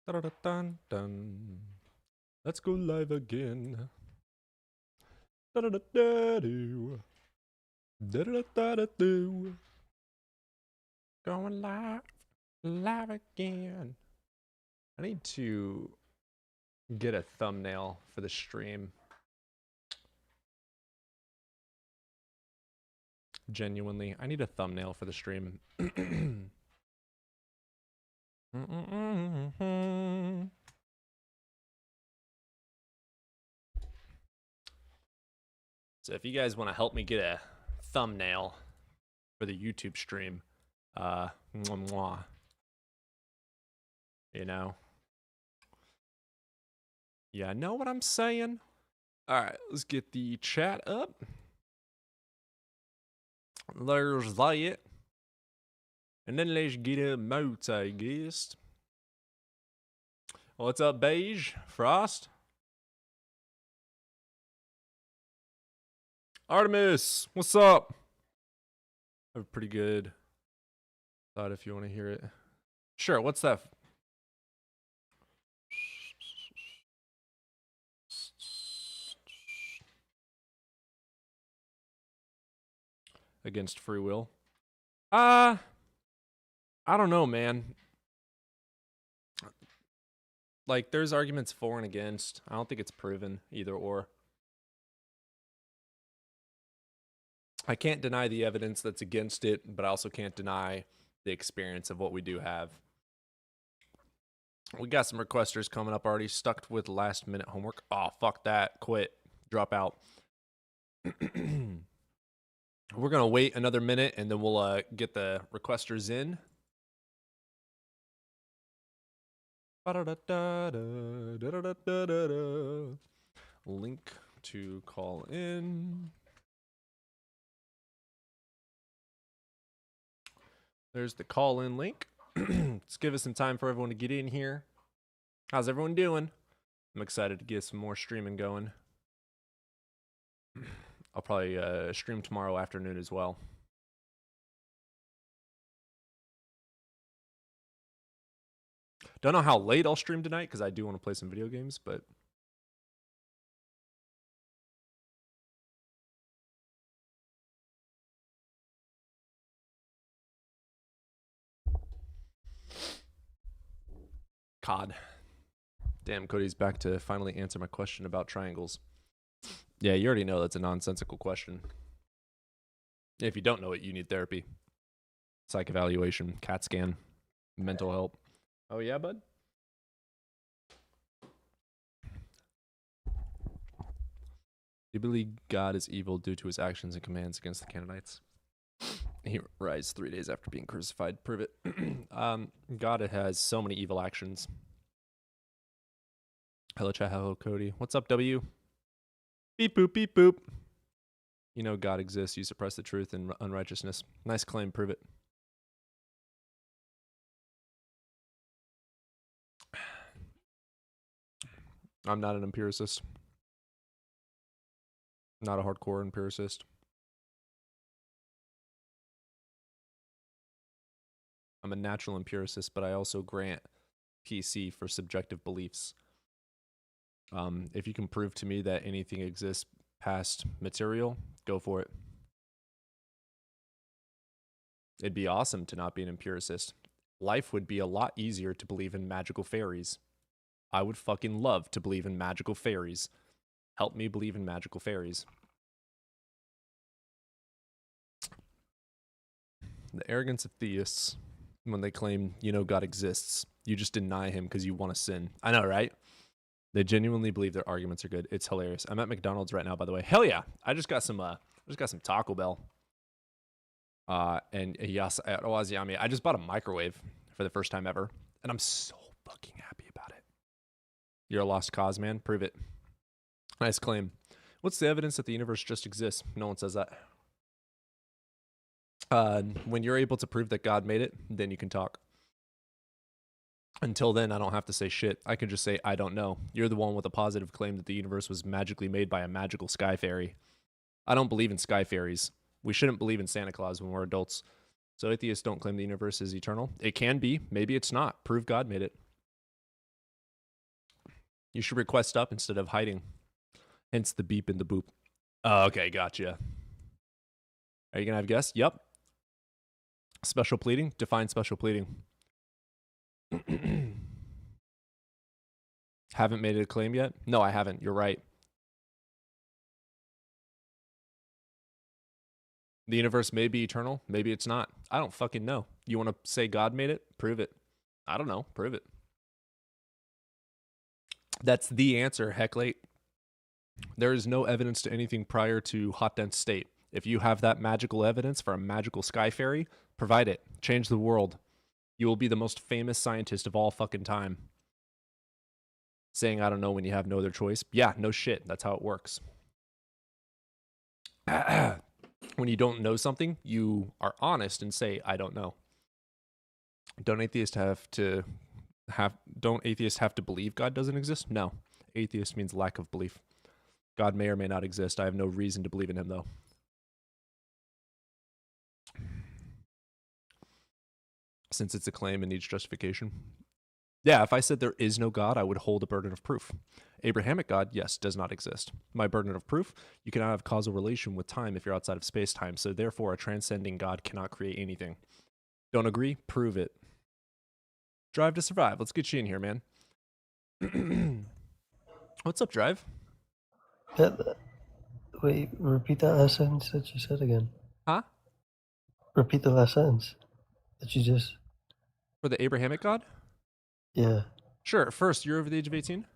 Dun, dun. Let's go live again. Da-da-da-da-do. Da-da-da-da-do. Going live again. I need to get a thumbnail for the stream. Genuinely, I need a thumbnail for the stream. So if you guys want to help me get a thumbnail for the YouTube stream, you know, yeah, know what I'm saying? All right, let's get the chat up. There's that. And then let's get a moat, I guess. What's up, Beige? Frost? Artemis, what's up? I have a pretty good thought if you want to hear it. Sure, what's that? Against free will? I don't know, man. Like, there's arguments for and against. I don't think it's proven either or. I can't deny the evidence that's against it, but I also can't deny the experience of what we do have. We got some requesters coming up already, stuck with last minute homework. Oh, fuck that. Quit. Drop out. We're going to wait another minute and then we'll get the requesters in. Link to call in. There's the call in link. Let's give us some time for everyone to get in here. How's everyone doing? I'm excited to get some more streaming going. I'll probably stream tomorrow afternoon as well. Don't know how late I'll stream tonight because I do want to play some video games, but COD. Damn, Cody's back to finally answer my question about triangles. Yeah, you already know that's a nonsensical question. If you don't know it, you need therapy. Psych evaluation, CAT scan, mental help. Oh yeah, bud? Do you believe God is evil due to his actions and commands against the Canaanites? He rise 3 days after being crucified. Prove it. God has so many evil actions. Hello, chat. Hello, Cody. What's up, W? Beep, boop, beep, boop. You know God exists. You suppress the truth and unrighteousness. Nice claim. Prove it. I'm not an empiricist. Not a hardcore empiricist. I'm a natural empiricist, but I also grant PC for subjective beliefs. If you can prove to me that anything exists past material, go for it. It'd be awesome to not be an empiricist. Life would be a lot easier to believe in magical fairies. I would fucking love to believe in magical fairies. Help me believe in magical fairies. The arrogance of theists when they claim, you know, God exists. You just deny him because you want to sin. I know, right? They genuinely believe their arguments are good. It's hilarious. I'm at McDonald's right now, by the way. Hell yeah! I just got some Taco Bell. And yes, it was yummy. I just bought a microwave for the first time ever, and I'm so fucking happy about it. You're a lost cause, man. Prove it. Nice claim. What's the evidence that the universe just exists? No one says that. When you're able to prove that God made it, then you can talk. Until then, I don't have to say shit. I can just say, I don't know. You're the one with a positive claim that the universe was magically made by a magical sky fairy. I don't believe in sky fairies. We shouldn't believe in Santa Claus when we're adults. So atheists don't claim the universe is eternal. It can be. Maybe it's not. Prove God made it. You should request up instead of hiding. Hence the beep and the boop. Oh, okay, gotcha. Are you gonna have a guess? Yep. Special pleading? Define special pleading. Haven't made it a claim yet? No, I haven't. You're right. The universe may be eternal. Maybe it's not. I don't fucking know. You want to say God made it? Prove it. I don't know. Prove it. That's the answer, Hecklate. There is no evidence to anything prior to hot dense state. If you have that magical evidence for a magical sky fairy, provide it. Change the world. You will be the most famous scientist of all fucking time. Saying I don't know when you have no other choice. Yeah, no shit. That's how it works. When you don't know something, you are honest and say, I don't know. Don't atheists have to believe God doesn't exist? No. Atheist means lack of belief. God may or may not exist. I have no reason to believe in him, though. Since it's a claim and needs justification. Yeah, if I said there is no God, I would hold a burden of proof. Abrahamic God, yes, does not exist. My burden of proof, you cannot have causal relation with time if you're outside of space-time, so therefore a transcending God cannot create anything. Don't agree? Prove it. Drive to survive. Let's get you in here, man. What's up, Drive? Wait, repeat that last sentence that you said again. Huh? Repeat the last sentence that you just... For the Abrahamic God? Yeah. Sure. First, you're over the age of 18?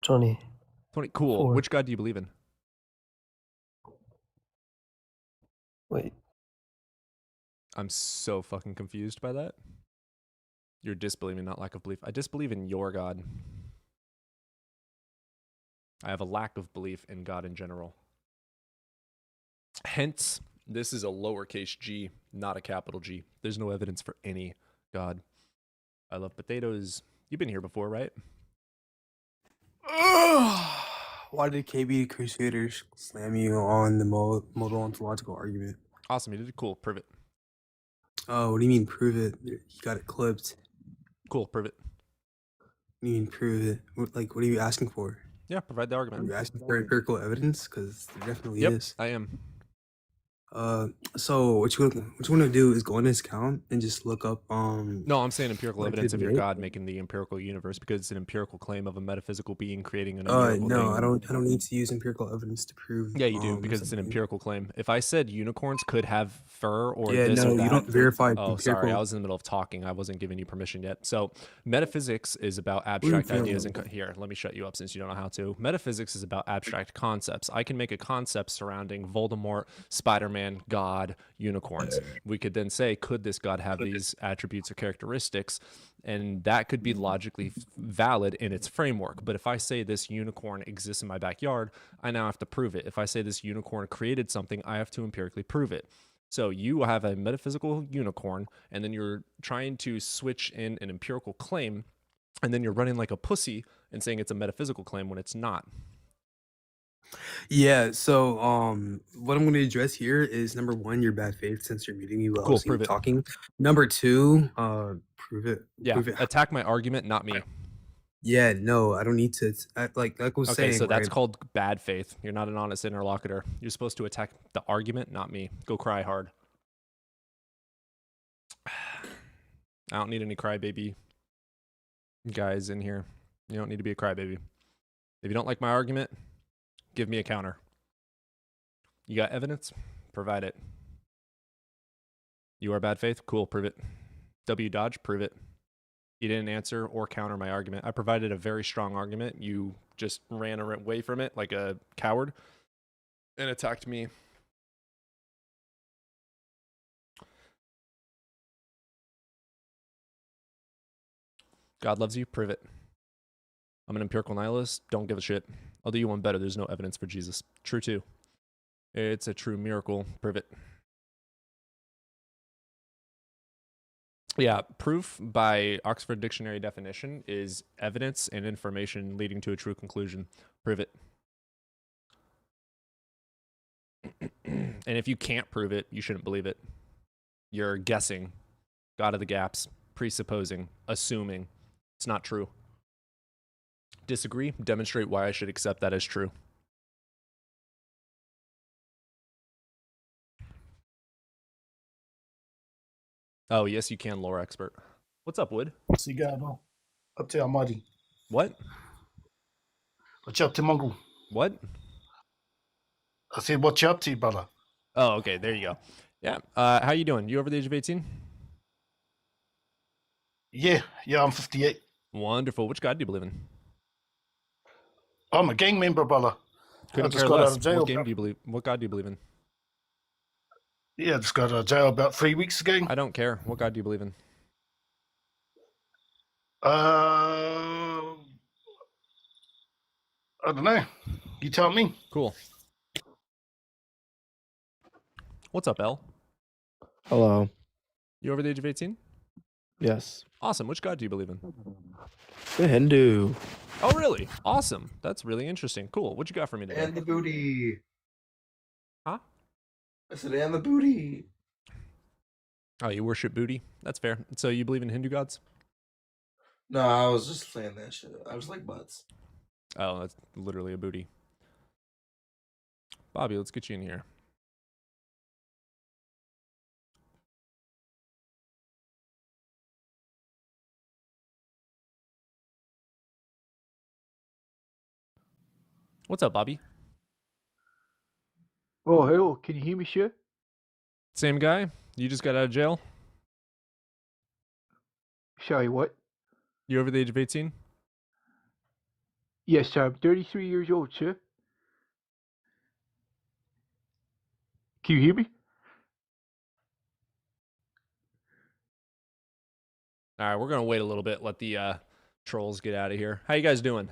20. 20. Cool. 4. Which God do you believe in? Wait. I'm so fucking confused by that. You're disbelieving, not lack of belief. I disbelieve in your God. I have a lack of belief in God in general. Hence, this is a lowercase g, not a capital G. There's no evidence for any God. I love potatoes. You've been here before, right? Why did KB Crusaders slam you on the modal ontological argument? Awesome, you did it. Cool, prove it. Oh, what do you mean prove it? He got it clipped. Cool, prove it. What do you mean prove it? What are you asking for? Yeah, provide the Are argument. you asking for empirical evidence? Because there definitely Yep, is. I am. So what you want to do is go on his account and just look up No, I'm saying empirical like evidence his of your rate. God making the empirical universe because it's an empirical claim of a metaphysical being creating an empirical No, thing. I don't need to use empirical evidence to prove. Yeah, you do because it's an something. empirical claim. If I said unicorns could have fur or Yeah, this no, or that, you don't verify oh, empirical. sorry, I was in the middle of talking. I wasn't giving you permission yet. So, metaphysics is about abstract ideas. And here, let me shut you up since you don't know how to. Metaphysics is about abstract concepts. I can make a concept surrounding Voldemort, Spider-Man, God, unicorns. We could then say, could this God have these attributes or characteristics? And that could be logically valid in its framework. But if I say this unicorn exists in my backyard, I now have to prove it. If I say this unicorn created something, I have to empirically prove it. So you have a metaphysical unicorn, and then you're trying to switch in an empirical claim, and then you're running like a pussy and saying it's a metaphysical claim when it's not. Yeah, so what I'm going to address here is number one, your bad faith since you're meeting you while Cool, I was prove it. talking. Number two, prove it. Yeah, Prove it. attack my argument, not me. Yeah, no, I don't need to. Like I was Okay, saying, so that's right? called bad faith. You're not an honest interlocutor. You're supposed to attack the argument, not me. Go cry hard. I don't need any crybaby guys in here. You don't need to be a crybaby. If you don't like my argument, give me a counter. You got evidence? Provide it. You are bad faith? Cool, prove it. W dodge? Prove it. You didn't answer or counter my argument. I provided a very strong argument. You just ran away from it like a coward and attacked me. God loves you? Prove it. I'm an empirical nihilist. Don't give a shit. I'll do you one better. There's no evidence for Jesus. True too. It's a true miracle. Prove it. Yeah, proof by Oxford Dictionary definition is evidence and information leading to a true conclusion. Prove it. And if you can't prove it, you shouldn't believe it. You're guessing. God of the gaps, presupposing, assuming. It's not true. disagree, demonstrate why I should accept that as true. Oh, yes, you can, lore expert. What's up, Wood? What's he going on? Up to Almighty. What? What you up to, Mongol? What? I said, what you up to, brother? Oh, okay, there you go. Yeah. How you doing? You over the age of 18? Yeah, I'm 58. Wonderful. Which god do you believe in? I'm a gang member, brother. Couldn't just care got out less. of jail, What game bro. do you believe? What god do you believe in? Yeah, just got out of jail about 3 weeks ago. I don't care. What god do you believe in? I don't know. You tell me. Cool. What's up, L? Hello. You over the age of 18? Yes. Awesome. Which god do you believe in? The Hindu. Oh, really? Awesome. That's really interesting. Cool. What you got for me today? And the booty. Huh? I said, and the booty. Oh, you worship booty? That's fair. So you believe in Hindu gods? No, I was just playing that shit. I was like butts. Oh, that's literally a booty. Bobby, let's get you in here. What's up, Bobby? Oh, hello. Can you hear me, sir? Same guy? You just got out of jail? Sorry, what? You over the age of 18? Yes, I'm 33 years old, sir. Can you hear me? All right, we're going to wait a little bit, let the trolls get out of here. How you guys doing?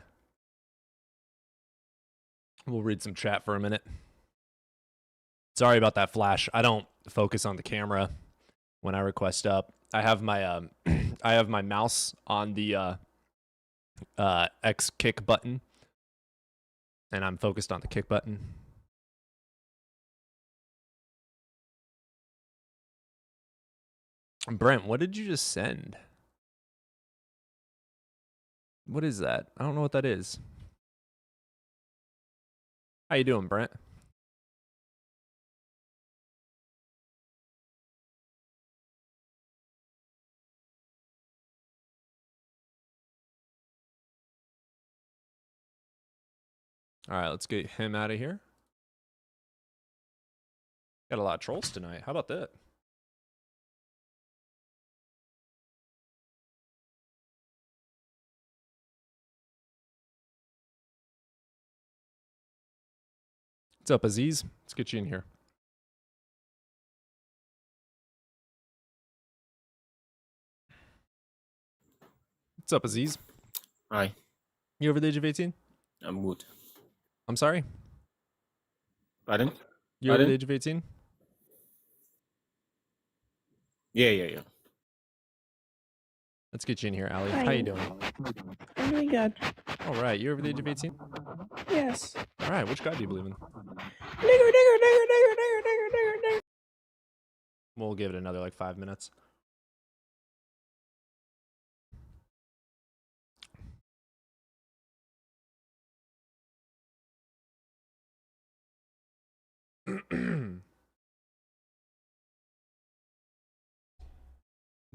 We'll read some chat for a minute. Sorry about that flash. I don't focus on the camera when I request up. I have my I have my mouse on the X kick button, and I'm focused on the kick button. Brent, what did you just send? What is that? I don't know what that is. How you doing, Brent? All right, let's get him out of here. Got a lot of trolls tonight. How about that? What's up, Aziz? Let's get you in here. What's up, Aziz? Hi, You over the age of 18? I'm good. I'm sorry? Pardon? You over Pardon? the age of 18? Yeah. Let's get you in here, Allie. Hi. How you doing? I'm doing good. All right, you over the age of 18? Yes. All right, which god do you believe in? Nigger. We'll give it another like 5 minutes.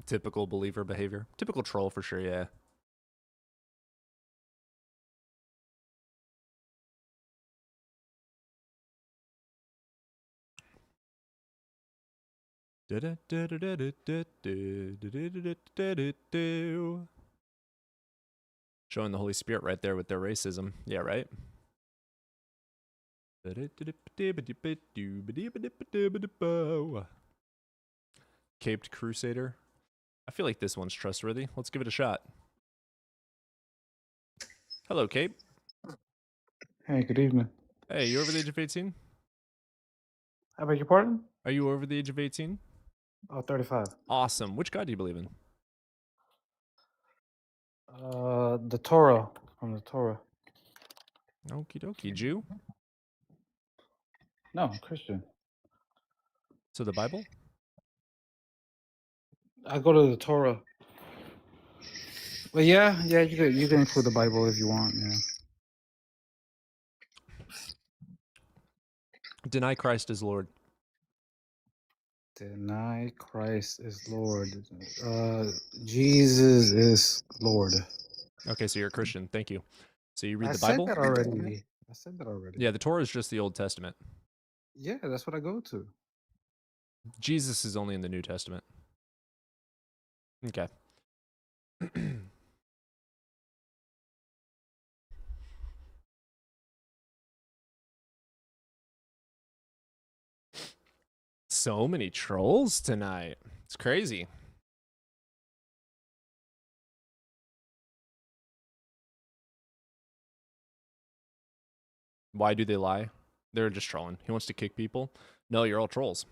Typical believer behavior. Typical troll for sure, yeah. Showing the Holy Spirit right there with their racism. Yeah, right? Caped Crusader. I feel like this one's trustworthy. Let's give it a shot. Hello, Cape. Hey, good evening. Hey, you over the age of 18? I beg your pardon? Are you over the age of 18? Oh, 35. Awesome. Which god do you believe in? The Torah. From the Torah. Okie dokie. Jew? No, I'm Christian. So the Bible? I go to the Torah. But yeah, you can include the Bible if you want. Yeah. Deny Christ as Lord. Deny Christ is Lord. Jesus is Lord. Okay, so you're a Christian. Thank you. So you read I the said Bible? that already. I said that already. Yeah, the Torah is just the Old Testament. Yeah, that's what I go to. Jesus is only in the New Testament. Okay. So many trolls tonight. It's crazy. Why do they lie? They're just trolling. He wants to kick people. No, you're all trolls.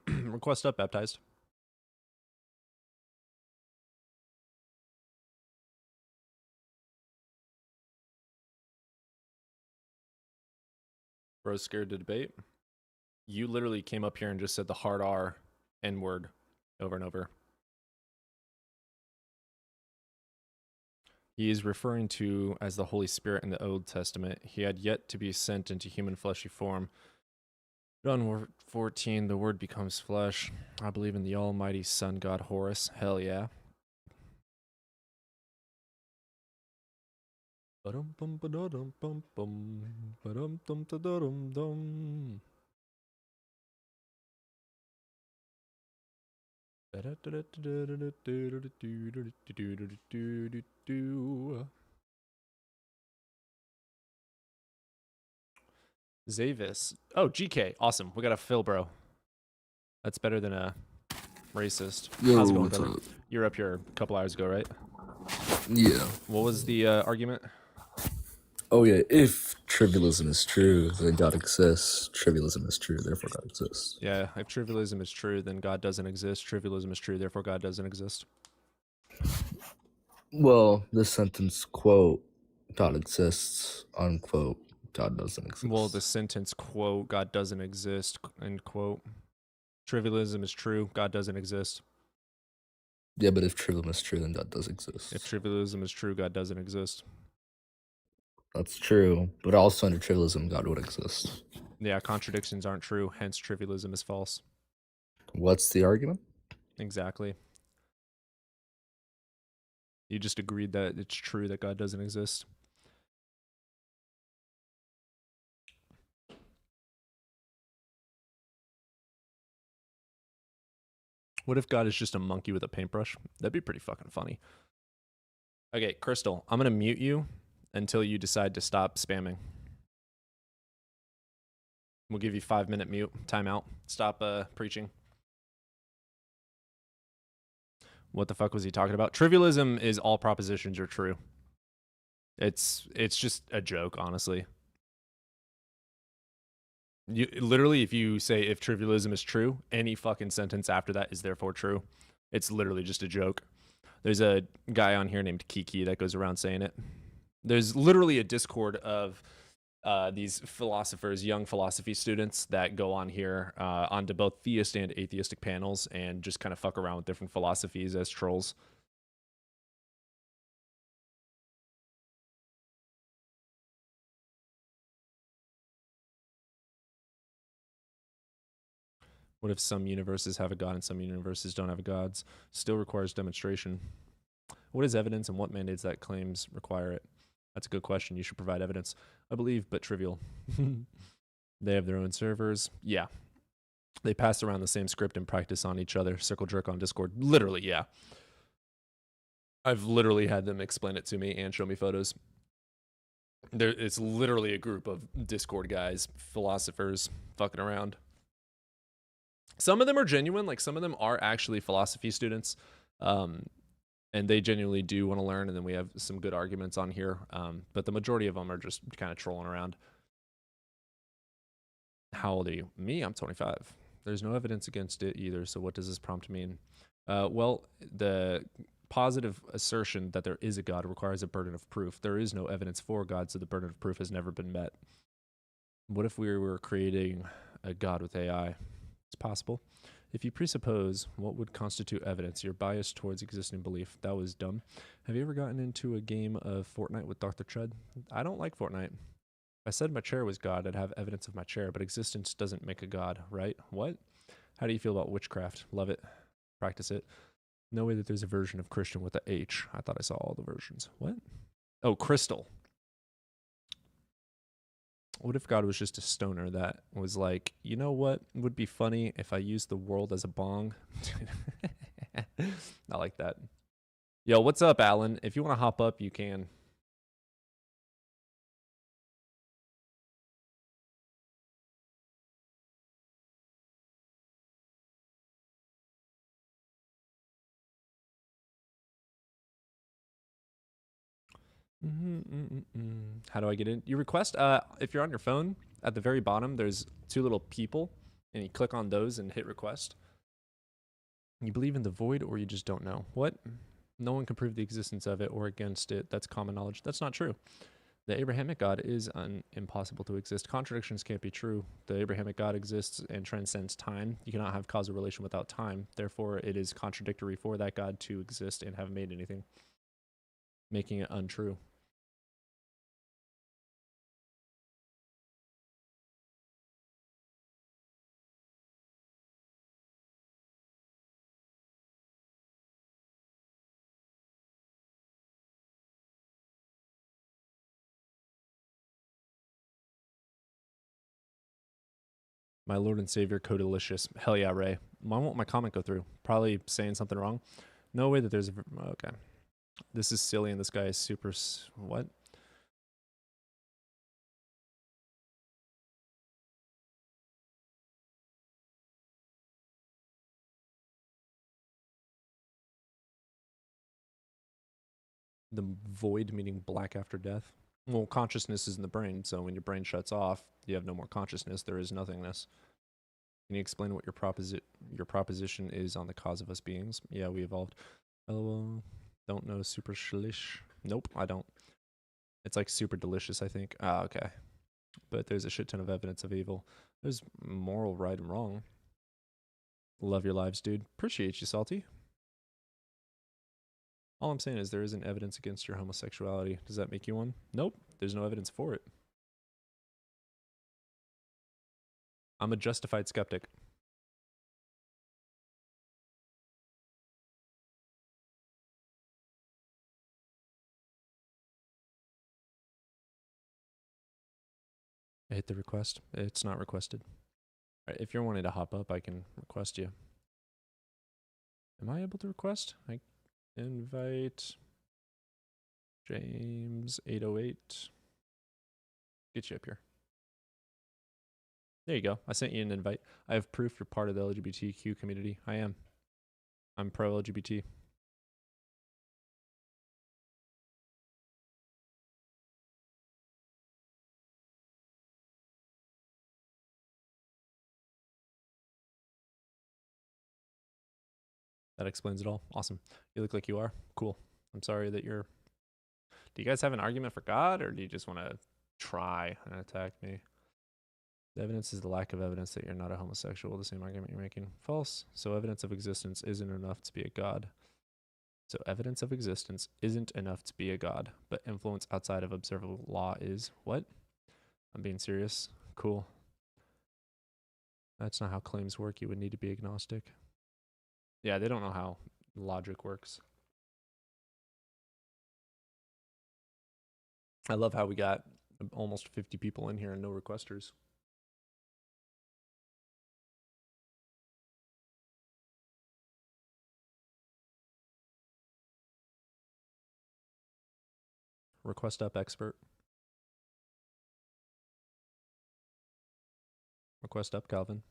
Request up, baptized. Bro's scared to debate. You literally came up here and just said the hard R N word over and over. He is referring to as the Holy Spirit in the Old Testament. He had yet to be sent into human fleshy form. John 14, the word becomes flesh. I believe in the almighty Son God Horus. Hell yeah. Zavis. Oh, GK. Awesome. We got a Phil, bro. That's better than a racist. Yo, How's it going, what's brother? up? You're up here a couple hours ago, right? Yeah. What was the argument? Oh yeah, if trivialism is true, then God exists. Trivialism is true, therefore God exists. Yeah, if trivialism is true, then God doesn't exist. Trivialism is true, therefore God doesn't exist. Well, this sentence, quote, God exists, unquote, God doesn't exist. Well, the sentence, quote, God doesn't exist, end quote. Trivialism is true, God doesn't exist. Yeah, but if trivialism is true, then God does exist. If trivialism is true, God doesn't exist. That's true, but also under trivialism, God would exist. Yeah, contradictions aren't true, hence trivialism is false. What's the argument? Exactly. You just agreed that it's true that God doesn't exist. What if God is just a monkey with a paintbrush? That'd be pretty fucking funny. Okay, Crystal, I'm going to mute you until you decide to stop spamming. We'll give you 5-minute mute, timeout. Stop preaching. What the fuck was he talking about? Trivialism is all propositions are true. It's just a joke, honestly. You literally, if you say if trivialism is true, any fucking sentence after that is therefore true. It's literally just a joke. There's a guy on here named Kiki that goes around saying it. There's literally a Discord of these philosophers, young philosophy students that go on here onto both theist and atheistic panels and just kind of fuck around with different philosophies as trolls. What if some universes have a god and some universes don't have gods? Still requires demonstration. What is evidence and what mandates that claims require it? That's a good question. You should provide evidence. I believe, but trivial. They have their own servers. Yeah. They pass around the same script and practice on each other. Circle jerk on Discord. Literally, yeah. I've literally had them explain it to me and show me photos. It's literally a group of Discord guys, philosophers, fucking around. Some of them are genuine. Like, some of them are actually philosophy students. And they genuinely do want to learn. And then we have some good arguments on here. But the majority of them are just kind of trolling around. How old are you? Me, I'm 25. There's no evidence against it either. So what does this prompt mean? Well, the positive assertion that there is a God requires a burden of proof. There is no evidence for God, so the burden of proof has never been met. What if we were creating a God with AI? It's possible. If you presuppose what would constitute evidence, you're biased towards existing belief. That was dumb. Have you ever gotten into a game of Fortnite with Dr. Chud? I don't like Fortnite. If I said my chair was God, I'd have evidence of my chair, but existence doesn't make a God, right? What? How do you feel about witchcraft? Love it. Practice it. No way that there's a version of Christian with a H. I thought I saw all the versions. What? Oh, Crystal. What if God was just a stoner that was like, you know what would be funny if I used the world as a bong? I like that. Yo, what's up, Alan? If you want to hop up, you can. How do I get in? You request, if you're on your phone, at the very bottom, there's two little people, and you click on those and hit request. You believe in the void, or you just don't know. What? No one can prove the existence of it or against it. That's common knowledge. That's not true. The Abrahamic God is impossible to exist. Contradictions can't be true. The Abrahamic God exists and transcends time. You cannot have causal relation without time. Therefore, it is contradictory for that God to exist and have made anything, making it untrue. My Lord and Savior, Codalicious. Hell yeah, Ray. Why won't my comment go through? Probably saying something wrong. No way that there's a... Okay. This is silly and this guy is super... What? The void meaning black after death. Well, consciousness is in the brain, so when your brain shuts off, you have no more consciousness. There is nothingness. Can you explain what your proposition is on the cause of us beings? Yeah, we evolved. LOL. Don't know super schlish. Nope, I don't. It's like super delicious, I think. Ah, okay. But there's a shit ton of evidence of evil. There's moral right and wrong. Love your lives, dude. Appreciate you, Salty. All I'm saying is there isn't evidence against your homosexuality. Does that make you one? Nope. There's no evidence for it. I'm a justified skeptic. I hit the request. It's not requested. All right, if you're wanting to hop up, I can request you. Am I able to request? I invite James 808. Get you up here. There you go. I sent you an invite. I have proof you're part of the LGBTQ community. I am. I'm pro-LGBT. That explains it all. Awesome. You look like you are. Cool. I'm sorry that you're... Do you guys have an argument for God, or do you just want to try and attack me? The evidence is the lack of evidence that you're not a homosexual. The same argument you're making. False. So evidence of existence isn't enough to be a God. So evidence of existence isn't enough to be a God, but influence outside of observable law is. What? I'm being serious. Cool. That's not how claims work. You would need to be agnostic. Yeah, they don't know how logic works. I love how we got almost 50 people in here and no requesters. Request up, expert. Request up, Calvin.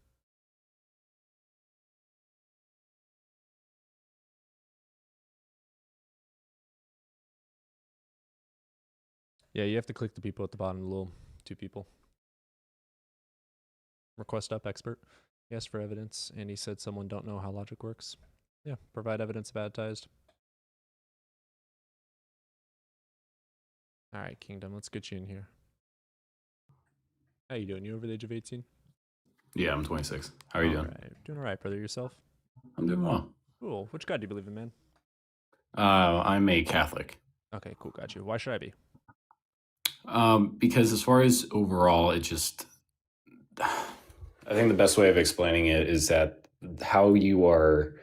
Yeah, you have to click the people at the bottom, the little 2 people. Request up, expert. He asked for evidence, and he said someone don't know how logic works. Yeah, provide evidence baptized. All right, Kingdom, let's get you in here. How you doing? You over the age of 18? Yeah, I'm 26. How are you doing? Right. Doing all right, brother. Yourself? I'm doing well. Cool. Which God do you believe in, man? I'm a Catholic. Okay, cool. Got you. Why should I be? Because as far as overall, it just, I think the best way of explaining it is that how we're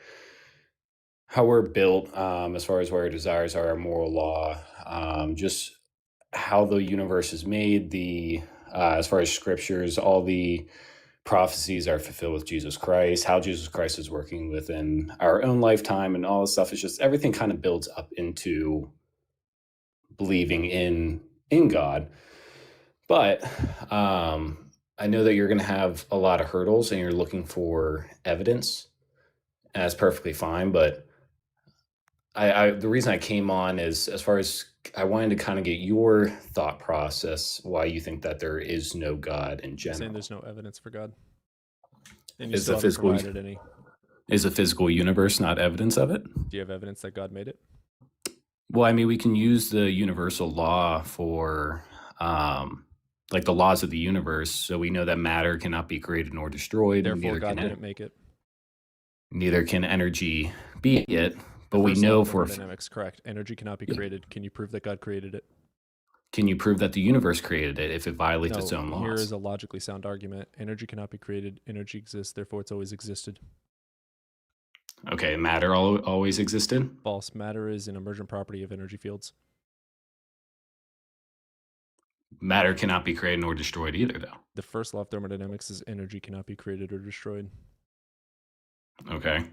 built, as far as where our desires are, our moral law, just how the universe is made, as far as scriptures, all the prophecies are fulfilled with Jesus Christ, how Jesus Christ is working within our own lifetime, and all this stuff. It's just everything kind of builds up into believing in God. But I know that you're going to have a lot of hurdles and you're looking for evidence, and that's perfectly fine. But the reason I came on is, as far as I wanted to kind of get your thought process, why you think that there is no God in You're general. saying there's no evidence for God. And you Is still the haven't physical provided any. is the physical universe not evidence of it? Do you have evidence that God made it? Well, I mean, we can use the universal law for like the laws of the universe, so we know that matter cannot be created nor destroyed. Therefore, neither God can didn't make it. neither can energy be it. But we First law know of for thermodynamics, correct. Energy cannot be created. Can you prove that God created it? can you prove that the universe created it if it violates its own Here laws? is a logically sound argument. Energy cannot be created. Energy exists, therefore it's always existed. Okay, matter always existed. False. Matter is an emergent property of energy fields. Matter cannot be created nor destroyed either, though. The first law of thermodynamics is energy cannot be created or destroyed. Okay.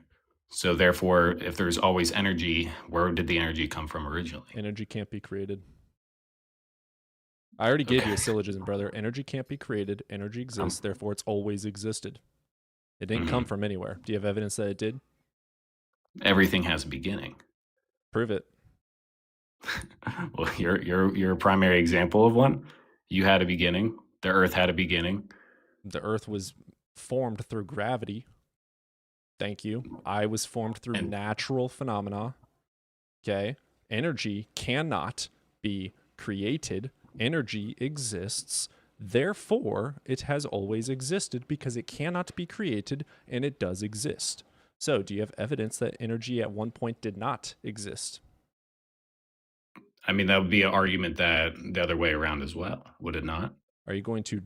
So therefore, if there's always energy, where did the energy come from originally? Energy can't be created. I already gave you Okay. a syllogism, brother. Energy can't be created. Energy exists, therefore it's always existed. It didn't come from anywhere. Do you have evidence that it did? Everything has a beginning. Prove it. Well, you're a primary example of one. You had a beginning. The Earth had a beginning. The Earth was formed through gravity. Thank you. I was formed through natural phenomena. Okay. Energy cannot be created. Energy exists. Therefore, it has always existed because it cannot be created and it does exist. So, do you have evidence that energy at one point did not exist? I mean, that would be an argument that the other way around as well, would it not? Are you going to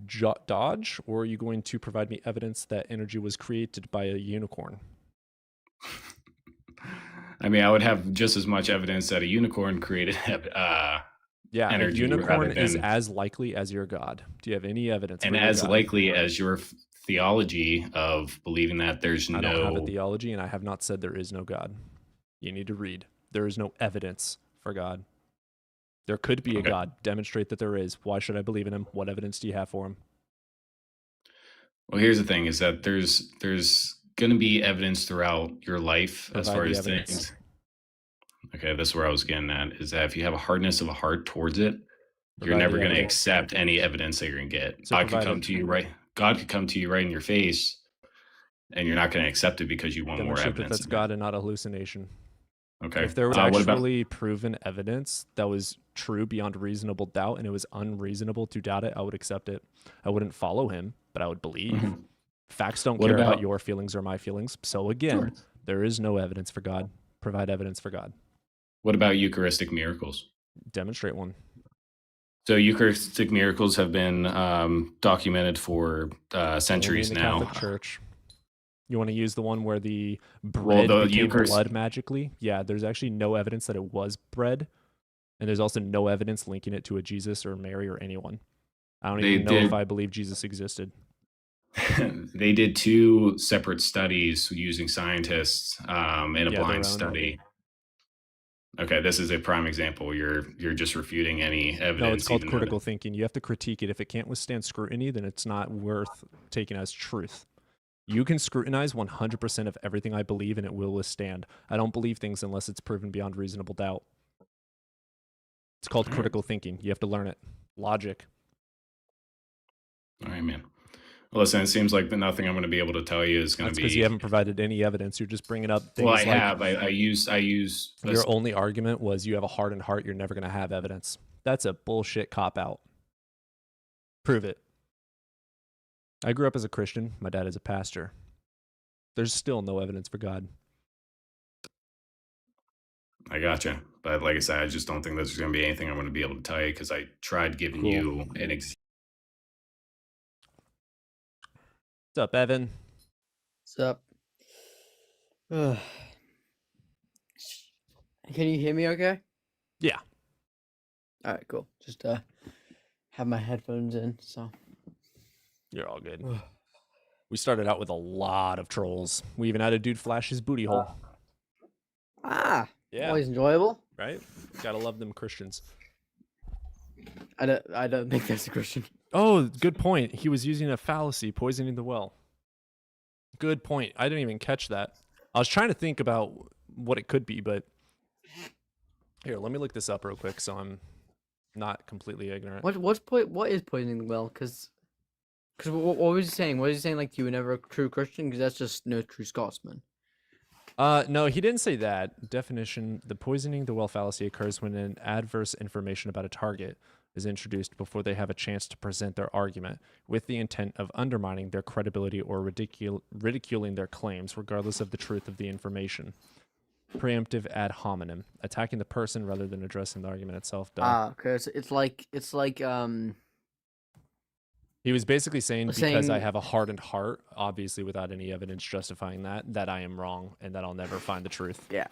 dodge, or are you going to provide me evidence that energy was created by a unicorn? I mean, I would have just as much evidence that a unicorn created Yeah, energy a unicorn rather is than- as likely as your God. Do you have any evidence? and for your as God? likely as your theology of believing that there's I don't have a no. theology, and I have not said there is no God. You need to read. There is no evidence for God. There could be a Okay. God. Demonstrate that there is. Why should I believe in him? What evidence do you have for him? Well, here's the thing: is that there's going to be evidence throughout your life as Provide far the as evidence. things. Okay, that's where I was getting at. Is that if you have a hardness of a heart towards it, you're Provide never the going to evidence. accept any evidence that you're going to get. So God could provide come it. to you right. God could come to you right in your face, and you're not going to accept it because you want more Demonstrate that evidence. that's God and not a hallucination. Okay. If there was what about- actually proven evidence that was true beyond reasonable doubt and it was unreasonable to doubt it, I would accept it. I wouldn't follow him, but I would believe. Mhm. Facts don't What care about about- your feelings or my feelings. So again, Sure. there is no evidence for God. Provide evidence for God. What about Eucharistic miracles? Demonstrate one. So Eucharistic miracles have been documented for Only centuries in the now. Catholic Church. You want to use the one where the bread the became Eucharist- blood magically? Yeah, there's actually no evidence that it was bread. And there's also no evidence linking it to a Jesus or Mary or anyone. I don't They even know if did- I believe Jesus existed. They did 2 separate studies using scientists in a Yeah, their own. blind study. Okay, this is a prime example. You're just refuting any evidence. No, it's called even though critical thinking. You have to critique it. If it can't withstand scrutiny, then it's not worth taking as truth. You can scrutinize 100% of everything I believe and it will withstand. I don't believe things unless it's proven beyond reasonable doubt. It's called critical thinking. You have to learn it. Logic. All right, man. Well, listen, it seems like nothing I'm going to be able to tell you is going That's to because be. you haven't provided any evidence. You're just bringing up things Well, I like have. I use. your only argument was you have a hardened heart. You're never going to have evidence. That's a bullshit cop out. Prove it. I grew up as a Christian. My dad is a pastor. There's still no evidence for God. I gotcha. But like I said, I just don't think there's going to be anything I'm going to be able to tell you because I tried giving Cool. you an What's up, Evan? What's up? Can you hear me okay? Yeah. All right, cool. Just have my headphones in, so. You're all good. We started out with a lot of trolls. We even had a dude flash his booty hole. Ah, Yeah. always enjoyable. Right? Gotta love them Christians. I don't think that's a Christian. Oh, good point. He was using a fallacy, poisoning the well. Good point. I didn't even catch that. I was trying to think about what it could be, but here, let me look this up real quick so I'm not completely ignorant. What is poisoning the well? Because what was he saying? Was he saying like you were never a true Christian? Because that's just no true Scotsman. No, he didn't say that. Definition: the poisoning the well fallacy occurs when an adverse information about a target is introduced before they have a chance to present their argument, with the intent of undermining their credibility or ridiculing their claims, regardless of the truth of the information. Preemptive ad hominem, attacking the person rather than addressing the argument itself. Duh. Okay. It's like He was basically saying because I saying- have a hardened heart, obviously without any evidence justifying that I am wrong and that I'll never find the truth. yeah.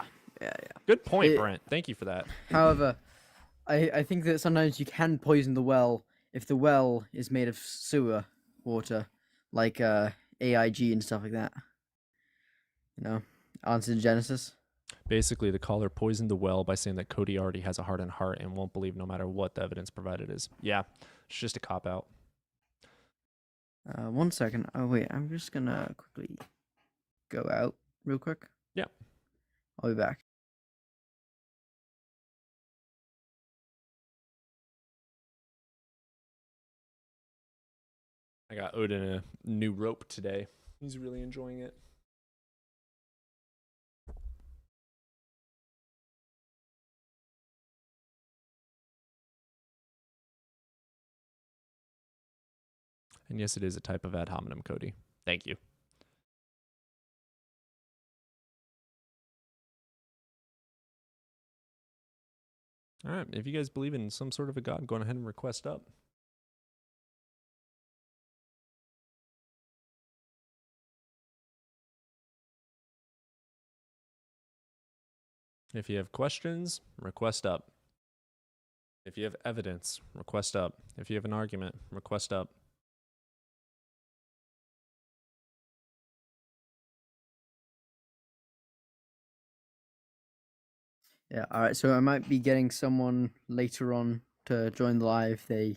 Good point, It- Brent. Thank you for that. However, I think that sometimes you can poison the well if the well is made of sewer water, like AIG and stuff like that. You know, answer to Genesis. Basically, the caller poisoned the well by saying that Cody already has a hardened heart and won't believe no matter what the evidence provided is. Yeah, it's just a cop out. 1 second. Oh wait, I'm just gonna quickly go out real quick. Yeah. I'll be back. I got Odin a new rope today. He's really enjoying it. And yes, it is a type of ad hominem, Cody. Thank you. All right. If you guys believe in some sort of a God, go ahead and request up. If you have questions, request up. If you have evidence, request up. If you have an argument, request up. Yeah. All right. So I might be getting someone later on to join the live. They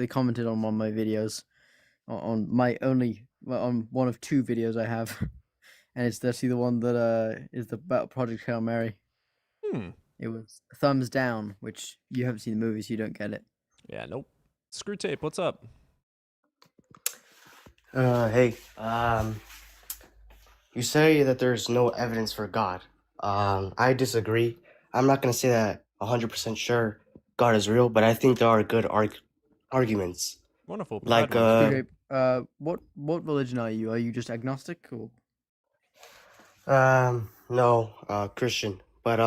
commented on one of my videos, on one of two videos I have, and it's actually the one that is about Project Hail Mary. It was thumbs down, which you haven't seen the movie, so you don't get it. Yeah, nope. Screw Tape, what's up? Hey, you say that there's no evidence for God. I disagree. I'm not gonna say that 100% sure God is real, but I think there are good arguments. Wonderful. Like, what religion are you? Are you just agnostic or? No, Christian. But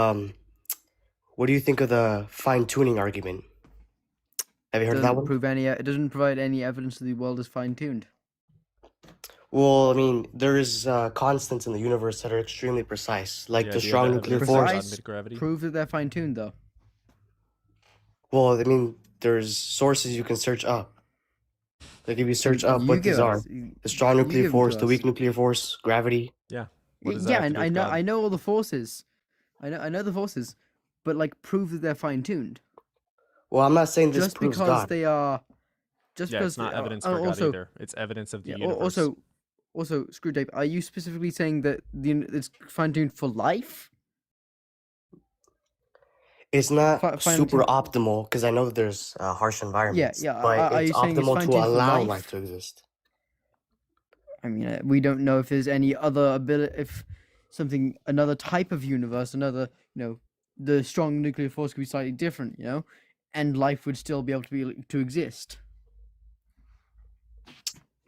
what do you think of the fine-tuning argument? Have you heard of that one? It doesn't provide any evidence that the world is fine-tuned. Well, I mean, there is constants in the universe that are extremely precise, like the strong nuclear force. Prove that they're fine-tuned, though. Well, I mean, there's sources you can search up. Like if you search up what these are, the strong nuclear force, the weak nuclear force, gravity. Yeah. I know all the forces. I know the forces, but like prove that they're fine-tuned. Well, I'm not saying this just proves because God. they are. Just yeah, because it's not evidence for God either. It's evidence of the universe. Also, Screwtape, are you specifically saying that it's fine-tuned for life? It's not super optimal because I know that there's harsh environments. Yeah. But it's optimal to allow life to exist. I mean, we don't know if there's any other ability, if another type of universe, the strong nuclear force could be slightly different, and life would still be able to exist.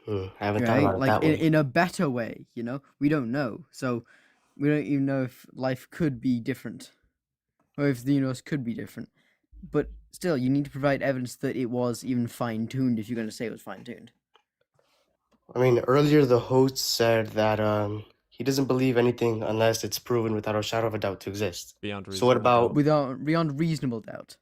I haven't thought Right? about it Like that way. in a better way, you know? We don't know. So we don't even know if life could be different or if the universe could be different. But still, you need to provide evidence that it was even fine-tuned if you're going to say it was fine-tuned. I mean, earlier the host said that he doesn't believe anything unless it's proven without a shadow of a doubt to exist. Beyond So what about Beyond reasonable doubt.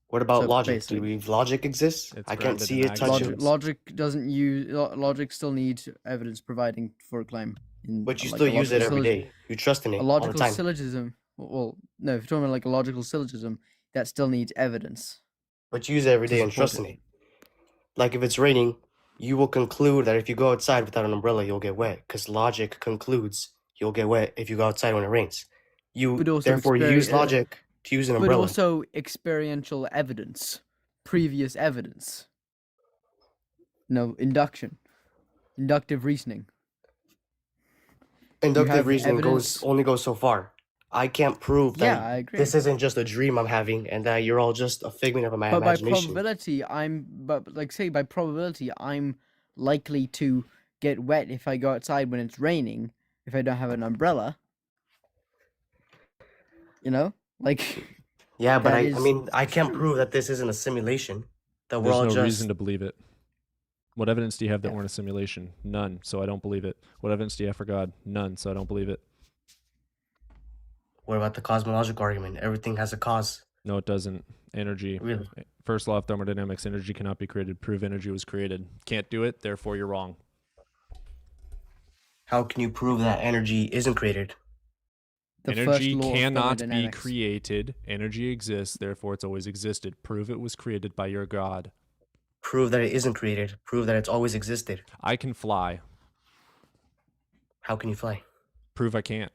what about So logic? Do basically- you believe logic exists? It's I can't grounded see in it, touch axioms. it. Logic doesn't use logic. Still needs evidence providing for a claim. But you like still a use it logical every syllogism. day. You trust in it A all the logical time. syllogism. Well, no. If you're talking about like a logical syllogism, that still needs evidence. But you use it every to day and support trust in it. Like if it's raining, you will conclude that if you go outside without an umbrella, you'll get wet. Because logic concludes you'll get wet if you go outside when it rains. You But also therefore you use logic to use an But umbrella. also experiential evidence, previous evidence. No, inductive reasoning. Inductive have reasoning evidence- only goes so far. I can't prove that Yeah, I agree. this isn't just a dream I'm having and that you're all just a figment of my But by imagination. probability, by probability, I'm likely to get wet if I go outside when it's raining, if I don't have an umbrella. You know? Like Yeah, but that I is mean, I can't true. prove that this isn't a simulation. That we're There's all no just reason to believe it. What evidence do you have that Yeah. we're in a simulation? None, so I don't believe it. What evidence do you have for God? None, so I don't believe it. What about the cosmological argument? Everything has a cause. No, it doesn't. Energy. Really? First law of thermodynamics, energy cannot be created. Prove energy was created. Can't do it, therefore you're wrong. How can you prove that energy isn't created? The first Energy law of cannot be thermodynamics. created. Energy exists, therefore it's always existed. Prove it was created by your God. Prove that it isn't created. Prove that it's always existed. I can fly. How can you fly? Prove I can't.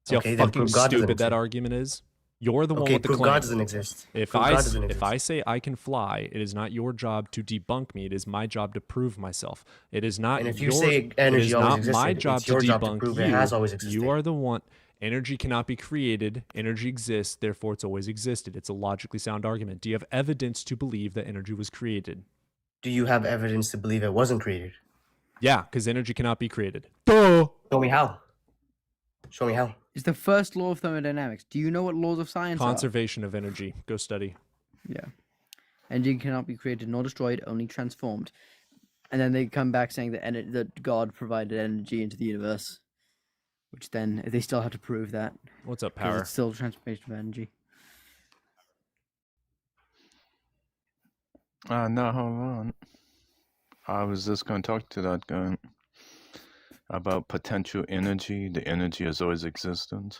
See Okay, how then fucking prove God doesn't stupid that exist. argument is? You're the one Okay, with the prove claim. God doesn't exist. If Prove I God s- doesn't if I exist. say I can fly, it is not your job to debunk me. It is my job to prove myself. It is not And if you your, say it energy is always not existed, my it's job to your job to debunk prove you. it has always existed. You are the one. Energy cannot be created. Energy exists, therefore it's always existed. It's a logically sound argument. Do you have evidence to believe that energy was created? Do you have evidence to believe it wasn't created? Yeah, because energy cannot be created. Show me how. Show me how. It's the first law of thermodynamics. Do you know what laws of science are? Conservation of energy. Go study. Yeah. Energy cannot be created nor destroyed, only transformed. And then they come back saying that that God provided energy into the universe. Which then they still have to prove that. What's up, 'cause Power? It's still transformation of energy. No, hold on. I was just going to talk to that guy about potential energy. The energy has always existed.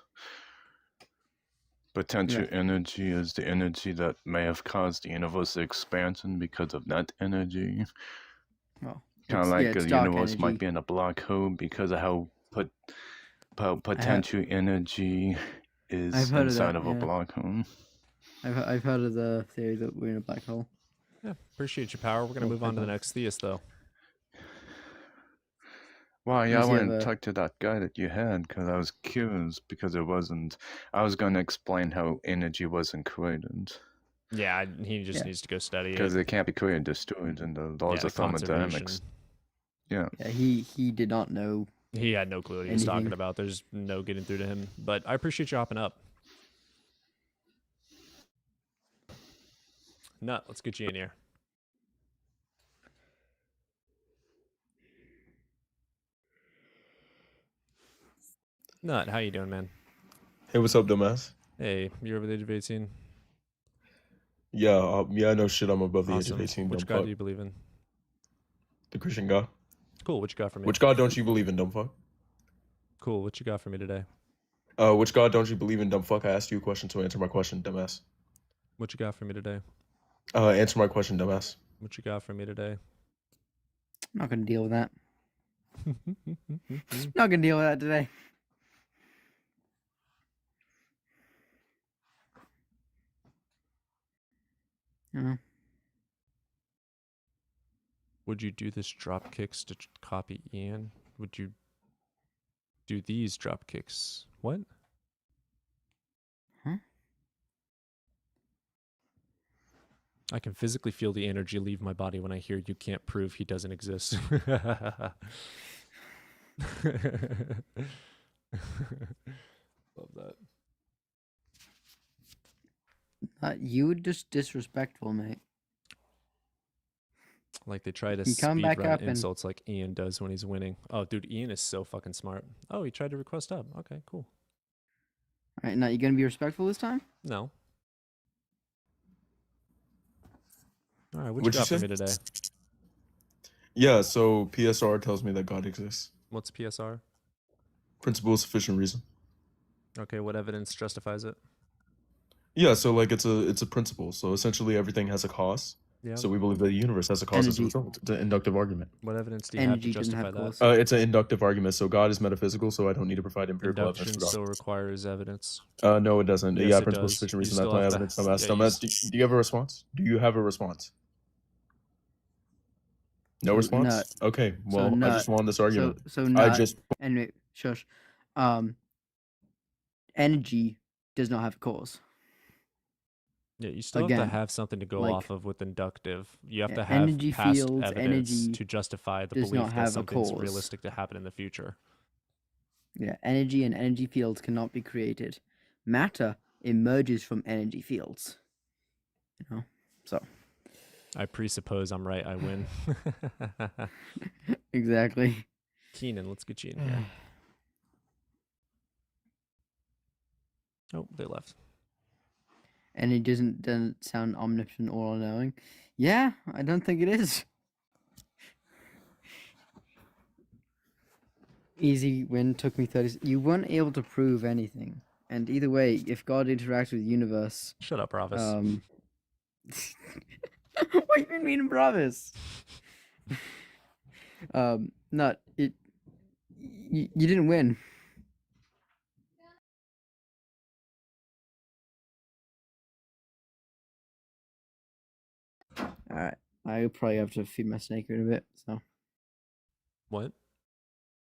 Potential energy is the energy that may have caused the universe expansion because of that energy. Well, Kind of it's- like yeah, it's a dark universe might energy. be in a black hole because of how potential energy is I've heard of inside that, of a yeah. black hole. I've heard of the theory that we're in a black hole. Yeah, appreciate your Power. We're gonna move on to the next theist, though. Well, yeah, I Does he went have and a- talked to that guy that you had because I was curious because it wasn't. I was going to explain how energy wasn't created Yeah, he just needs to go study because it. it can't be created, destroyed in the laws Yeah, of thermodynamics. conservation. Yeah. Yeah, he did not know. He had no clue what he was talking Anything. about. There's no getting through to him. But I appreciate you hopping up. Nut, let's get you in here. Nut, how you doing, man? Hey, what's up, dumbass? Hey, you're over the age of 18? Yeah, I know shit. I'm above the age of Awesome. 18. Which dumb God fuck. do you believe in? The Christian God. Cool, what you got for me? Which God don't you believe in, dumb fuck? Cool, what you got for me today? Which God don't you believe in, dumb fuck? I asked you a question, so answer my question, dumbass. What you got for me today? Answer my question, dumbass. What you got for me today? I'm not gonna deal with that. Not gonna deal with that today. Yeah. Would you do this drop kicks to copy Ian? Would you do these drop kicks? What? Huh? I can physically feel the energy leave my body when I hear you can't prove he doesn't exist. Love that. You were just disrespectful, mate. Like they try to You come speed back run up and insults like Ian does when he's winning. Oh, dude, Ian is so fucking smart. Oh, he tried to request up. Okay, cool. all right, now you gonna be respectful this time? No. All right, what you What'd you got for say? me today? Yeah, so PSR tells me that God exists. What's PSR? Principle of sufficient reason. Okay, what evidence justifies it? Yeah, so like it's a principle. So essentially everything has a cause. Yeah. So we believe that the universe has a cause as a Energy. result. It's an inductive argument. What evidence do you have to Energy doesn't justify have that? cause. It's an inductive argument. So God is metaphysical, so I don't need to provide empirical evidence Induction for God. still requires evidence. No, it doesn't. Yes, Yeah, it principle of does. sufficient You reason. That's still my have to- evidence. yeah, you Do you have a response? Do you have a response? No So, response? nut. Okay, So well, I nut. just won this argument. So I nut. just Anyway, shush. Energy does not have a cause. Yeah, you still have Again, to have something to go like, off of with inductive. You have yeah, to have energy past fields, evidence energy to justify the does belief not that have a something's cause. realistic to happen in the future. Yeah, energy and energy fields cannot be created. Matter emerges from energy fields. You know, so I presuppose I'm right. I win. exactly. Keenan, let's get you in here. Oh, they left. And it doesn't sound omnipotent or all-knowing. Yeah, I don't think it is. Easy win, took me 30. You weren't able to prove anything. And either way, if God interacts with the universe, Shut up, Ravis. what do you mean, Bravis? Not it. You didn't win. All right, I probably have to feed my snake in a bit. So What?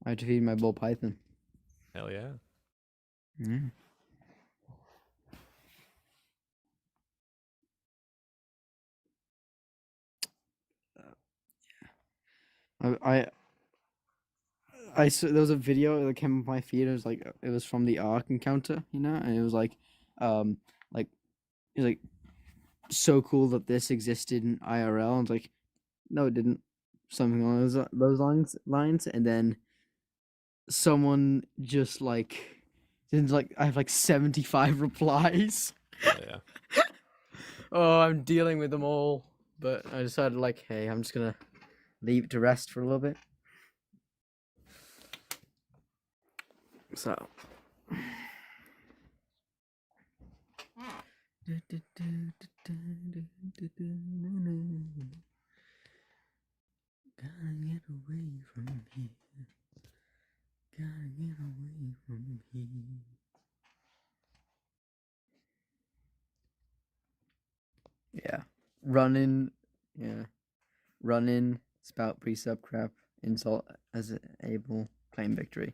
I have to feed my bull python. Hell yeah. Yeah. I saw there was a video that came up my feed. It was like it was from the Ark encounter, you know, and it was like it was like so cool that this existed in IRL. And it's like, no, it didn't. Something along those lines, and then someone just like didn't like. I have like 75 replies. Yeah. Oh, I'm dealing with them all, but I decided like, hey, I'm just gonna leave it to rest for a little bit. So. Gotta get away from here. Gotta get away from here. Yeah. Run in, spout pre-sub crap, insult as able, claim victory.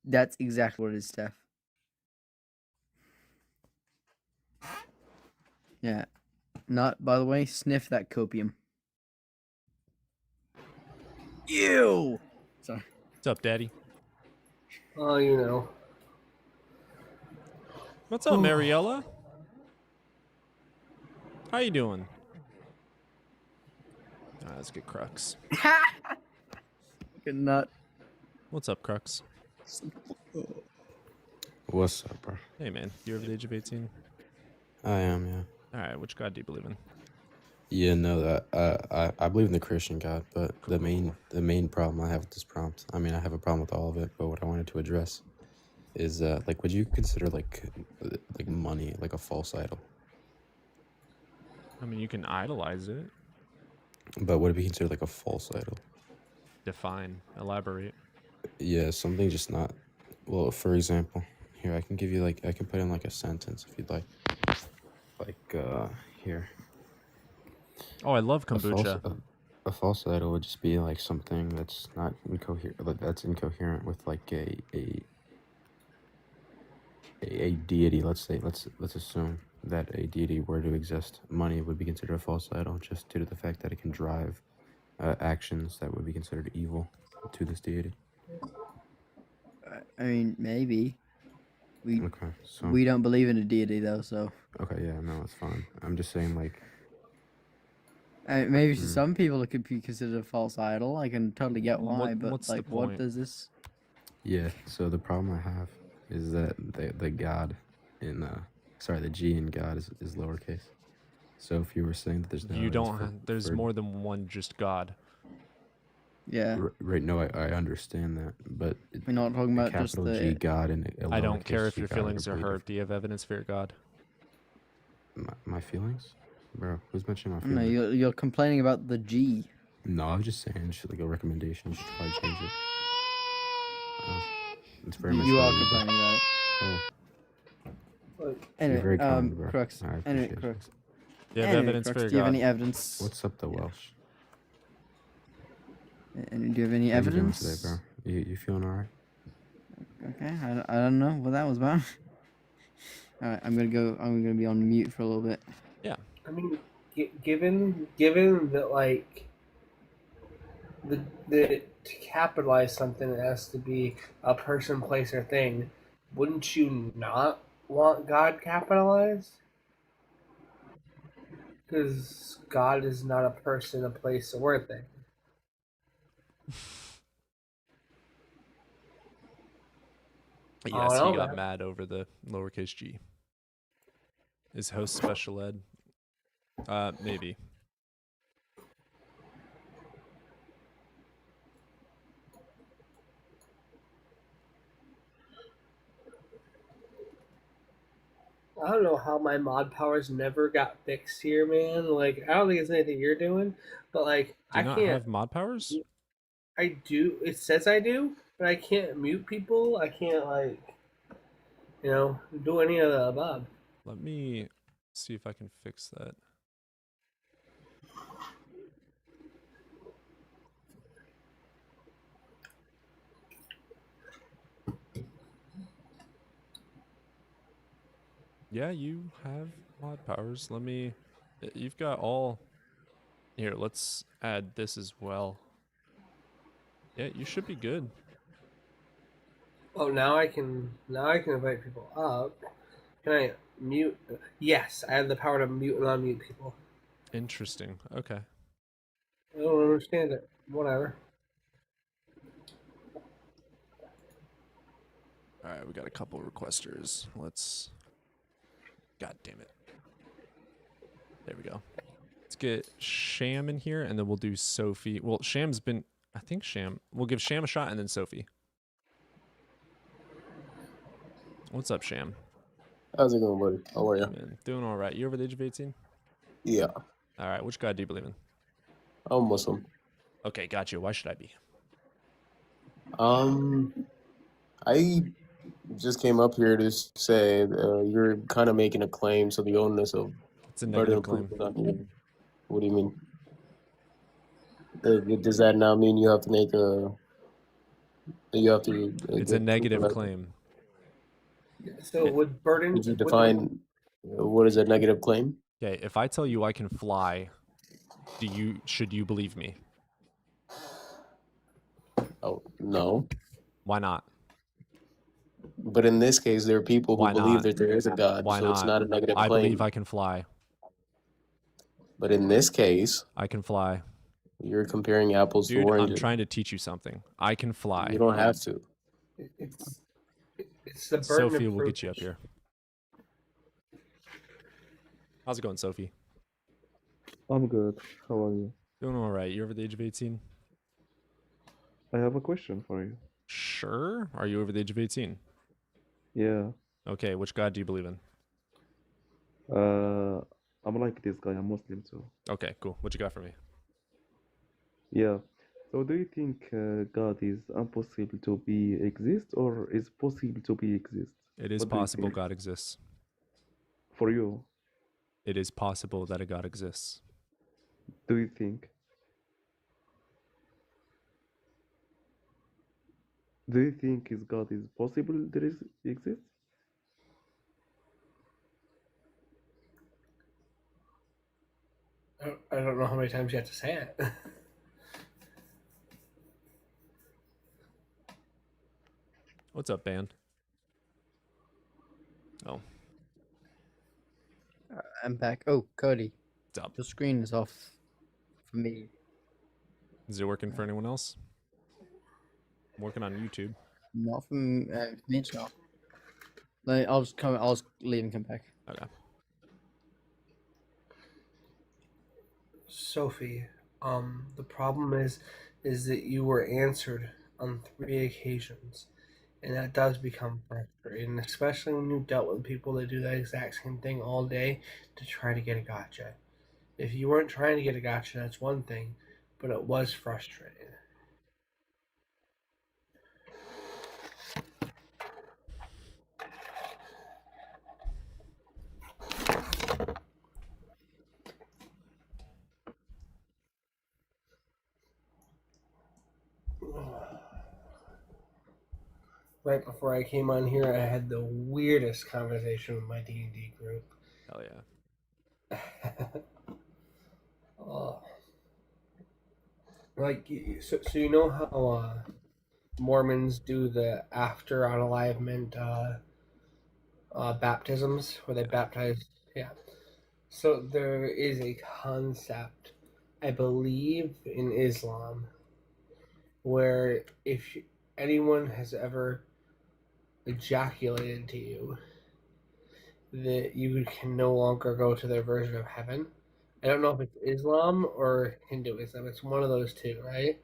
That's exactly what it is, Steph. Yeah. Not, by the way, sniff that copium. Ew! Sorry. What's up, Daddy? Oh, you know. What's up, Mariella? How you doing? Alright, let's get Crux. Good nut. What's up, Crux? What's up, bro? Hey, man. You over the age of 18? I am, yeah. Alright, which god do you believe in? Yeah, no, that I believe in the Christian God, but the main problem I have with this prompt, I mean, I have a problem with all of it, but what I wanted to address is like, would you consider like money like a false idol? I mean, you can idolize it. But would it be considered like a false idol? Define. Elaborate. Yeah, something just not. Well, for example, here I can give you like I can put in like a sentence if you'd like. Like here. Oh, I love kombucha. A false idol would just be like something that's not incoherent, like that's incoherent with like a deity. Let's say, let's assume that a deity were to exist, money would be considered a false idol just due to the fact that it can drive actions that would be considered evil to this deity. I mean, maybe. We Okay, so we don't believe in a deity though, so okay, yeah, no, it's fine. I'm just saying, like, maybe to mm, some people it could be considered a false idol. I can totally get why, but what's the like, what point? does this? yeah. So the problem I have is that the God in the G in God is lowercase. So if you were saying that there's no You evidence don't. for, There's for more than one just God. Yeah, right, no, I understand that, but we're not talking a about just capital G the. God and a I don't care lowercase if g your God are feelings are completely hurt. Do you have evidence for your God? My feelings, bro. Who's mentioning my No, feelings? you're complaining about the G. No, I was just saying, just like a recommendation. You should probably change it. It's very much You are you, but- complaining about it. Oh, you're Anyway, very kind, bro. Crux. I Anyway, appreciate you. Crux. Do you have Anyway, evidence Crux, for your do you have God? any evidence? What's up, the Welsh? And do you have any How you doing evidence? today, bro? You feeling alright? Okay, I don't know what that was about. All right, I'm gonna be on mute for a little bit. Yeah. I mean, given that like the to capitalize something, it has to be a person, place, or thing. Wouldn't you not want God capitalized? Because God is not a person, a place, or a thing. Yes, know, he got man. mad over the lowercase g. Is host special ed? Maybe. I don't know how my mod powers never got fixed here, man. Like, I don't think it's anything you're doing, but like, Do you I not can't. have mod powers? I do. It says I do, but I can't mute people. I can't like, do any of the above. Let me see if I can fix that. Yeah, you have mod powers. Let me. You've got all. Here, let's add this as well. Yeah, you should be good. Oh, now I can invite people up. Can I mute? Yes, I have the power to mute and unmute people. Interesting. Okay. I don't understand it. Whatever. All right, we got a couple requesters. Let's. God damn it. There we go. Let's get Sham in here, and then we'll do Sophie. Well, Sham's been. I think Sham. We'll give Sham a shot, and then Sophie. What's up, Sham? How's it going, buddy? How are you? Man, doing all right. You over the age of 18? Yeah, All right. Which God do you believe in? I'm Muslim. Okay, got you. Why should I be? I just came up here to say you're kind of making a claim, so the onus of It's a burden negative of proof claim. is on you. What do you mean? Does that now mean you have to make a? You have to. It's a negative claim. So would burden? Could you define what is a negative claim? Okay, if I tell you I can fly, should you believe me? Oh no. Why not? But in this case, there are people who Why believe not? that there is a God, Why so not? it's not a negative I claim. believe I can fly. But in this case, I can fly. you're comparing apples to Dude, I'm oranges. trying to teach you something. I can fly. You don't have to. It's the burden Sophie of will proof. get you up here. How's it going, Sophie? I'm good. How are you? Doing all right. You over the age of 18? I have a question for you. Sure. Are you over the age of 18? Yeah. Okay, which God do you believe in? I'm like this guy. I'm Muslim too. Okay, cool. What you got for me? Yeah. So do you think God is impossible to be exist or is possible to be exist? It is What do you possible think? God exists. For you, It is possible that a God exists. do you think? Do you think is God is possible there is exist? I don't know how many times you have to say it. What's up, band? Oh, I'm back. Oh, Cody. what's up? Your screen is off for me. Is it working for anyone else? I'm working on YouTube. Not from me. It's not. I'll just come. I'll just leave and come back. Okay. Sophie, the problem is that you were answered on 3 occasions, and that does become frustrating, especially when you dealt with people that do that exact same thing all day to try to get a gotcha. If you weren't trying to get a gotcha, that's one thing, but it was frustrating. Right before I came on here, I had the weirdest conversation with my D&D group. Hell yeah. Oh. Like, so you know how Mormons do the after unalivement baptisms, where they baptize? Yeah. So there is a concept, I believe, in Islam, where if anyone has ever ejaculated to you, that you can no longer go to their version of heaven. I don't know if it's Islam or Hinduism. It's one of those two, right?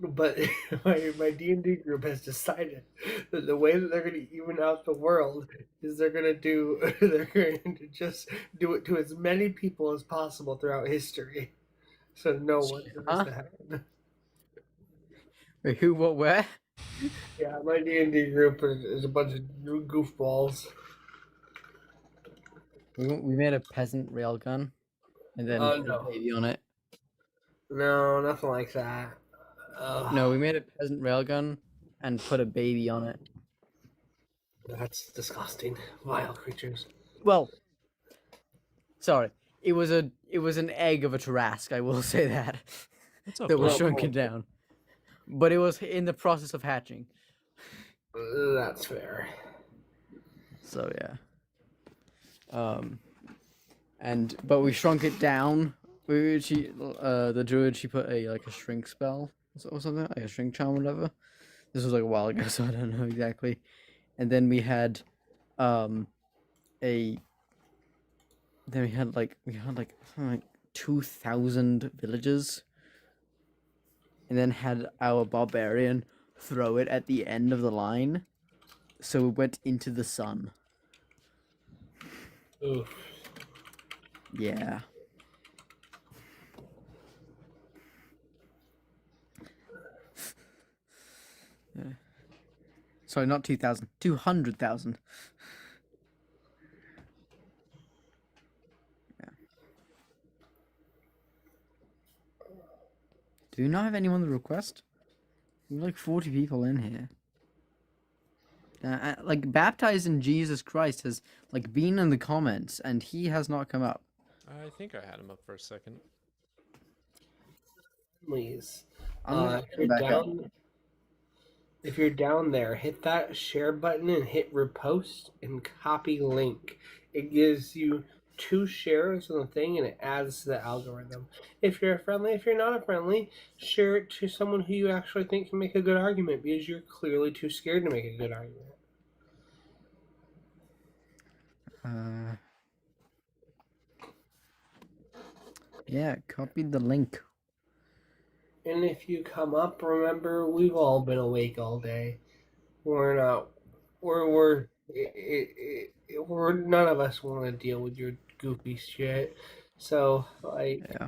But my D&D group has decided that the way that they're going to even out the world is they're going to just do it to as many people as possible throughout history, so no one goes to heaven. Wait, who? What? Where? Yeah, my D&D group is a bunch of goofballs. We made a peasant railgun, and then put No. a baby on it. No, nothing like that. No, we made a peasant railgun and put a baby on it. That's disgusting. Vile creatures. Well, sorry, it was an egg of a Tarrasque. I will say that that was shrunken down, but it was in the process of hatching. That's fair. So yeah. But we shrunk it down. The druid, she put a shrink spell or something, like a shrink charm or whatever. This was like a while ago, so I don't know exactly. And then we had like 2,000 villagers, and then had our barbarian throw it at the end of the line, so we went into the sun. Oof. Yeah. Yeah. Sorry, not 2,000. 200,000. Yeah. Do you not have anyone to request? We're like 40 people in here. Like, baptized in Jesus Christ has like been in the comments, and he has not come up. I think I had him up for a second. Please. I'm If you're down there, hit that share button and hit repost and copy link. It gives you 2 shares on the thing, and it adds to the algorithm. If you're a friendly, if you're not a friendly, share it to someone who you actually think can make a good argument, because you're clearly too scared to make a good argument. Yeah, copy the link. And if you come up, remember, we've all been awake all day. We're none of us want to deal with your goofy shit. So,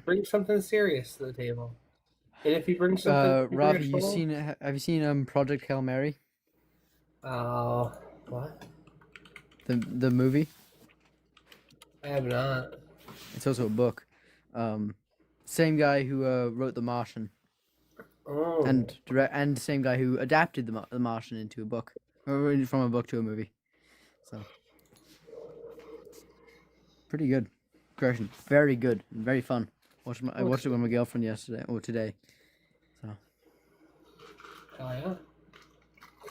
bring something serious to the table. And if you bring something, Rob, have you seen Project Hail Mary? What? The movie? I have not. It's also a book. Same guy who wrote The Martian. Oh. And the same guy who adapted the Martian into a book, or from a book to a movie. So pretty good. Correction. Very good. Very fun. I watched it with my girlfriend yesterday or today. So. Hell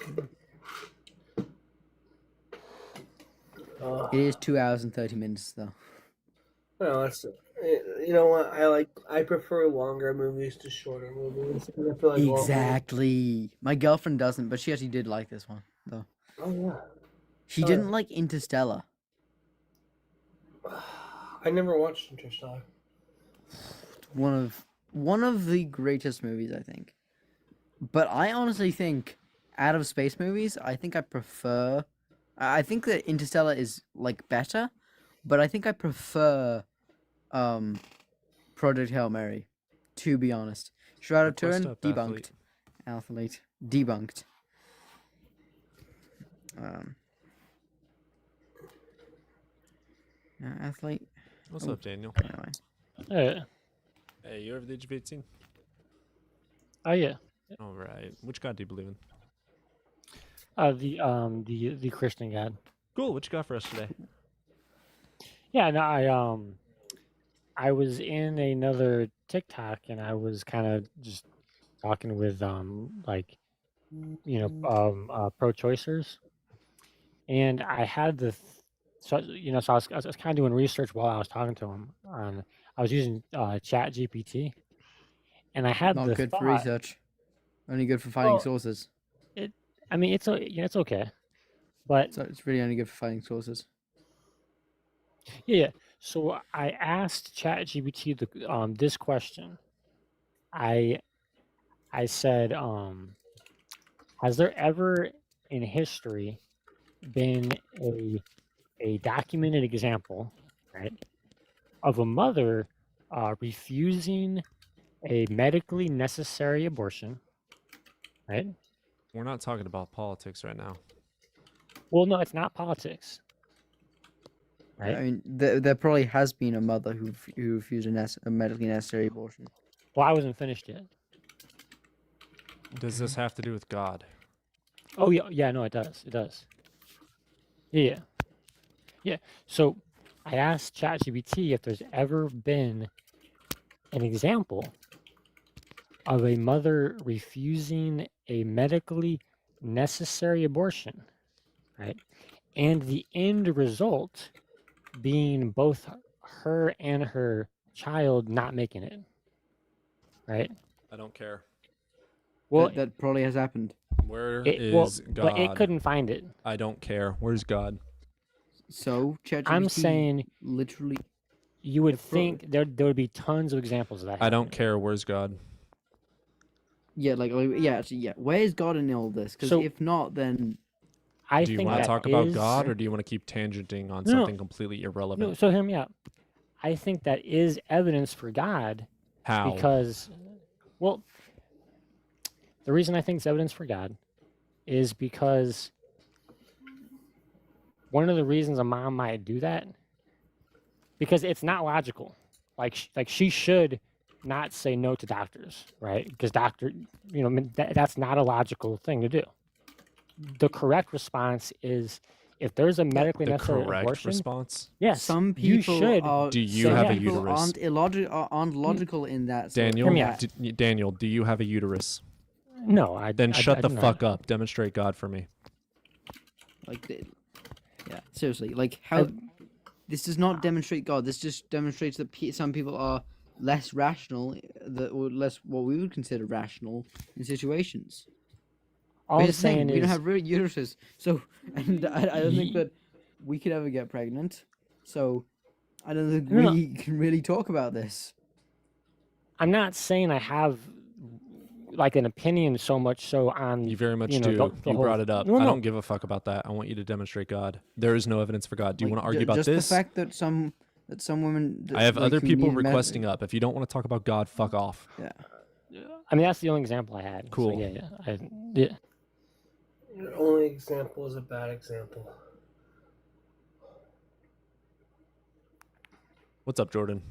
yeah. It is 2 hours and 30 minutes though. Well, that's you know what I prefer longer movies to shorter movies. I feel like Exactly. My girlfriend doesn't, but she actually did like this one though. Oh yeah. She didn't like Interstellar. I never watched Interstellar. One of the greatest movies, I think. But I honestly think, out of space movies, I think that Interstellar is like better, but I think I prefer Project Hail Mary, to be honest. Shroud of Turin, Up, debunked. Athlete, debunked. Athlete. What's up, Daniel? Anyway. Hey. Hey, you over the age of 18? Oh yeah. All right. Which God do you believe in? The Christian God. Cool. What you got for us today? Yeah, no, I was in another TikTok and I was kind of just talking with pro-choicers, and I had so I was kind of doing research while I was talking to him. I was using Chat GPT, and I had Not good for research. Only good for finding sources. It's okay, but so it's really only good for finding sources. Yeah. So I asked ChatGPT this question. I said, has there ever in history been a documented example, right, of a mother refusing a medically necessary abortion, right? We're not talking about politics right now. Well, no, it's not politics. Right? I mean, there probably has been a mother who refused a medically necessary abortion. Well, I wasn't finished yet. Does this have to do with God? Oh yeah, no, it does. It does. Yeah. So I asked ChatGPT if there's ever been an example of a mother refusing a medically necessary abortion, right? And the end result being both her and her child not making it, right? I don't care. Well, that probably has happened. Where is God? But it couldn't find it. I don't care. Where's God? So ChatGPT I'm saying literally. You would think there would be tons of examples of that. I don't care. Where's God? Yeah, yeah. Where is God in all this? Because if not, then do you want to talk about God, or do you want to keep tangenting on something completely irrelevant? No, so hear me out. I think that is evidence for God. How? Because, well, the reason I think it's evidence for God is because one of the reasons a mom might do that, because it's not logical. Like she should not say no to doctors, right? Because that's not a logical thing to do. The correct response is if there's a medically necessary abortion. Response? Yes. Some people should. Do you have a uterus? Aren't logical in that. Daniel, do you have a uterus? No, Then shut the do fuck not. up. Demonstrate God for me. Yeah, seriously. How? This does not demonstrate God. This just demonstrates that some people are less rational, or less what we would consider rational in situations. All I'm saying we is don't have real uteruses, so and I don't think that we could ever get pregnant. So I don't think we can really talk about this. I'm not saying I have like an opinion so much so on. You very much do. The You whole- brought it up. No, I no. don't give a fuck about that. I want you to demonstrate God. There is no evidence for God. Do you want to argue about just this? the fact that some women. I have other who people need requesting up. If you don't want to talk about God, fuck off. Yeah. I mean, that's the only example I had. Cool. So, yeah. Your only example is a bad example. What's up, Jordan?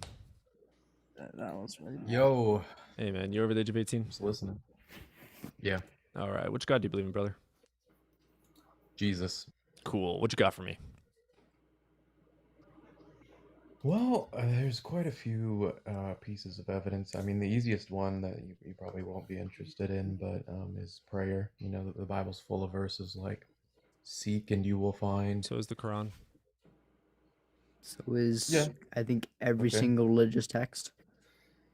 That was really bad. Yo. Hey, man. You over the age of 18? Just listening. Yeah. All right. Which God do you believe in, brother? Jesus. Cool. What you got for me? Well, there's quite a few pieces of evidence. I mean, the easiest one that you probably won't be interested in, but is prayer. You know, the Bible's full of verses like, "Seek and you will find." So is the Quran. So is Yeah. I think every Okay. single religious text.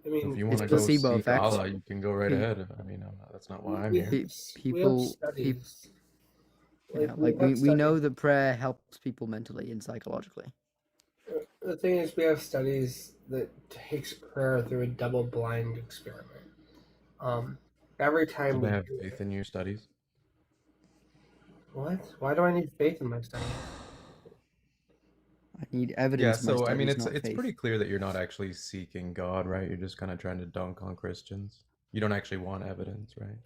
I So if mean, you It's want to go placebo seek effect. Allah, you can go right Pe- ahead. I mean, that's not why I'm we here. have, we have People, studies. yeah, We like have we know studies. that prayer helps people mentally and psychologically. The thing is, we have studies that takes prayer through a double-blind experiment. Every Do time they we have do faith in your studies? what? Why do I need faith in my studies? I need Yeah, evidence in my so I mean, studies, not it's faith. pretty clear that you're not actually seeking God, right? You're just kind of trying to dunk on Christians. You don't actually want evidence, right?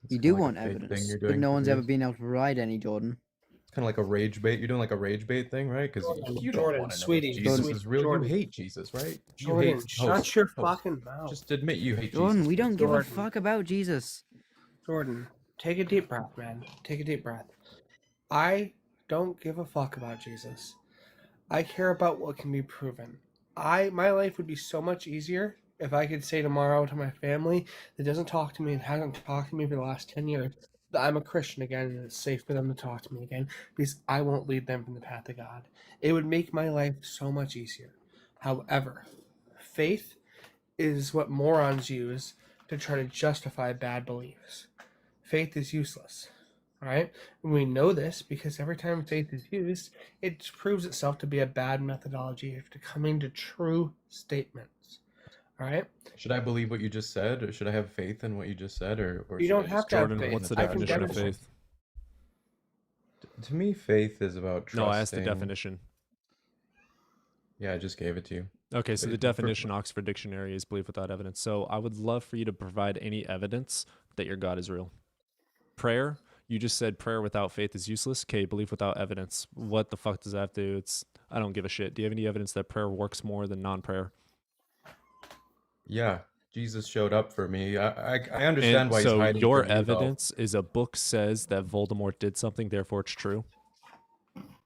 It's We kind do of like want a fake thing evidence, you're but doing no for one's ever views. been able to provide any, Jordan. It's kind of like a rage bait. You're doing like a rage bait thing, right? Because you don't Jordan, want to know if sweetie, Jesus sweetie, is real. You Jordan, hate Jesus, right? You Jordan, hate shut your host. fucking mouth. Just admit you hate Jordan, Jesus. we don't please. give a Jordan. fuck about Jesus. Jordan, take a deep breath, man. Take a deep breath. I don't give a fuck about Jesus. I care about what can be proven. My life would be so much easier if I could say tomorrow to my family that doesn't talk to me and hasn't talked to me for the last 10 years that I'm a Christian again and it's safe for them to talk to me again because I won't lead them from the path of God. It would make my life so much easier. However, faith is what morons use to try to justify bad beliefs. Faith is useless. All right, and we know this because every time faith is used, it proves itself to be a bad methodology to coming to true statements. All right, Should I believe what you just said, or should I have faith in what you just said, or you should don't I have just to have Jordan, faith. what's the I can definition of demonstrate. faith? To me, faith is about trusting. No, I asked the definition. Yeah, I just gave it to you. Okay, so But the for- definition, Oxford Dictionary, is belief without evidence. So I would love for you to provide any evidence that your God is real. Prayer, you just said prayer without faith is useless. Okay, belief without evidence. What the fuck does that have to do? I don't give a shit. Do you have any evidence that prayer works more than non-prayer? Yeah, Jesus showed up for me. I understand And why he's so hiding your from you, though. evidence is a book says that Voldemort did something, therefore it's true.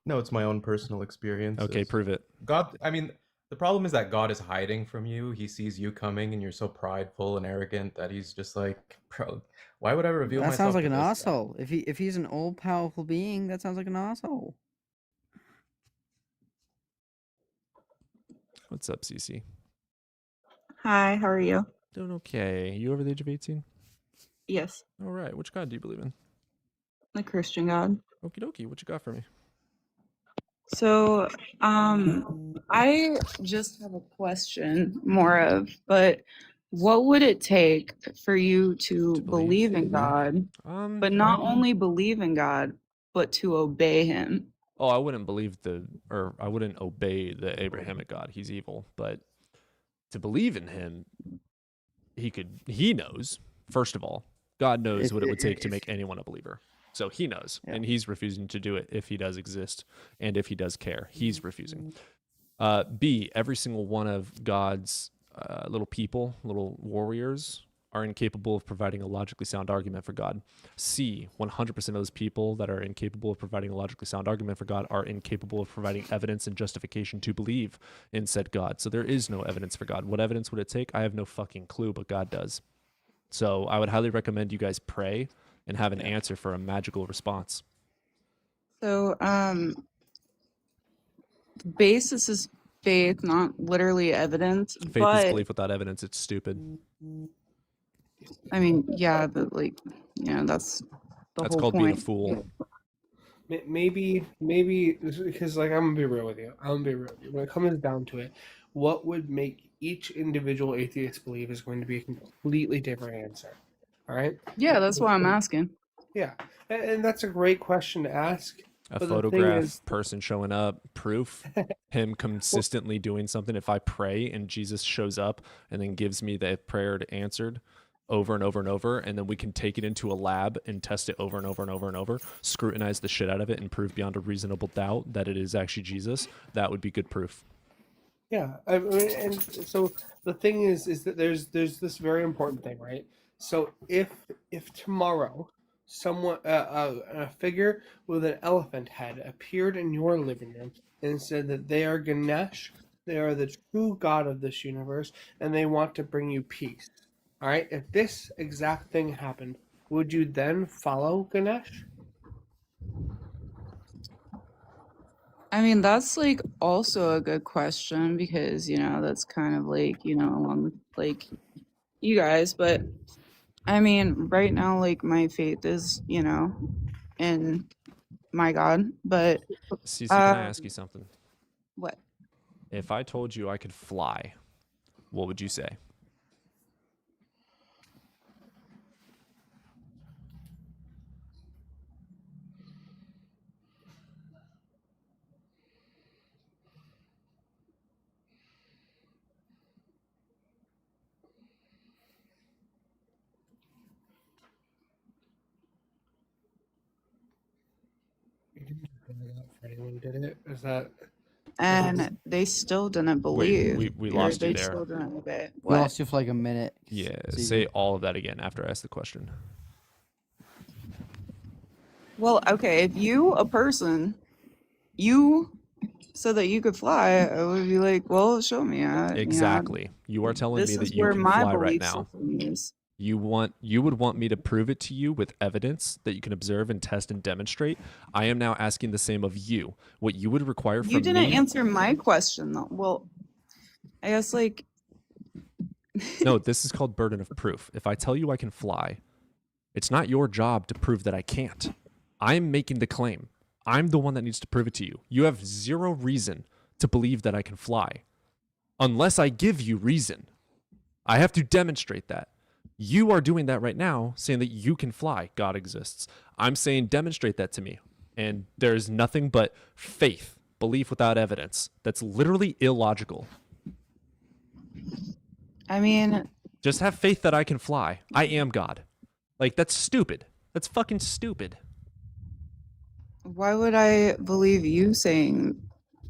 No, it's my own personal experience. Okay, prove it. God, I mean, the problem is that God is hiding from you. He sees you coming, and you're so prideful and arrogant that he's just like, bro, why would I reveal That myself sounds like to an this guy?" asshole. If he's an all powerful being, that sounds like an asshole. What's up, CC? Hi, how are you? Doing okay. You over the age of 18? Yes, All right. Which God do you believe in? the Christian God. Okie dokie. What you got for me? So, I just have a question more of, but what would it take for you to believe in God, but not only believe in God, but to obey him? Oh, I wouldn't I wouldn't obey the Abrahamic God. He's evil. But to believe in him, he knows, first of all. God knows what it would take to make anyone a believer. So he knows, and he's refusing to do it if he does exist, and if he does care. He's refusing. B, every single one of God's little people, little warriors, are incapable of providing a logically sound argument for God. C, 100% of those people that are incapable of providing a logically sound argument for God are incapable of providing evidence and justification to believe in said God. So there is no evidence for God. What evidence would it take? I have no fucking clue, but God does. So I would highly recommend you guys pray and have an answer for a magical response. So, basis is faith, not literally evidence, Faith but is belief without evidence. It's stupid. I mean, yeah, but like, that's the That's whole called point. being a fool. Maybe because like I'm gonna be real with you. When it comes down to it, what would make each individual atheist believe is going to be a completely different answer. All right. Yeah, that's why I'm asking. Yeah, and that's a great question to ask. A but the thing photograph, is, person showing up, proof, him consistently doing something. If I pray and Jesus shows up and then gives me the prayer answered over and over and over, and then we can take it into a lab and test it over and over and over and over, scrutinize the shit out of it and prove beyond a reasonable doubt that it is actually Jesus, that would be good proof. yeah, I mean, and so the thing is that there's this very important thing, right? So if tomorrow someone a figure with an elephant head appeared in your living room and said that they are Ganesh They are the true God of this universe, and they want to bring you peace. All right? If this exact thing happened, would you then follow Ganesh? I mean, that's like also a good question because, that's kind of like, along with like you guys, but I mean, right now, like my faith is, in my God, but Cece, can I ask you something? what? If I told you I could fly, what would you say? For anyone did it? Is that? And they still didn't believe. we or lost you they there. still didn't obey. We What? lost you for like a minute. Yeah, Cece. say all of that again after I ask the question. Well, okay, if you, a person, you said that you could fly, I would be like, well, show me. Exactly. You are telling This me is that you where can my fly right belief now. system is. You would want me to prove it to you with evidence that you can observe and test and demonstrate. I am now asking the same of you. What you would require from You didn't me. answer my question though. Well, I guess like No, this is called burden of proof. If I tell you I can fly, it's not your job to prove that I can't. I'm making the claim. I'm the one that needs to prove it to you. You have zero reason to believe that I can fly unless I give you reason. I have to demonstrate that. You are doing that right now, saying that you can fly. God exists. I'm saying demonstrate that to me. And there's nothing but faith, belief without evidence. That's literally illogical. I mean, Just have faith that I can fly. I am God. Like, that's stupid. That's fucking stupid. why would I believe you saying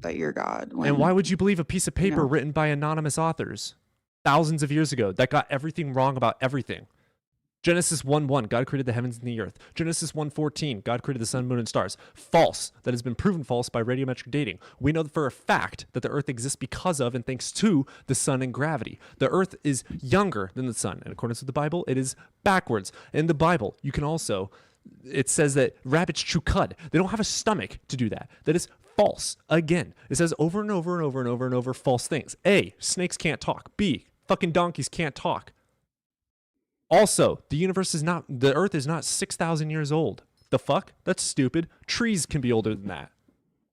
that you're God? And why would you believe a piece of paper know. written by anonymous authors thousands of years ago that got everything wrong about everything? Genesis 1:1, God created the heavens and the earth. Genesis 1:14, God created the sun, moon, and stars. False. That has been proven false by radiometric dating. We know for a fact that the earth exists because of and thanks to the sun and gravity. The earth is younger than the sun. In accordance with the Bible, it is backwards. In the Bible, you can also, it says that rabbits chew cud. They don't have a stomach to do that. That is false. Again, it says over and over and over and over and over false things. A, snakes can't talk. B, fucking donkeys can't talk. Also, the earth is not 6,000 years old. The fuck? That's stupid. Trees can be older than that.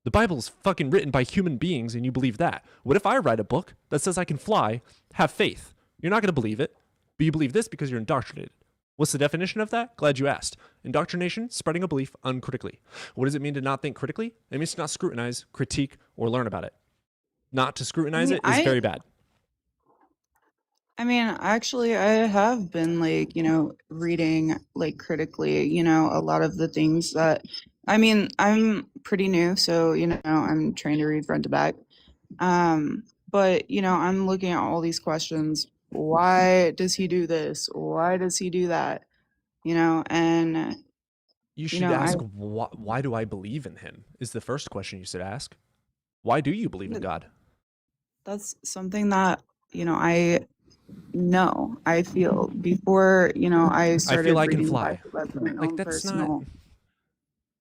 The Bible is fucking written by human beings and you believe that. What if I write a book that says I can fly? Have faith. You're not going to believe it, but you believe this because you're indoctrinated. What's the definition of that? Glad you asked. Indoctrination, spreading a belief uncritically. What does it mean to not think critically? It means to not scrutinize, critique, or learn about it. Not to scrutinize it is very bad. I mean, actually, I have been like, reading like critically, a lot of the things that, I mean, I'm pretty new, so, I'm trying to read front to back. But, I'm looking at all these questions. Why does he do this? Why does he do that? And You should ask, why do I believe in him? Is the first question you should ask. Why do you believe in God? that's something that, I feel before, I started feel I can reading the fly. Bible about my Like, own that's personal not.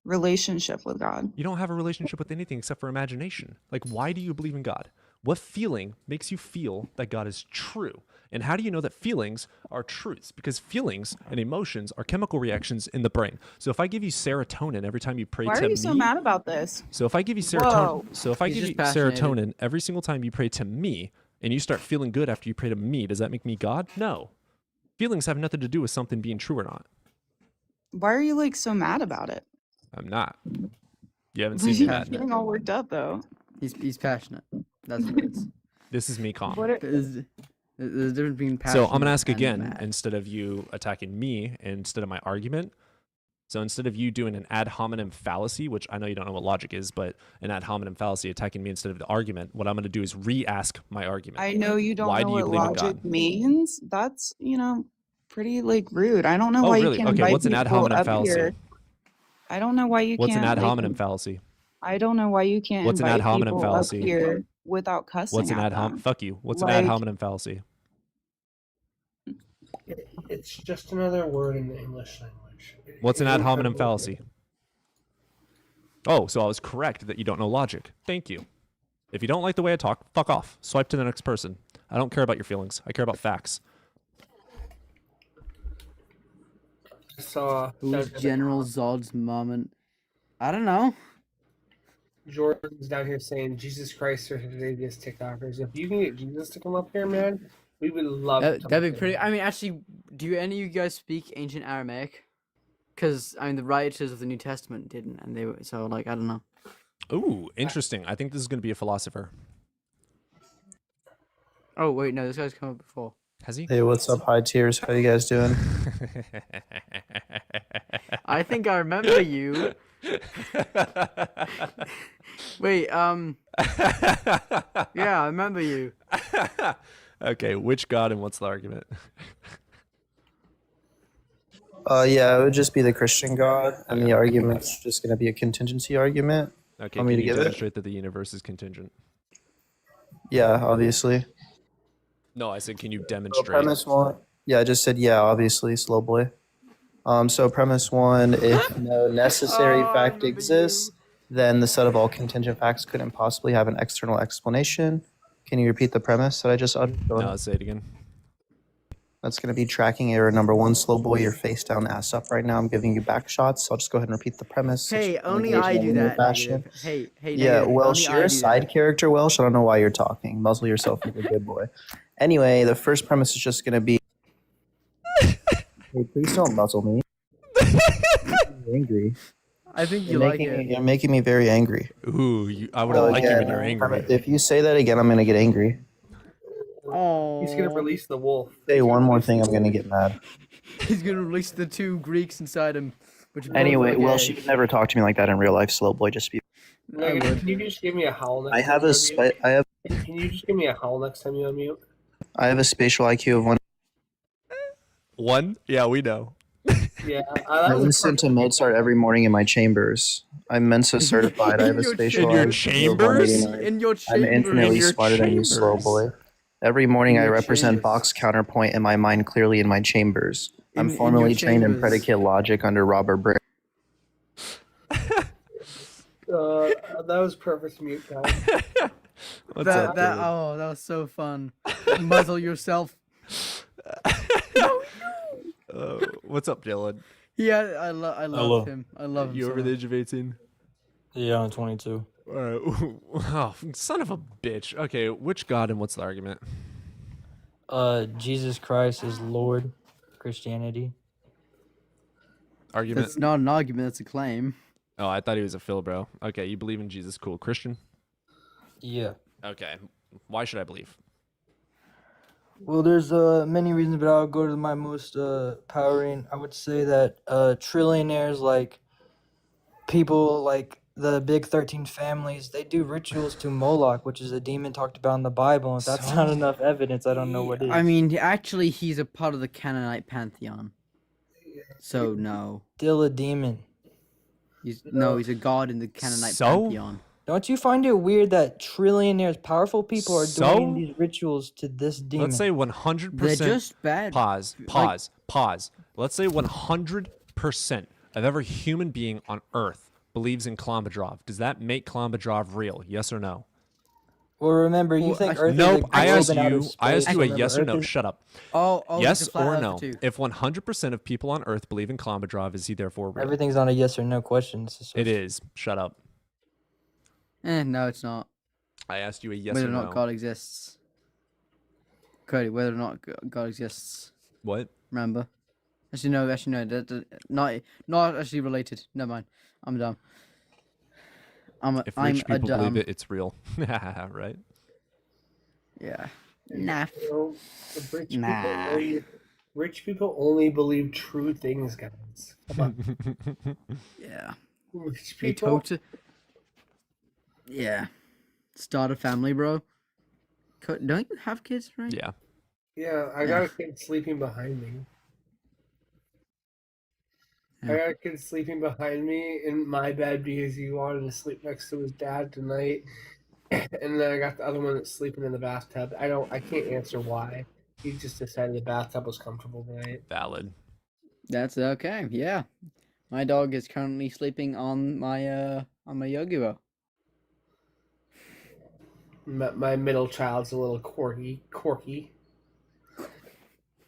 relationship with God. You don't have a relationship with anything except for imagination. Like, why do you believe in God? What feeling makes you feel that God is true? And how do you know that feelings are truths? Because feelings and emotions are chemical reactions in the brain. So if I give you serotonin every time you pray Why to are you me, so mad about this? so if I give you Whoa. serotonin, so if I He's give just you passionate. serotonin every single time you pray to me, and you start feeling good after you pray to me, does that make me God? No. Feelings have nothing to do with something being true or not. Why are you like so mad about it? I'm not. You haven't You're seen me mad. getting all worked up though. He's passionate. That's what it is. This is me calm. There's a difference between So passionate. I'm gonna ask and again, mad. instead of you attacking me, instead of my argument. So instead of you doing an ad hominem fallacy, which I know you don't know what logic is, but an ad hominem fallacy attacking me instead of the argument, what I'm gonna do is re-ask my argument. I know you don't Why know do you what believe in logic God? means. That's, pretty like rude. I don't know Oh, why really? you can't Okay, invite what's an ad people hominem up fallacy? here. I don't know why you What's can't an ad like, hominem fallacy? I don't know why you can't What's an invite ad hominem people fallacy? up here without cussing What's an at ad hom? them. Fuck you. What's an ad Like, hominem fallacy? It's just another word in the English language. What's an It ad is hominem a- fallacy? Oh, so I was correct that you don't know logic. Thank you. If you don't like the way I talk, fuck off. Swipe to the next person. I don't care about your feelings. I care about facts. Saw Who's General Zod's mom? And I don't know. Jordan's down here saying Jesus Christ are today's TikTokers. If you can get Jesus to come up here, man, we would love to talk That'd to be pretty. him. I mean, actually, do any of you guys speak ancient Aramaic? Because I mean, the writers of the New Testament didn't, and they were so like I don't know. Ooh, interesting. I think this is going to be a philosopher. Oh wait, no, this guy's come up before. Has he? Hey, what's up, high tiers? How you guys doing? I think I remember you. Wait, yeah, I remember you. Okay, which god and what's the argument? Yeah, it would just be the Christian God, and the argument's just gonna be a contingency argument. Okay, Want can me to you give it? demonstrate that the universe is contingent? Yeah, obviously. No, I said, can you So demonstrate? premise one. Yeah, I just said yeah, obviously, slow boy. So premise one: if no necessary fact exists, then the set of all contingent facts couldn't possibly have an external explanation. Can you repeat the premise that I just uttered? No, say it again. That's going to be tracking error number one. Slow boy, you're face down, ass up right now. I'm giving you back shots. So I'll just go ahead and repeat the premise. Hey, only Engage I in a do linear that. fashion. Negative. Hey, Yeah, negative. Welsh, Only you're I a do side that. character, Welsh. I don't know why you're talking. Muzzle yourself, you're a good boy. Anyway, the first premise is just going to be... Hey, please don't muzzle me. I'm angry. I think you like it. You're making me very angry. Ooh, I would So like you when again, you're angry. If you say that again, I'm going to get angry. Oh. He's gonna release the wolf. Say one more thing, I'm going to get mad. He's gonna release the two Greeks inside him. Which both Anyway, are Welsh, gay. you would never talk to me like that in real life, slow boy. Just be... Megan, can you just give me a howl next I time have you a unmute? Can you just give me a howl next time you unmute? I have a spatial IQ of 1. One? Yeah, we know. Yeah, I listen to Mozart every morning in my chambers. I'm Mensa certified. I have a spatial In your IQ of chambers? 189. In your I'm chambers. infinitely In your smarter than you, slow chambers. boy. Every morning In I your represent chambers. box counterpoint in my mind clearly in my chambers. I'm In your formally trained in chambers. predicate logic under Robert Brick. That was perfect mute, guys. What's up, that dude? oh, that was so fun. Muzzle yourself. What's up, Dylan? Yeah, I love Hello. him. I love him. You so over the much. age of 18? Yeah, I'm 22. Alright. Oh, son of a bitch. Okay, which god and what's the argument? Jesus Christ is Lord. Christianity. Argument? That's not an argument. That's a claim. Oh, I thought he was a Phil, bro. Okay, you believe in Jesus. Cool. Christian? Yeah. Okay. Why should I believe? Well, there's many reasons, but I'll go to my most powering. I would say that trillionaires, like people like the big 13 families, they do rituals to Moloch, which is a demon talked about in the Bible. And if that's not enough evidence, I don't know what is. I mean, actually, he's a part of the Canaanite pantheon. So no, Still a demon. he's a god in the Canaanite So? pantheon. Don't you find it weird that trillionaires, powerful people, are doing So? these rituals to this demon? Let's say 100%. They're just bad. Pause. Like- Pause. Let's say 100% of every human being on Earth believes in Klombadrov. Does that make Klombadrov real? Yes or no? Well, remember, you Well, think actually- Earth Nope. is a I globe asked in outer you. I asked space. you a Remember, yes or Earth no. is- Shut up. Oh, he's Yes a flat or earther no? too. If 100% of people on Earth believe in Klombadrov, is he therefore real? Everything's not a yes or no question. It's just It is. Shut up. No, it's not. I asked you a yes Whether or or no. not God exists. Cody, whether or not God exists. What? Remember? Actually, no. Not actually related. Never mind. I'm dumb. If I'm rich a people dumb. believe it, it's real. Right? Yeah. Nah. So, the Nah. rich people only believe true things, guys. Come on. Yeah. Rich They people. Yeah. Start a family, bro. Don't you have kids, right? Yeah. Yeah, I got a kid sleeping behind me. I got a kid sleeping behind me in my bed because he wanted to sleep next to his dad tonight. And then I got the other one that's sleeping in the bathtub. I can't answer why. He just decided the bathtub was comfortable tonight. Valid. That's okay. Yeah, my dog is currently sleeping on my Yogi-Bo. My middle child's a little quirky.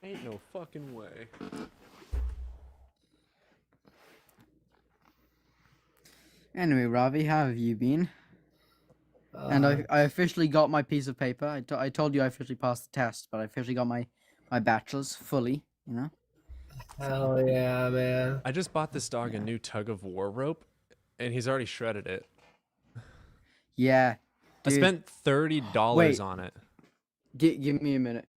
Ain't no fucking way. Anyway, Ravi, how have you been? And I officially got my piece of paper. I told you I officially passed the test, but I officially got my bachelor's fully, you know? Hell yeah, man. I just bought this dog a new tug of war rope, and he's already shredded it. Yeah. I dude. spent $30 Wait. on it. Give me a minute.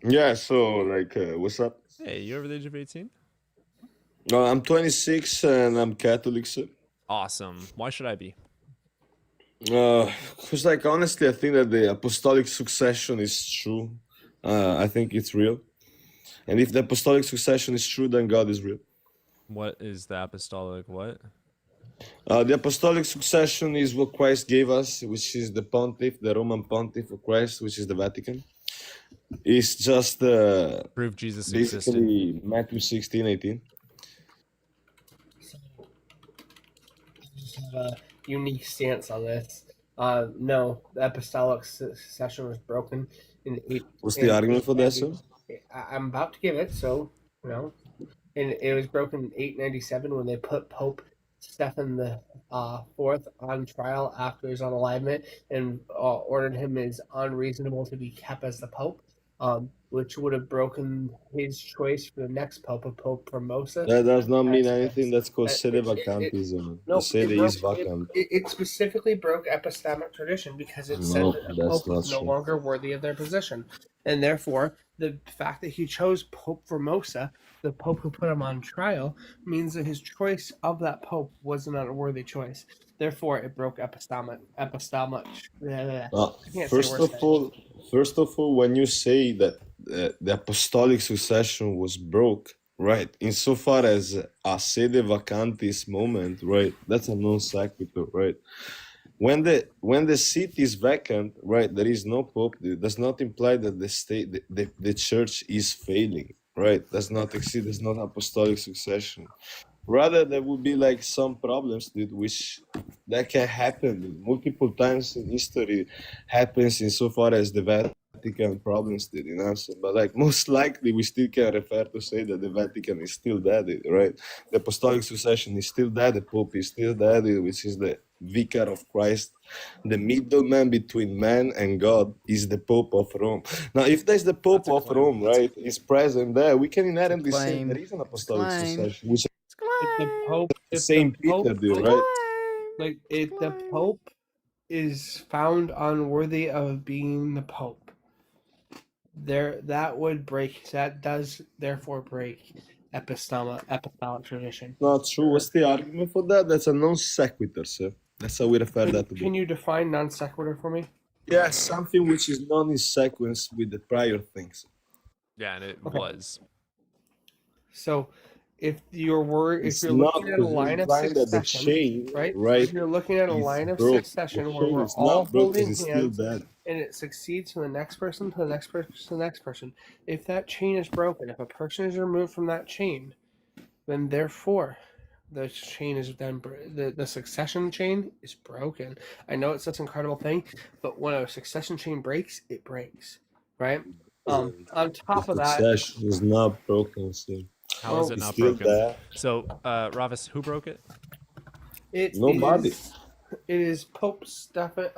Yeah, so like, what's up? Hey, you over the age of 18? No, I'm 26 and I'm Catholic, sir. Awesome. Why should I be? Because like honestly, I think that the apostolic succession is true. I think it's real, and if the apostolic succession is true, then God is real. What is the apostolic what? The apostolic succession is what Christ gave us, which is the pontiff, the Roman pontiff of Christ, which is the Vatican. It's just prove Jesus basically existed. Matthew 16:18. Have a unique stance on this. No, the apostolic succession was broken in eight. What's the argument for that, sir? I'm about to give it. So and it was broken in 897 when they put Pope Stephen the Fourth on trial after his unalignment and ordered him as unreasonable to be kept as the Pope. Which would have broken his choice for the next Pope, Pope Formosa. That does not mean anything. That's called sede vacantism. No, The sede is vacant. it specifically broke epistemic tradition because it said No, that the that's Pope was not no true. longer worthy of their position. And therefore, the fact that he chose Pope Formosa, the Pope who put him on trial, means that his choice of that Pope was not a worthy choice. Therefore, it broke epistemic. I can't say First words. of all, when you say that the apostolic succession was broke, right? Insofar as a sede vacantis moment, right? That's a non sequitur, right? When the seat is vacant, right? There is no pope. It does not imply that the state, the church is failing, right? Does not exist. There's not apostolic succession. Rather, there would be like some problems, dude, which that can happen multiple times in history. Happens insofar as the Vatican problems did, you know. So, but like most likely, we still can refer to say that the Vatican is still dead, right? The apostolic succession is still dead. The Pope is still dead, which is the vicar of Christ. The middleman between man and God is the Pope of Rome. Now, if there's the Pope of Rome, right, is present there, we can inherently say there is an apostolic succession, which Saint Peter did, right? Like if the Pope is found unworthy of being the Pope, that does therefore break apostolic tradition. Not true. What's the argument for that? That's a non sequitur, sir. That's how we refer that to be. Can you define non sequitur for me? Yeah, something which is not in sequence with the prior things. Yeah, and it was. So, if you're It's looking not at a line of implying that the succession, chain, right? right, If you're looking at a is line of broke. succession The where chain we're is all not broke, holding it's still hands dead. and it succeeds to the next person, to the next person, to the next person. If that chain is broken, if a person is removed from that chain, then therefore the chain is then the succession chain is broken. I know it's such an incredible thing, but when a succession chain breaks, it breaks, right? On top of that, Succession is not broken, sir. How is it It's not still broken? there. So, Ravis, who broke it? Nobody. It is Pope Stephen.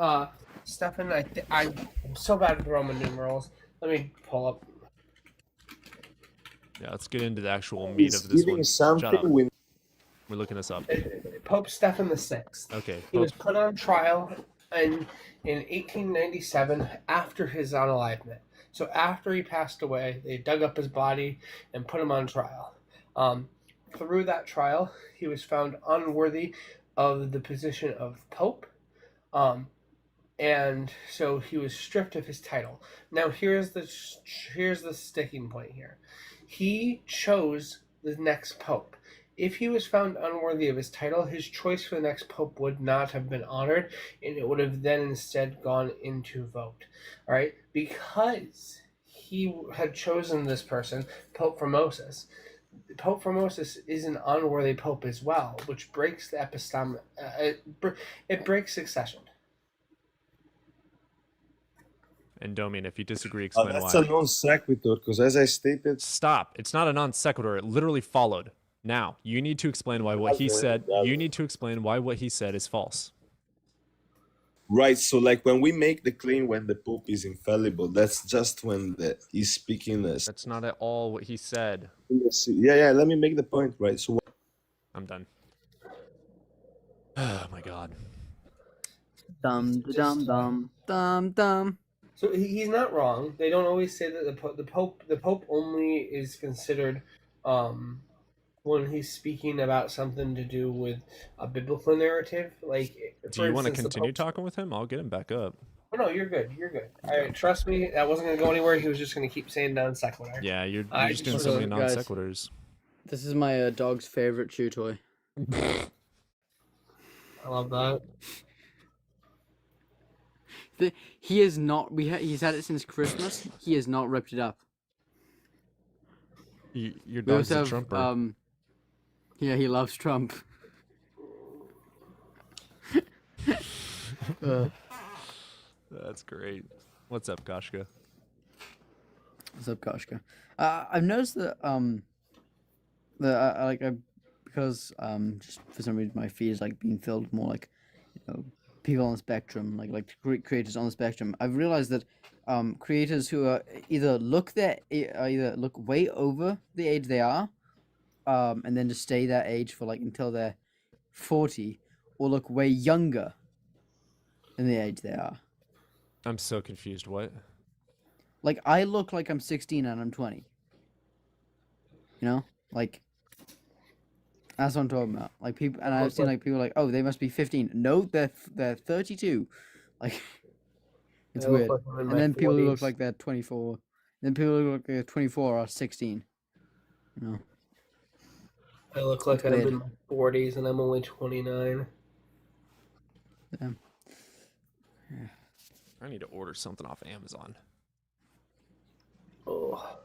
Stephen, I'm so bad with Roman numerals. Let me pull up. Yeah, let's get into the actual meat He's of this giving one. something Shut up. we- We're looking this up. Pope Stephen VI. Okay. He was put on trial in 1897 after his unalignment. So after he passed away, they dug up his body and put him on trial. Through that trial, he was found unworthy of the position of Pope. And so he was stripped of his title. Now here's the sticking point here. He chose the next pope. If he was found unworthy of his title, his choice for the next pope would not have been honored, and it would have then instead gone into vote. All right, because he had chosen this person, Pope Formosus. Pope Formosus is an unworthy pope as well, which breaks the it breaks succession. And Domian, if you disagree, Oh, explain that's why. a non sequitur, because as I stated, Stop. It's not a non sequitur. It literally followed. Now, you need to explain why what he said. You need to explain why what he said is false. right? So, like when we make the claim when the Pope is infallible, that's just when he's speaking as. That's not at all what he said. Yeah. Let me make the point, right? So, I'm done. Oh my god. Dum dum dum dum dum. So he's not wrong. They don't always say that the Pope only is considered when he's speaking about something to do with a biblical narrative. Like, Do you want to continue talking with him? I'll get him back up. Oh no, you're good. You're good. All right, trust me, that wasn't gonna go anywhere. He was just gonna keep saying non sequitur. Yeah, you're just doing so many non Guys, sequiturs. This is my dog's favorite chew toy. I love that. He is not. He's had it since Christmas. He has not ripped it up. Your We dog's also a have, Trumper. Yeah, he loves Trump. That's great. What's up, Koshka? What's up, Koshka? I've noticed that because just for some reason my feed is like being filled more like, you know, people on the spectrum, like creators on the spectrum. I've realized that creators who are either look way over the age they are, and then just stay that age for like until they're 40, or look way younger than the age they are. I'm so confused. What? Like, I look like I'm 16 and I'm 20. You know? Like, that's what I'm talking about. Like, people, and I've seen, like, people like, oh, they must be 15. No, they're 32. Like, it's I look weird. like I'm in And my then people who look 40s. like they're 24. Then people who look like they're 24 are 16. You know? I look like It's I'm weird. in my 40s and I'm only 29. Yeah. I need to order something off Amazon. Oh.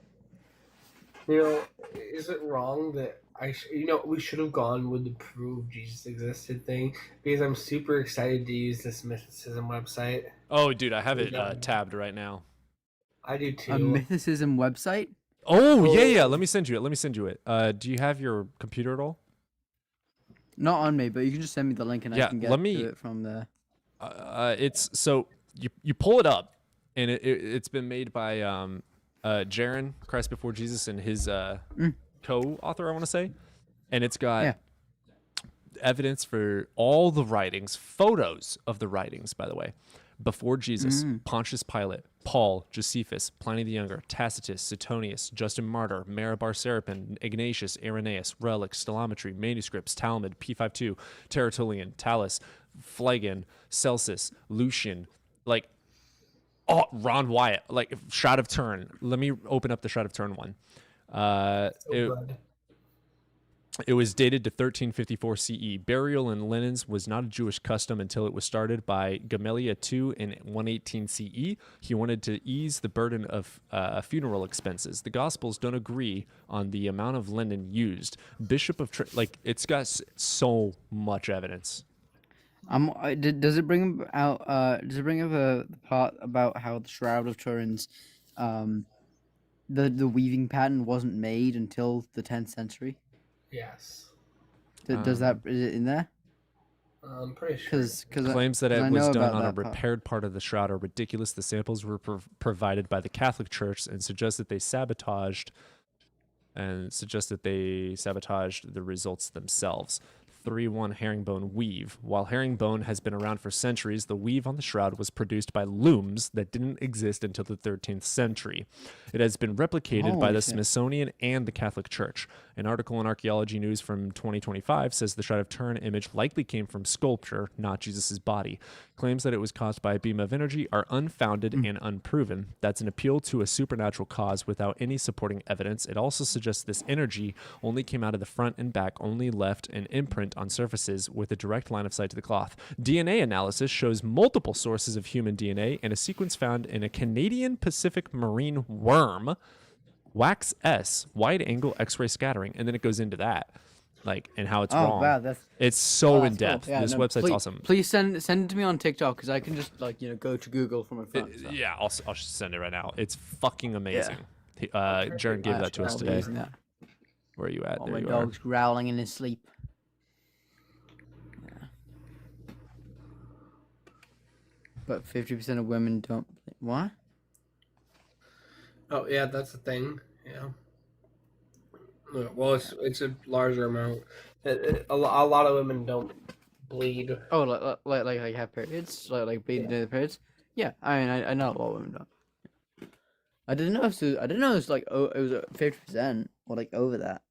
You know, is it wrong that we should have gone with the prove Jesus existed thing, because I'm super excited to use this mythicism website. Oh, dude, I have it Yeah. tabbed right now. I do too. A mythicism website? Oh, yeah. Let me send you it. Do you have your computer at all? Not on me, but you can just send me the link and I Yeah, can get let me- to it from there. It's so you pull it up, and it's been made by Jaron, Christ Before Jesus, and his co-author, I want to say, and it's got evidence for all the writings, photos of the writings, by the way, before Jesus, Pontius Pilate, Paul, Josephus, Pliny the Younger, Tacitus, Suetonius, Justin Martyr, Marabar Serapin, Ignatius, Irenaeus, relics, stilometry, manuscripts, Talmud, P52, Tertullian, Talus, Phlegon, Celsus, Lucian, like, Ron Wyatt, like Shroud of Turin. Let me open up the Shroud of Turin one. It was dated to 1354 CE. Burial in linens was not a Jewish custom until it was started by Gamaliel II in 118 CE. He wanted to ease the burden of funeral expenses. The Gospels don't agree on the amount of linen used. Bishop of it's got so much evidence. Does it bring out? Does it bring up the part about how the Shroud of Turin's, the weaving pattern wasn't made until the 10th century? Yes. Is it in there? I'm pretty sure. Because Claims that I it was know done about on a that part. repaired part of the shroud are ridiculous. The samples were provided by the Catholic Church and suggest that they sabotaged the results themselves. 3-1 herringbone weave. While herringbone has been around for centuries, the weave on the shroud was produced by looms that didn't exist until the 13th century. It has been replicated by Holy the shit. Smithsonian and the Catholic Church. An article in Archaeology News from 2025 says the Shroud of Turin image likely came from sculpture, not Jesus' body. Claims that it was caused by a beam of energy are unfounded and unproven. That's an appeal to a supernatural cause without any supporting evidence. It also suggests this energy only came out of the front and back, only left an imprint on surfaces with a direct line of sight to the cloth. DNA analysis shows multiple sources of human DNA and a sequence found in a Canadian Pacific marine worm, Wax S, wide-angle X-ray scattering, and then it goes into that, like, and how it's wrong. Wow, that's It's so that's in cool. depth. Yeah, This no, website's please, awesome. Please send it to me on TikTok because I can just go to Google from my phone. So. Yeah, I'll send it right now. It's fucking amazing. Jared gave that to us I'll be today. using that. Where are you at? While There my you dog's growling in his sleep. Yeah. But 50% of women don't. What? Oh yeah, that's the thing. Yeah. Well, it's a larger amount. A lot of women don't bleed. Oh, like have periods, like bleeding in the periods. Yeah, I mean, I know a lot of women don't. I didn't know. I didn't know it was like it was 50% or like over that.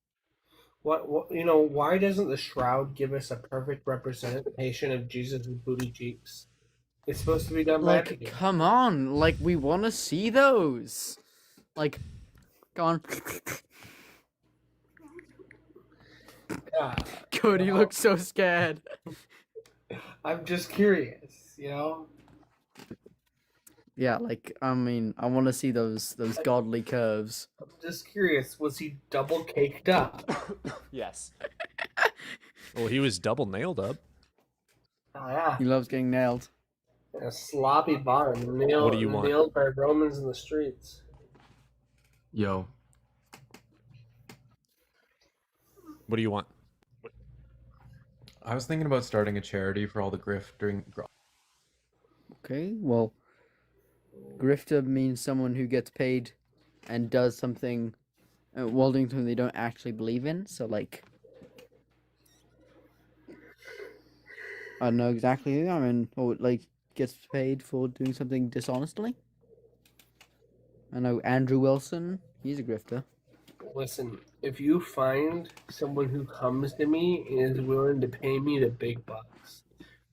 What why doesn't the shroud give us a perfect representation of Jesus' booty cheeks? It's supposed to be done by Like, come on, like we want to see those. Like, go on. Yeah. Cody looks so scared. I'm just curious, you know. Yeah, like I mean, I want to see those godly curves. I'm just curious. Was he double caked up? Yes. Well, he was double nailed up. Oh yeah. He loves getting nailed. A sloppy bottom. What do you want? Nailed by Romans in the streets. Yo, What do you want? I was thinking about starting a charity for all the grifting. Okay, well, grifter means someone who gets paid and does something while doing something they don't actually believe in. So, like, I don't know exactly who. I mean, or like gets paid for doing something dishonestly. I know Andrew Wilson. He's a grifter. Listen, if you find someone who comes to me and is willing to pay me the big bucks,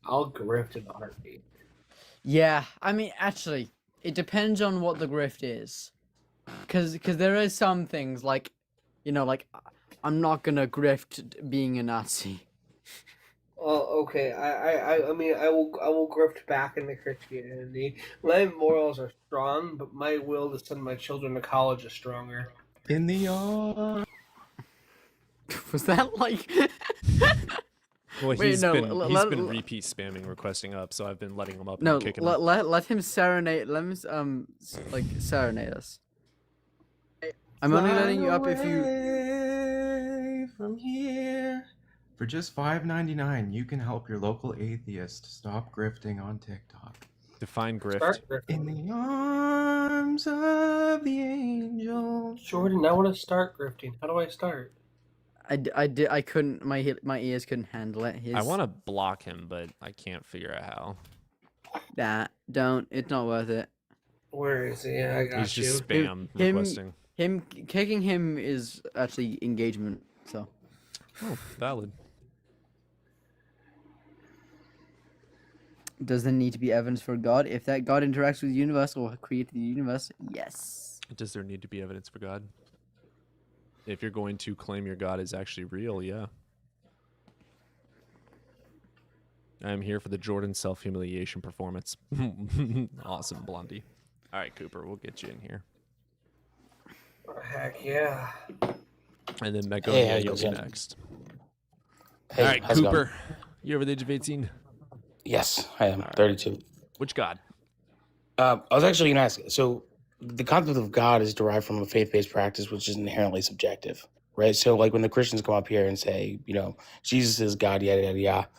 I'll grift in a heartbeat. Yeah, I mean, actually, it depends on what the grift is. Cause there is some things like, like I'm not gonna grift being a Nazi. Well, okay. I mean, I will grift back into Christianity. My morals are strong, but my will to send my children to college is stronger. In the arm. Was that like? Well, Wait, he's no, been repeat spamming requesting up, so I've been letting him up No, and kicking him. let him serenade. Let him serenade us. I'm only letting you up if you. From here. For just $5.99, you can help your local atheist stop grifting on TikTok. Define grift. Start grifting. In the arms of the angel. Jordan, I want to start grifting. How do I start? I couldn't. My ears couldn't handle it. I want to block him, but I can't figure out how. Nah, don't. It's not worth it. Where is he? I got He's you. just spam requesting. Him kicking him is actually engagement. So. Oh, valid. Does there need to be evidence for God? If that God interacts with the universe or created the universe, yes. Does there need to be evidence for God? If you're going to claim your God is actually real, yeah. I'm here for the Jordan self-humiliation performance. Awesome, Blondie. All right, Cooper, we'll get you in here. Heck yeah. And then Mego, Hey, yeah, how you you'll be doing? next. Hey, All right, how's it going? Cooper, you over the age of 18? Yes, I am 32. Which God? I was actually going to ask. So, the concept of God is derived from a faith-based practice, which is inherently subjective, right? So, like when the Christians come up here and say, Jesus is God, yada yada yada,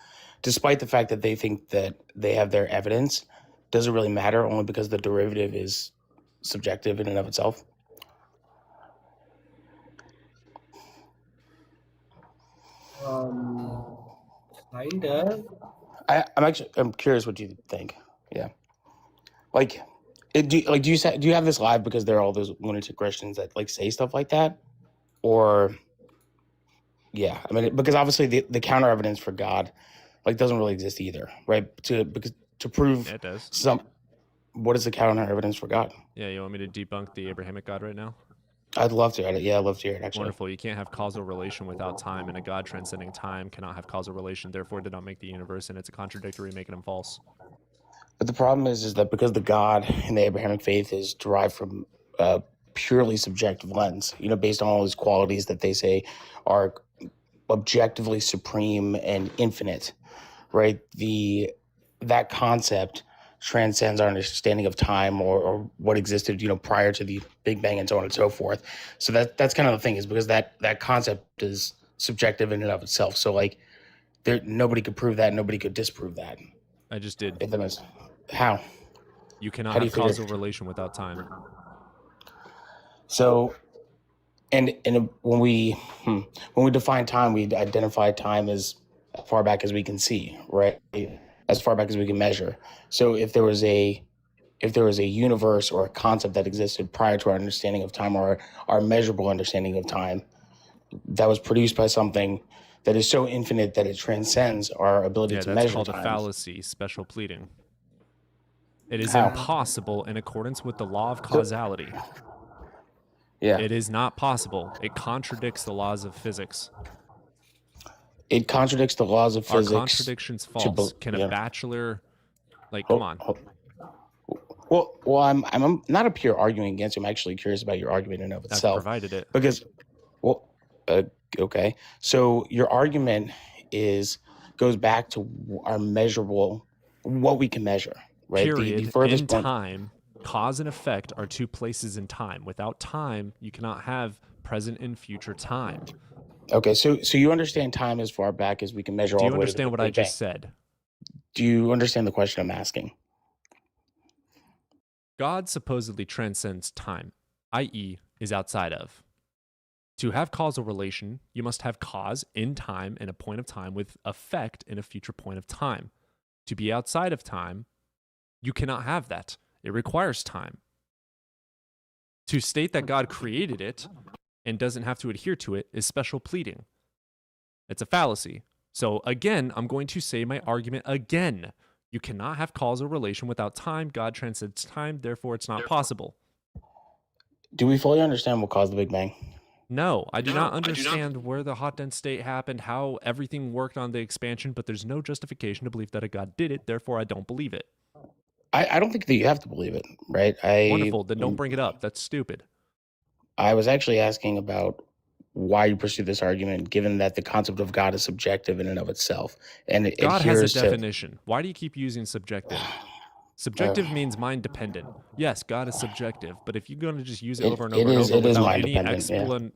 despite the fact that they think that they have their evidence, doesn't really matter, only because the derivative is subjective in and of itself. Kinda. I'm curious what you think. Yeah, do you have this live because there are all those lunatic Christians that like say stuff like that, or Yeah, I mean, because obviously the counter evidence for God, like, doesn't really exist either, right? To prove Yeah, it does. what is the counter evidence for God? Yeah, you want me to debunk the Abrahamic God right now? I'd love to. I'd love to hear it, actually. Wonderful. You can't have causal relation without time, and a God transcending time cannot have causal relation. Therefore, did not make the universe, and it's a contradictory, making them false. But the problem is that because the God in the Abrahamic faith is derived from a purely subjective lens, based on all these qualities that they say are objectively supreme and infinite, right? That concept transcends our understanding of time or what existed, prior to the Big Bang and so on and so forth. So that's kind of the thing, is because that concept is subjective in and of itself. So like, nobody could prove that, nobody could disprove that. I just did. How? You cannot How do you have figure- causal relation without time. So, and when we define time, we identify time as far back as we can see, right? As far back as we can measure. So if there was a universe or a concept that existed prior to our understanding of time, or our measurable understanding of time, that was produced by something that is so infinite that it transcends our ability Yeah, to that's measure called time. a fallacy, special pleading. It is How? impossible in accordance with the law of causality. Yeah. It is not possible. It contradicts the laws of physics. It contradicts the laws of Are physics. contradictions false? Can a bachelor, come on. Well, I'm not up here arguing against you. I'm actually curious about your argument in and of I've itself. provided it. Because, okay. So your argument goes back to our measurable, what we can measure, right? Period. The furthest In point. time, cause and effect are two places in time. Without time, you cannot have present and future time. Okay, so you understand time as far back as we can measure Do all you the way to the understand what I Big Bang. just said? Do you understand the question I'm asking? God supposedly transcends time, i.e., is outside of. To have causal relation, you must have cause in time in a point of time with effect in a future point of time. To be outside of time, you cannot have that. It requires time. To state that God created it and doesn't have to adhere to it is special pleading. It's a fallacy. So again, I'm going to say my argument again. You cannot have causal relation without time. God transcends time, therefore it's not possible. Do we fully understand what caused the Big Bang? No, I do not understand where the hot dense state happened, how everything worked on the expansion, but there's no justification to believe that a God did it, therefore I don't believe it. I don't think that you have to believe it, right? Wonderful, then don't bring it up. That's stupid. I was actually asking about why you pursue this argument, given that the concept of God is subjective in and of itself. And it God has adheres a to- definition. Why do you keep using subjective? Subjective means mind dependent. Yes, God is subjective, but if you're going to just use it over and over and over without any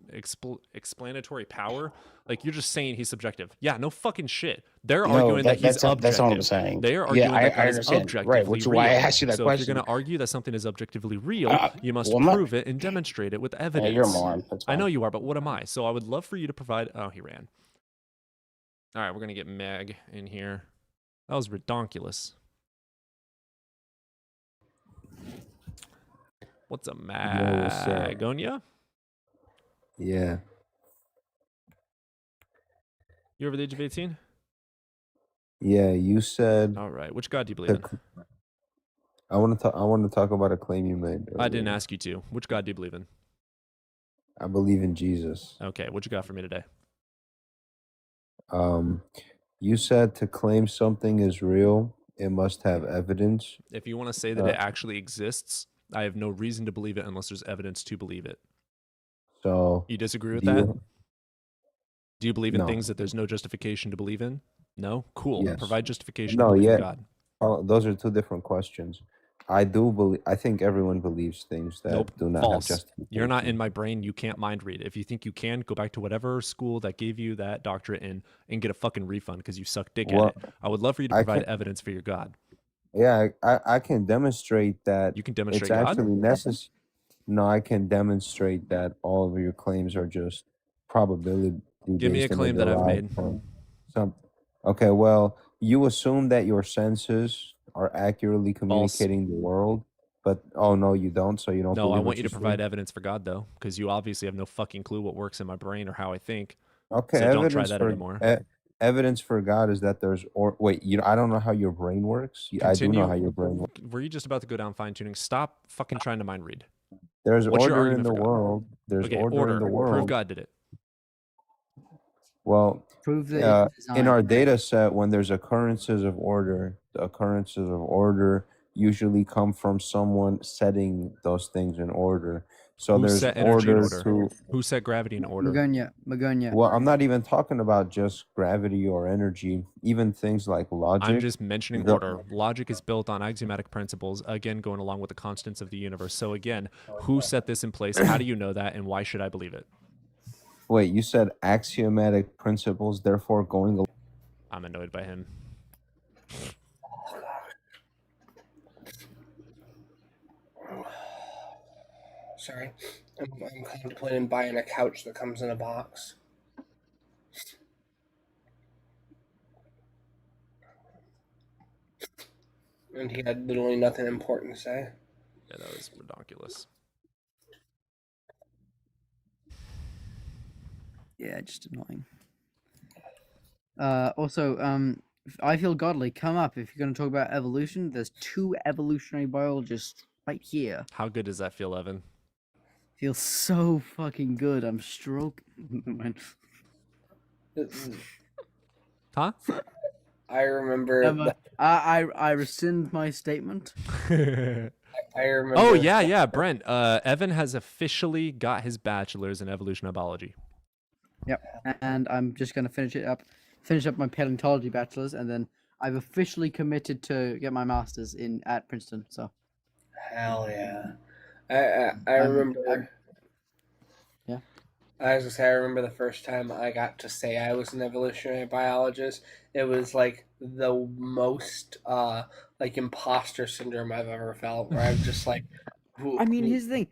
explanatory power, like you're just saying he's subjective. Yeah, no fucking shit. They're arguing that he's objective. That's not what I'm saying. They are arguing that God is understand. objectively Right, which is real. why I asked you that so question. if you're going to argue that something is objectively real, you must well, I'm not- prove it and demonstrate it with evidence. you're a moron. That's I fine. know you are, but what am I? So I would love for you to provide. Oh, he ran. All right, we're going to get Meg in here. That was redonkulous. What's a Yo, what's up? Magonia? Yeah. You over the age of 18? Yeah, you said All right. Which God do you believe in? I want to talk about a claim you made. I didn't earlier. ask you to. Which God do you believe in? I believe in Jesus. Okay. What you got for me today? You said to claim something is real, it must have evidence. If you want to say that it actually exists, I have no reason to believe it unless there's evidence to believe it. So You disagree with do that? you- Do you believe in No. things that there's no justification to believe in? No? Cool. Then Yes. provide justification No, to believe yeah. in God. Oh, those are two different questions. I do believe. I think everyone believes things that Nope. do not False. have justification. You're not in my brain. You can't mind read. If you think you can, go back to whatever school that gave you that doctorate in and get a fucking refund because you suck dick Well, at it. I would love for you to I provide can- evidence for your God. Yeah, I can demonstrate that. You can demonstrate it's God? actually necessary. No, I can demonstrate that all of your claims are just probability. Give me a based and they claim that I've derive made. from Some. Okay, well, you assume that your senses are accurately communicating the world, but oh no, you don't. So you don't. No, I believe what want you to say? provide evidence for God, though, because you obviously have no fucking clue what works in my brain or how I think. Okay, So don't try evidence that for anymore. evidence for God is that there's or wait, I don't know how your brain works. I do know how your brain works. Were you just about to go down fine tuning? Stop fucking trying to mind read. There's What's your order in argument the for God? world. There's Okay, order in the Prove world. God did it. Well, Prove that it's in designed. our data set, when there's occurrences of order, the occurrences of order usually come from someone setting those things in order. So Who there's set energy in order order? to. Who set gravity in order? Magonia. Well, I'm not even talking about just gravity or energy. Even things like logic. I'm just mentioning the- order. Logic is built on axiomatic principles, again, going along with the constants of the universe. So, again, who set this in place? How do you know that? And why should I believe it? Wait, you said axiomatic principles, therefore going. I'm annoyed by him. Sorry, I'm contemplating buying a couch that comes in a box. And he had literally nothing important to say. Yeah, that was ridiculous. Yeah, just annoying. Also, I feel godly. Come up if you're going to talk about evolution. There's 2 evolutionary biologists right here. How good does that feel, Evan? Feels so fucking good. I'm stroking. Huh? I remember. I rescind my statement. I remember. Oh, yeah, Brent. Evan has officially got his bachelor's in evolutionary biology. Yep, and I'm just gonna finish up my paleontology bachelor's, and then I've officially committed to get my master's at Princeton. So. Hell yeah! I remember. Yeah. I was gonna say I remember the first time I got to say I was an evolutionary biologist. It was like the most like imposter syndrome I've ever felt. Where I'm just like, I mean, here's the thing.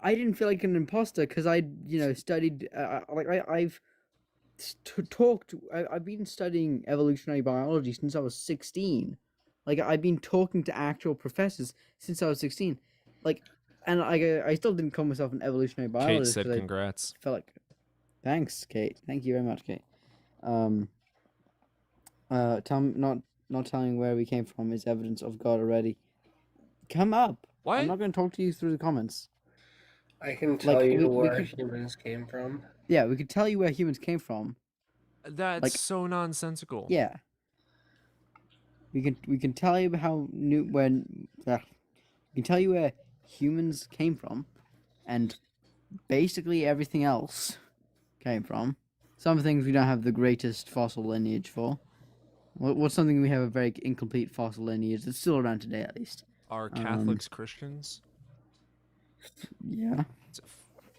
I didn't feel like an imposter because I, studied. I've I've been studying evolutionary biology since I was 16. Like I've been talking to actual professors since I was 16. Like, and I still didn't call myself an evolutionary biologist. Kate said 'cause congrats. I felt like, thanks, Kate. Thank you very much, Kate. Not telling where we came from is evidence of God already. Come up. What? I'm not going to talk to you through the comments. I can tell Like, you we where could- humans came from. Yeah, we could tell you where humans came from. That's so nonsensical. Yeah. We can tell you how we can tell you where humans came from, and basically everything else came from. Some things we don't have the greatest fossil lineage for. What's something we have a very incomplete fossil lineage that's still around today, at least. Are Catholics Christians? Yeah. It's a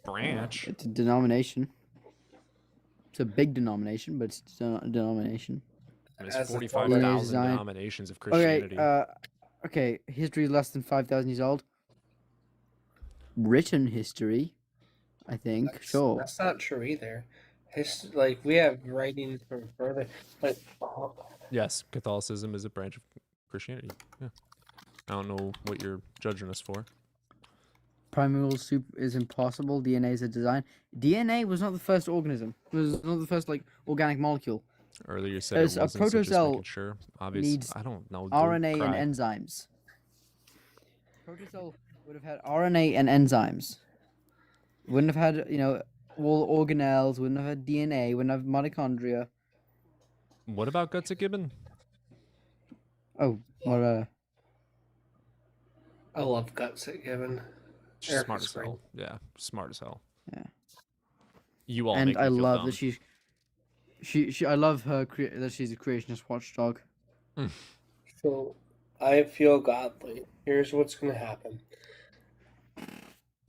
branch. It's a denomination. It's a big denomination, but it's a denomination. There's As a 45,000 design- denominations of Christianity. Okay, history is less than 5,000 years old. Written history, I think, sure. That's not true either. Like we have writings from further. Like Yes, Catholicism is a branch of Christianity. Yeah. I don't know what you're judging us for. Primeval soup is impossible. DNA is a design. DNA was not the first organism. It was not the first organic molecule. Earlier you said As it a wasn't, so just protocell making sure. Obviously, needs I don't know. RNA Cry. and enzymes. Protocell would have had RNA and enzymes. Wouldn't have had, all organelles. Wouldn't have had DNA. Wouldn't have mitochondria. What about Guts at Gibbon? Oh, what I love Guts at Gibbon. She's smart as hell. Yeah, smart as hell. Yeah. You all and make me I feel love dumb. that she I love her that she's a creationist watchdog. So I feel godly. Here's what's gonna happen.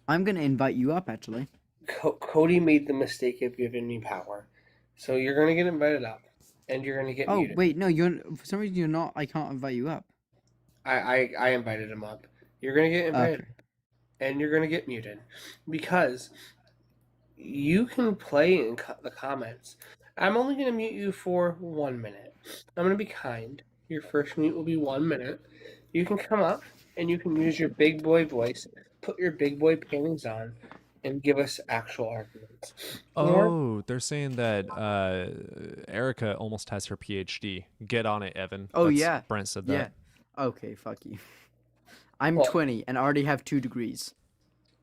I'm gonna invite you up, actually. Cody made the mistake of giving me power, so you're gonna get invited up, and you're gonna get Oh muted. wait, no, for some reason you're not. I can't invite you up. I invited him up. You're gonna get invited, and you're gonna get muted, because you can play in the comments. I'm only gonna mute you for 1 minute. I'm gonna be kind. Your first mute will be 1 minute. You can come up and you can use your big boy voice, put your big boy panties on, and give us actual arguments. Or Oh, they're saying that Erica almost has her PhD. Get on it, Evan. Oh That's, yeah. Brent said Yeah. that. Okay, fuck you. I'm Well- 20 and already have 2 degrees.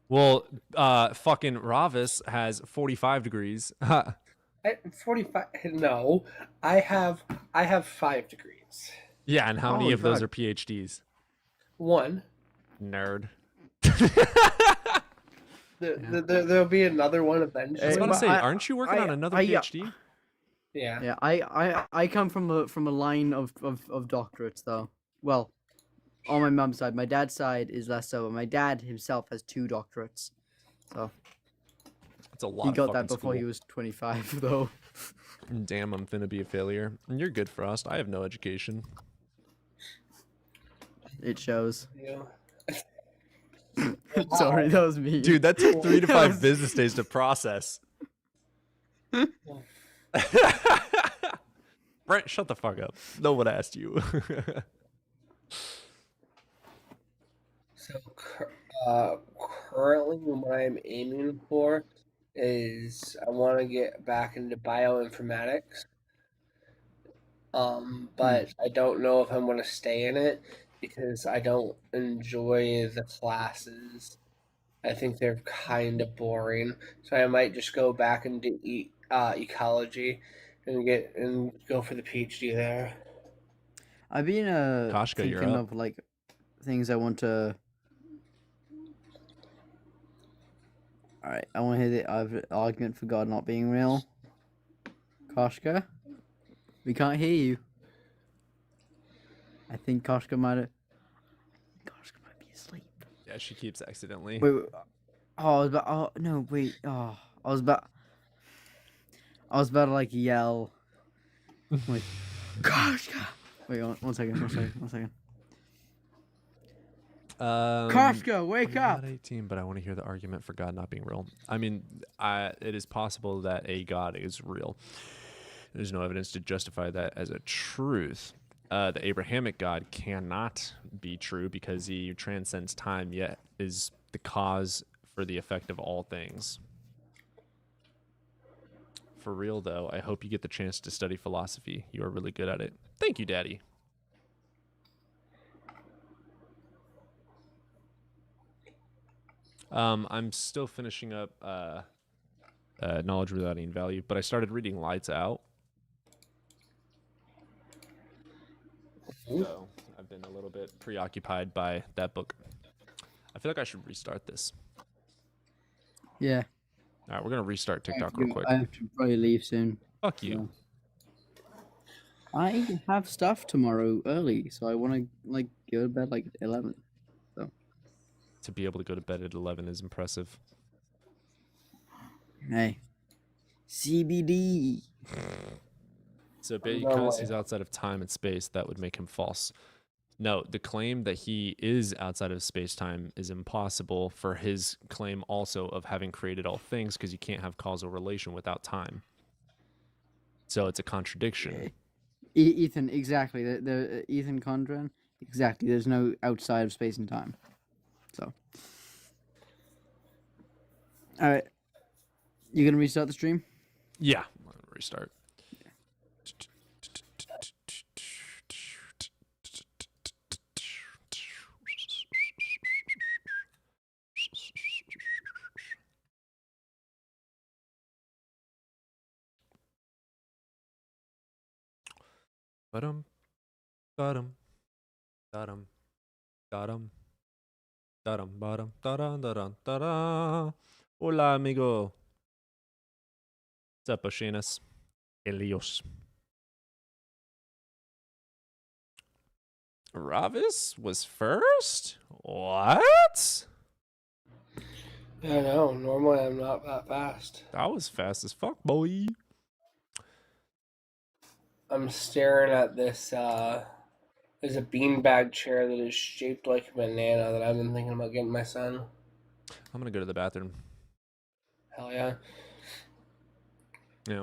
Well, fucking Ravis has 45 degrees. 45. No, I have 5 degrees. Yeah, and how many Holy of those fuck. are PhDs? 1. Nerd. There'll be another one eventually. I was about to but say, I- aren't you working I- on another I- PhD? Yeah. Yeah, I come from a line of doctorates though. Well, on my mum's side, my dad's side is less so. But my dad himself has 2 doctorates, so That's a lot. he of got that fucking before school. he was 25 though. Damn, I'm finna be a failure. And you're good, Frost. I have no education. It shows. Yeah. Sorry, that was me. Dude, that took 3 to That 5 was- business days to process. Brent, shut the fuck up. No one asked you. So currently, what I'm aiming for is I want to get back into bioinformatics. But I don't know if I'm going to stay in it because I don't enjoy the classes. I think they're kind of boring, so I might just go back into ecology and go for the PhD there. I've been Koshka, you're thinking up. of like things I want to. All right, I want to hear the argument for God not being real. Koshka, we can't hear you. I think Koshka might have. Koshka might be asleep. Yeah, she keeps accidentally. Wait, oh, I was about. Oh no, wait. Oh, I was about to like yell. Like, Koshka. Wait, one second. Koshka, wake I'm up! not 18, but I want to hear the argument for God not being real. I mean, it is possible that a God is real. There's no evidence to justify that as a truth. The Abrahamic God cannot be true because he transcends time, yet is the cause for the effect of all things. For real, though, I hope you get the chance to study philosophy. You are really good at it. Thank you, Daddy. I'm still finishing up Knowledge Without Any Value, but I started reading Lights Out. So I've been a little bit preoccupied by that book. I feel like I should restart this. Yeah. All right, we're gonna restart TikTok real quick. I have to probably leave soon. Fuck you. I have stuff tomorrow early, so I want to like go to bed like at 11. So To be able to go to bed at 11 is impressive. hey, CBD. So because he's outside of time and space, that would make him false. No, the claim that he is outside of space-time is impossible for his claim also of having created all things, because you can't have causal relation without time. So it's a contradiction. Ethan, exactly. The Ethan Condren, exactly. There's no outside of space and time. So, all right, you gonna restart the stream? Yeah, I'm gonna restart. Ba-dum, da-dum, da-dum, da-dum, da-dum, ba-dum, da-dum, da-dum, da-da. Hola, amigo. What's up, Oceanus? Elios. Ravis was first? What? I know. Normally, I'm not that fast. That was fast as fuck, boy. I'm staring at this. There's a beanbag chair that is shaped like a banana that I've been thinking about getting my son. I'm gonna go to the bathroom. Hell yeah. Yeah.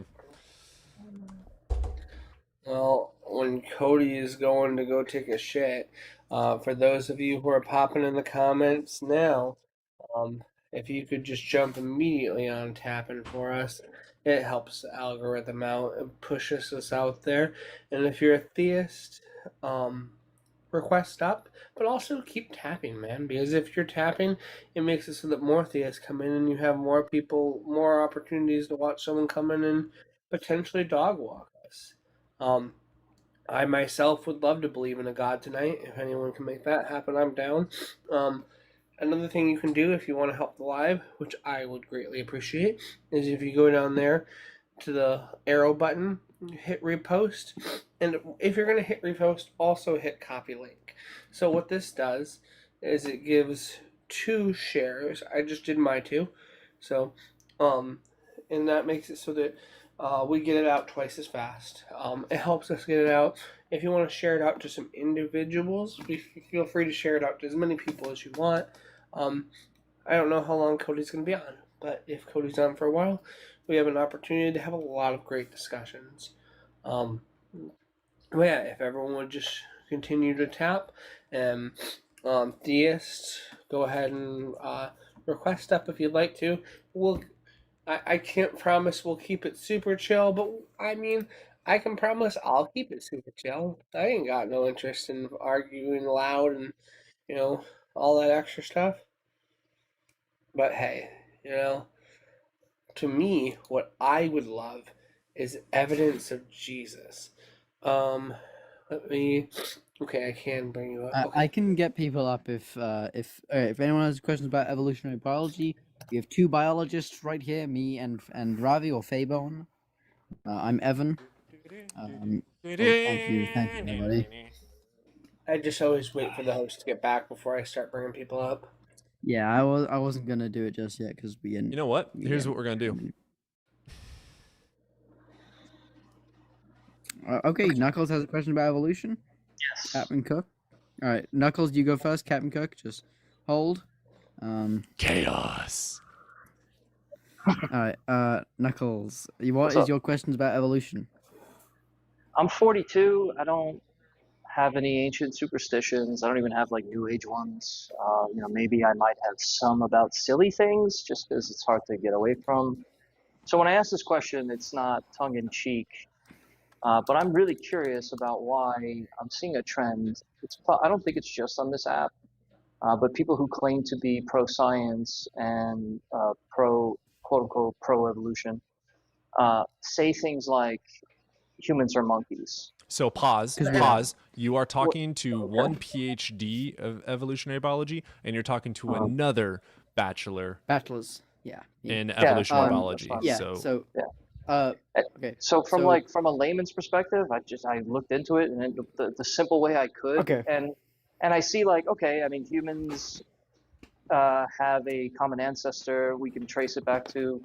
Well, when Cody is going to go take a shit, for those of you who are popping in the comments now, if you could just jump immediately on tapping for us, it helps the algorithm out and pushes us out there. And if you're a theist, request up, but also keep tapping, man, because if you're tapping, it makes it so that more theists come in and you have more people, more opportunities to watch someone come in and potentially dog walk us. I myself would love to believe in a God tonight. If anyone can make that happen, I'm down. Another thing you can do if you want to help the live, which I would greatly appreciate, is if you go down there to the arrow button, hit repost, and if you're going to hit repost, also hit copy link. So what this does is it gives 2 shares. I just did my 2. So, and that makes it so that we get it out twice as fast. It helps us get it out. If you want to share it out to some individuals, feel free to share it out to as many people as you want. I don't know how long Cody's going to be on, but if Cody's on for a while, we have an opportunity to have a lot of great discussions. But yeah, if everyone would just continue to tap, and theists, go ahead and request up if you'd like to. I can't promise we'll keep it super chill, but I mean, I can promise I'll keep it super chill. I ain't got no interest in arguing loud and, all that extra stuff. But hey, to me, what I would love is evidence of Jesus. Okay, I can bring you up. I can get people up if anyone has questions about evolutionary biology. We have 2 biologists right here, me and Ravi or Fabon. I'm Evan. Thank you, everybody. I just always wait for the host to get back before I start bringing people up. Yeah, I wasn't gonna do it just yet because we. You know what? Here's what we're gonna do. Okay, Knuckles has a question about evolution. Yes. Captain Cook. All right, Knuckles, you go first. Captain Cook, just hold. Chaos. All right, Knuckles, what is your questions about evolution? I'm 42. I don't have any ancient superstitions. I don't even have like New Age ones. Maybe I might have some about silly things just because it's hard to get away from. So when I ask this question, it's not tongue in cheek, but I'm really curious about why I'm seeing a trend. I don't think it's just on this app, but people who claim to be pro-science and quote-unquote pro-evolution say things like humans are monkeys. So pause. You are talking to one PhD of evolutionary biology, and you're talking to another bachelor's. Yeah. In evolutionary biology. Yeah. Okay. So from a layman's perspective, I looked into it and the simple way I could. Okay. And I see humans have a common ancestor. We can trace it back to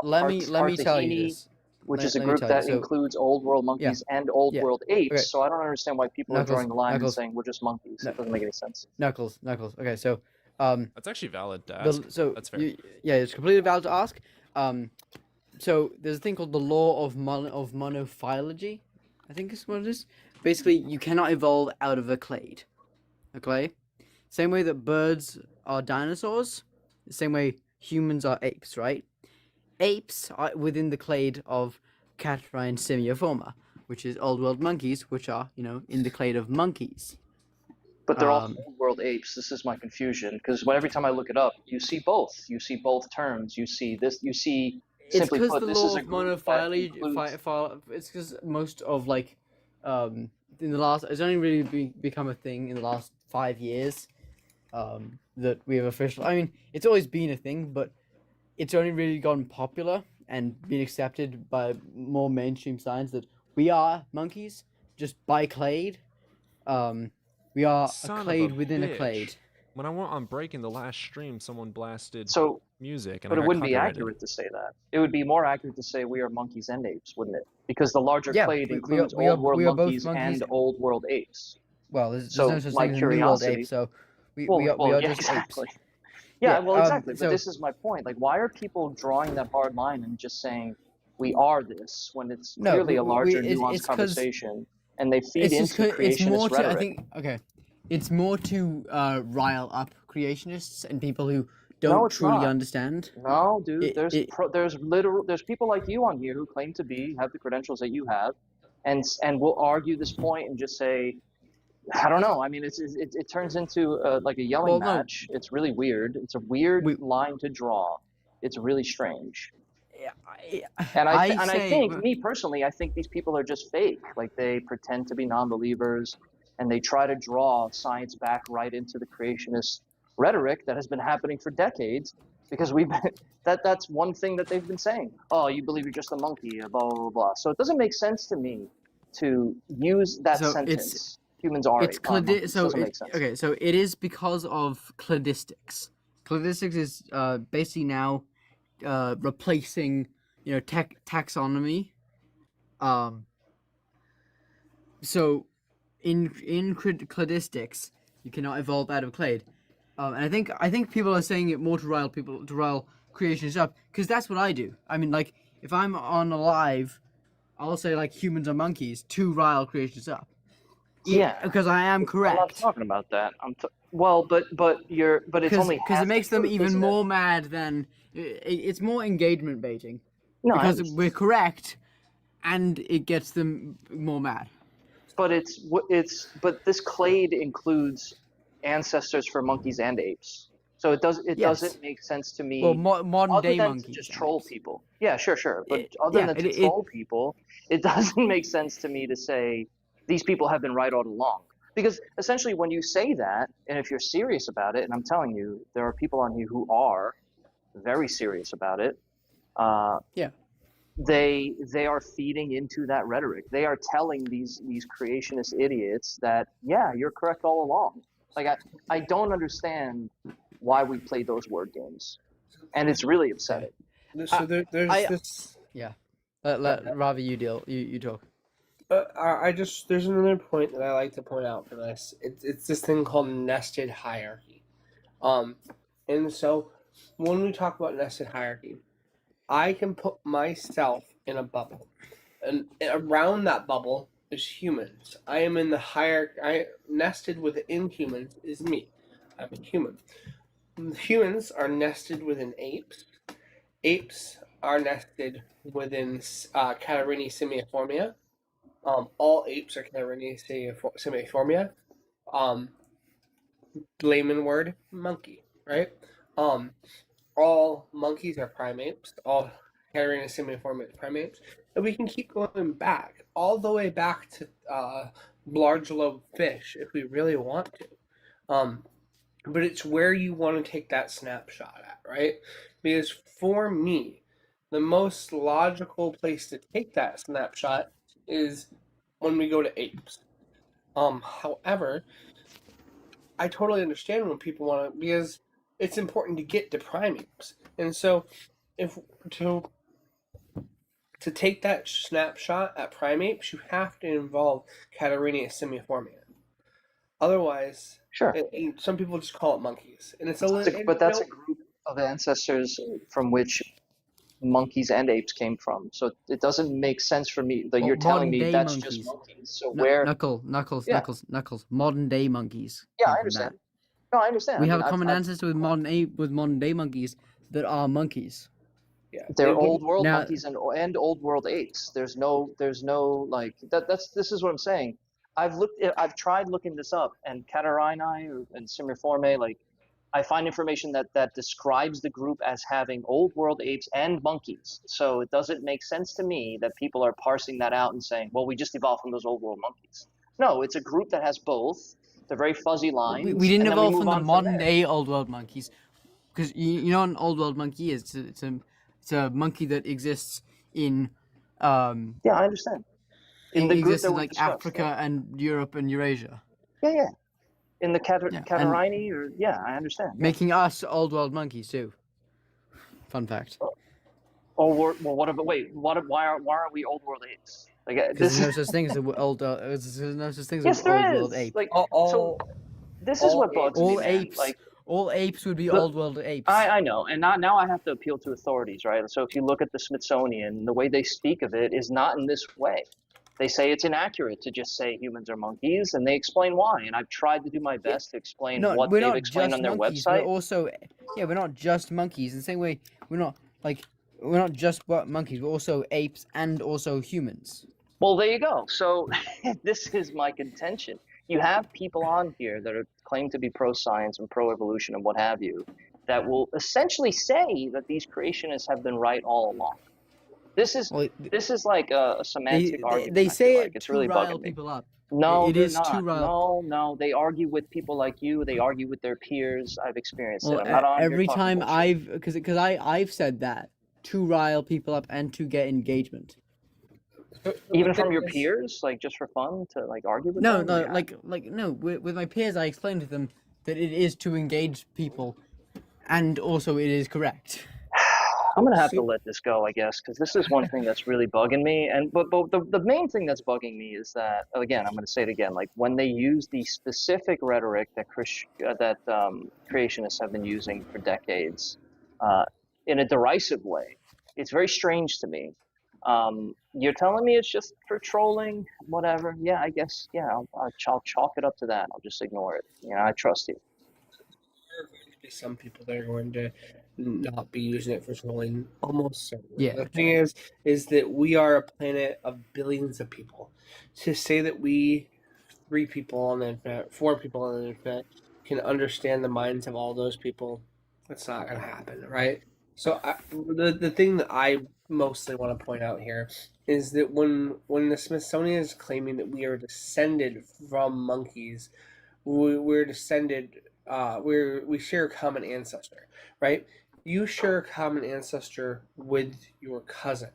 let me tell you this. Which is a group that includes old world monkeys and old world apes. Okay. So I don't understand why people are drawing the line and Knuckles. saying we're just monkeys. It doesn't make any sense. Knuckles. Okay, so that's actually valid to ask. That's fair. It's completely valid to ask. So there's a thing called the law of monophylegy, I think is what it is. Basically, you cannot evolve out of a clade. Okay? Same way that birds are dinosaurs, the same way humans are apes, right? Apes are within the clade of Catarrhine simiiforma, which is old world monkeys, which are, in the clade of monkeys. But they're all old world apes. This is my confusion, because every time I look it up, you see both. You see both terms. You see this. You see. It's because the this law is a of group monophylegy. It's because most of in the last, it's only really become a thing in the last 5 years, that we have official. I mean, it's always been a thing, but it's only really gotten popular and been accepted by more mainstream science that we are monkeys, just by clade. We are Son a of clade within a bitch. clade. When I went on break in the last stream, someone blasted music, and But I it got wouldn't be copyrighted. accurate to say that. It would be more accurate to say we are monkeys and apes, wouldn't it? Because the larger Yeah, clade we includes are old world both monkeys monkeys. and old world apes. Well, there's So no such my thing as a new world curiosity- ape, so we Well, are yeah, just exactly. apes. Yeah, Yeah, well, exactly. so- But this is my point. Why are people drawing that hard line and just saying we are this when it's No, clearly a larger, it's nuanced 'cause- conversation, and they feed It's just into 'cause it's more creationist to, rhetoric? I think, okay, it's more to rile up creationists and people who don't it's truly not. understand. No, dude. It, There's it, there's people like you on here who claim to have the credentials that you have, and will argue this point and just say, I don't know. I mean, it turns into like a yelling well, no, match. It's really weird. It's a weird line to draw. It's really strange. And I think, me personally, I think these people are just fake. Like, they pretend to be non-believers, and they try to draw science back right into the creationist rhetoric that has been happening for decades. Because that's one thing that they've been saying. Oh, you believe you're just a monkey, blah blah blah. So it doesn't make sense to me to use that so sentence. Humans are it's monkeys. so Doesn't make sense. okay. So it is because of cladistics. Cladistics is basically now replacing taxonomy. So in cladistics, you cannot evolve out of clade. And I think people are saying it more to rile creationists up, because that's what I do. I mean, like, if I'm on a live, I'll say like humans are monkeys to rile creationists up. Yeah, because I am correct. I'm not talking about that. But it's only because it makes them even more mad than it's more engagement baiting. No, because we're correct, and it gets them more mad. But but this clade includes ancestors for monkeys and apes. So it doesn't make sense to me. Well, modern day than monkeys to just troll people. Yeah, sure. But other than to troll people, it doesn't make sense to me to say these people have been right all along. Because essentially, when you say that, and if you're serious about it, and I'm telling you, there are people on here who are very serious about it. They are feeding into that rhetoric. They are telling these creationist idiots that, yeah, you're correct all along. Like, I don't understand why we play those word games, and it's really upsetting. So there's this. Yeah. Ravi, you talk. There's another point that I like to point out for this. It's this thing called nested hierarchy. And so when we talk about nested hierarchy, I can put myself in a bubble, and around that bubble is humans. I am in the hierarchy. Nested within humans is me. I'm a human. Humans are nested within apes. Apes are nested within Catarrhini simiiformia. All apes are Catarrhini simiiformia. Layman word, monkey, right? All monkeys are primates. All Catarrhini simiiformia is primates. And we can keep going back, all the way back to large lobe fish if we really want to. But it's where you want to take that snapshot at, right? Because for me, the most logical place to take that snapshot is when we go to apes. However, I totally understand when people want to, because it's important to get to primates. And so if to take that snapshot at primates, you have to involve Catarrhini simiiformia. Otherwise, sure. Some people just call it monkeys, and it's but that's a group of ancestors from which monkeys and apes came from. So it doesn't make sense for me that you're telling me that's monkeys. just monkeys. So where Knuckles, modern day monkeys. Yeah, I understand. No, I understand. We have a common ancestor with modern day monkeys that are monkeys. Yeah, they're old world monkeys and old world apes. There's no like this is what I'm saying. I've tried looking this up, and Catarrhini and Simiiforme, like, I find information that describes the group as having old world apes and monkeys. So it doesn't make sense to me that people are parsing that out and saying, well, we just evolved from those old world monkeys. No, it's a group that has both. They're very fuzzy lines. We didn't evolve from the modern day old world monkeys, because you know what an old world monkey is. It's a monkey that exists in. Yeah, I understand. In the group that like Africa and Europe and Eurasia. Yeah. In the Catarrhini, or I understand. Making us old world monkeys too. Fun fact. Why are we old world apes? Like, there's no such thing as old. There's no such thing as yes, an old there world is. ape. Like, so this is what bugs me. All man. apes. Like, all apes would be old world apes. I know, and now I have to appeal to authorities, right? So if you look at the Smithsonian, the way they speak of it is not in this way. They say it's inaccurate to just say humans are monkeys, and they explain why. And I've tried to do my best to explain what they've explained on their monkeys, website. We're also Yeah, we're not just monkeys. In the same way, we're not just monkeys. We're also apes and also humans. Well, there you go. So this is my contention. You have people on here that are claim to be pro-science and pro-evolution and what have you, that will essentially say that these creationists have been right all along. This is like a semantic argument. They I say feel it like. It's to really rile bugging me. people up. No, It they're is to not. rile. No, they argue with people like you. They argue with their peers. I've experienced Well, it. I'm not on here every talking time bullshit. because I've said that to rile people up and to get engagement. Even from your peers, like just for fun to like argue with No, them. no, Yeah. no. With my peers, I explained to them that it is to engage people, and also it is correct. I'm gonna have to let this go, I guess, because this is one thing that's really bugging me. And but the main thing that's bugging me is that, again, I'm gonna say it again, like when they use the specific rhetoric that creationists have been using for decades, in a derisive way, it's very strange to me. You're telling me it's just for trolling, whatever. Yeah, I guess. Yeah, I'll chalk it up to that. I'll just ignore it. Yeah, I trust you. There are going to be some people that are going to not be using it for trolling, almost certainly. Yeah. The thing is that we are a planet of billions of people. To say that we, 3 people on the internet, 4 people on the internet, can understand the minds of all those people, that's not going to happen, right? So the thing that I mostly want to point out here is that when the Smithsonian is claiming that we are descended from monkeys, we're descended, we share a common ancestor, right? You share a common ancestor with your cousin,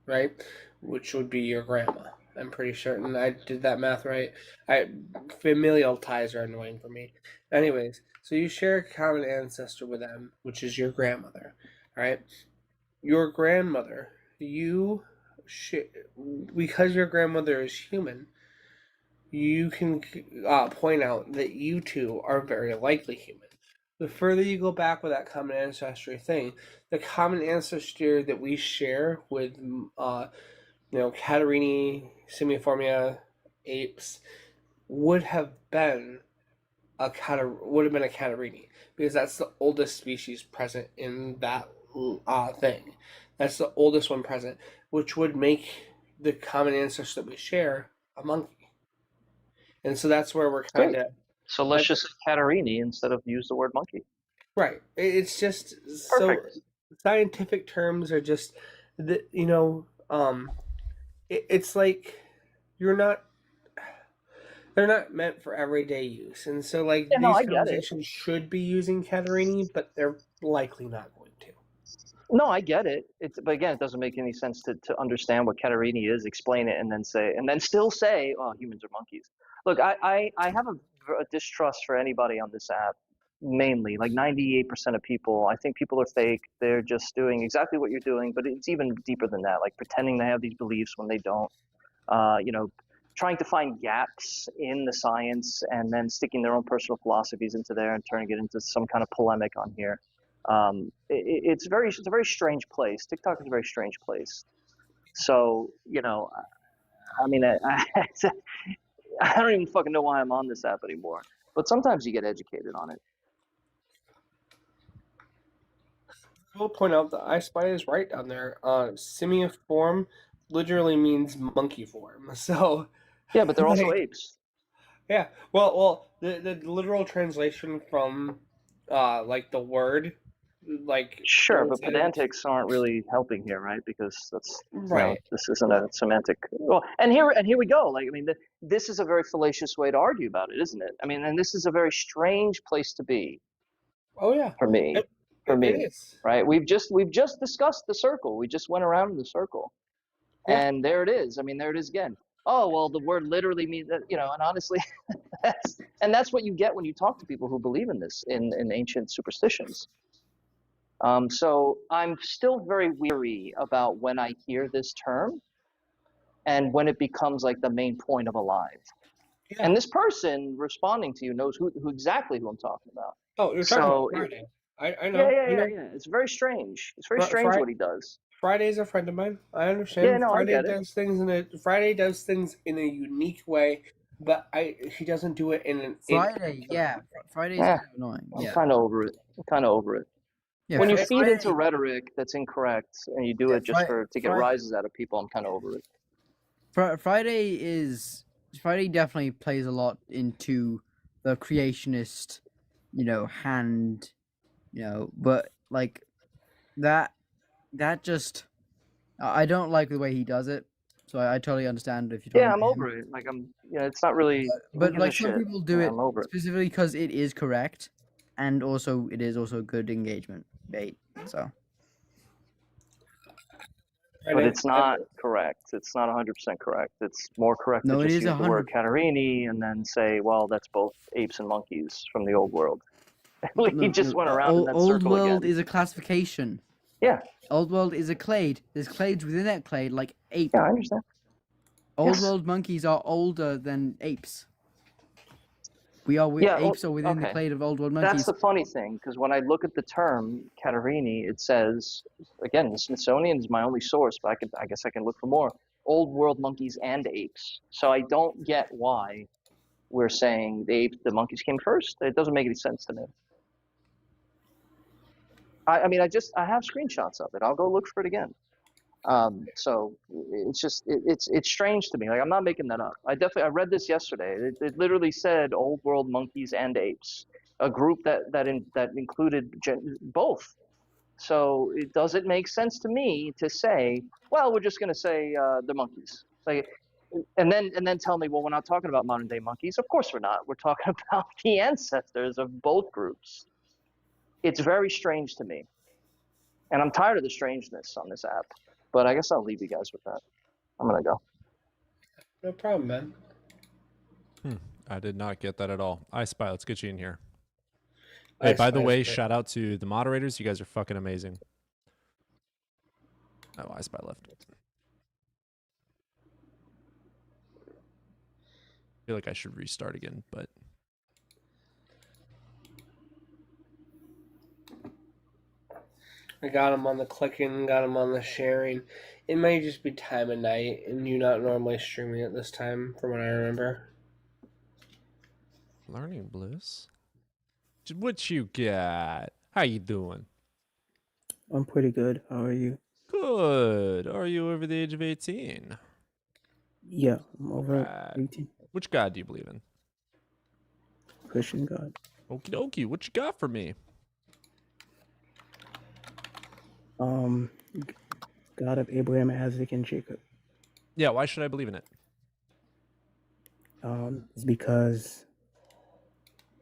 right? Which would be your grandma. I'm pretty certain I did that math right. Familial ties are annoying for me. Anyways, so you share a common ancestor with them, which is your grandmother, right? Your grandmother, because your grandmother is human, you can point out that you two are very likely human. The further you go back with that common ancestry thing, the common ancestry that we share with, Catarrhini, Simiformia, apes, would have been a Catarrhini, because that's the oldest species present in that thing. That's the oldest one present, which would make the common ancestor that we share a monkey. And so that's where we're kind of. So let's just say Catarrhini instead of use the word monkey. Right. It's just Perfect. so scientific terms are just that it's like they're not meant for everyday use, and so like Yeah, no, I these get it. conversations should be using Catarrhini, but they're likely not going to. No, I get it. But again, it doesn't make any sense to understand what Catarrhini is, explain it, and then still say, "Oh, humans are monkeys." Look, I have a distrust for anybody on this app. Mainly, like 98% of people, I think people are fake. They're just doing exactly what you're doing, but it's even deeper than that. Like pretending they have these beliefs when they don't. Trying to find gaps in the science and then sticking their own personal philosophies into there and turning it into some kind of polemic on here. It's a very strange place. TikTok is a very strange place. So, I mean, I don't even fucking know why I'm on this app anymore. But sometimes you get educated on it. I will point out that I Spy is right down there. Simiform literally means monkey form. So. Yeah, but they're also apes. Yeah. Well, the literal translation from, like the word. Like sure, but pedantics aren't really helping here, right? Because that's right. This isn't a semantic. Well, and here we go. Like, I mean, this is a very fallacious way to argue about it, isn't it? I mean, and this is a very strange place to be. Oh yeah. For me, it is. Right? We've just discussed the circle. We just went around in the circle, and there it is. I mean, there it is again. Oh well, the word literally means that, and honestly, that's what you get when you talk to people who believe in this in ancient superstitions. So I'm still very weary about when I hear this term and when it becomes like the main point of a live. Yeah. And this person responding to you knows who exactly who I'm talking about. Oh, you're talking about Friday. I know. Yeah. It's very strange. It's very strange what he does. Friday's a friend of mine. I understand. Yeah, no, Friday I get it. Friday does things in a unique way but she doesn't do it in Friday, yeah. Friday's Yeah, kind of annoying. I'm Yeah. kind of over it. I'm kind of over it. Yeah, When you Fri- feed into Friday. rhetoric that's incorrect and you do Yeah, it just Fri- to get Fri- rises out of people, I'm kind of over it. Friday definitely plays a lot into the creationist, hand, but like that just I don't like the way he does it. So I totally understand if you're talking Yeah, I'm about him. over it. Like it's not really. Who But gives like a some shit? people do Yeah, it I'm over it. specifically because it is correct, and also it is also good engagement bait. So But it's not correct. It's not 100% correct. It's more correct no, to it just is use the word 100. Catarini and then say, well, that's both apes and monkeys from the old world. We No, just went around in that old circle world again. is a classification. Yeah. Old world is a clade. There's clades within that clade, like ape. Yeah, I understand. Old Yes. world monkeys are older than apes. Apes are within the okay. clade of old world That's monkeys. the funny thing, because when I look at the term Catarini, it says, again, the Smithsonian is my only source, but I guess I can look for more. Old world monkeys and apes. So I don't get why we're saying the monkeys came first. It doesn't make any sense to me. I have screenshots of it. I'll go look for it again. So it's just it's strange to me. Like, I'm not making that up. I read this yesterday. It literally said old world monkeys and apes, a group that included both. So does it make sense to me to say, well, we're just going to say the monkeys, like, and then tell me, well, we're not talking about modern day monkeys. Of course we're not. We're talking about the ancestors of both groups. It's very strange to me, and I'm tired of the strangeness on this app. But I guess I'll leave you guys with that. I'm gonna go. No problem, man. I did not get that at all. I Spy, let's get you in here. Hey, by the way, shout out to the moderators. You guys are fucking amazing. Oh, I Spy left. I feel like I should restart again, but I got him on the clicking, got him on the sharing. It may just be time of night and you not normally streaming at this time, from what I remember. Learning Bliss. What you got? How you doing? I'm pretty good. How are you? Good. Are you over the age of 18? Yeah, I'm over 18. Which god do you believe in? Christian God. Okie dokie. What you got for me? God of Abraham, Isaac, and Jacob. Yeah, why should I believe in it? It's because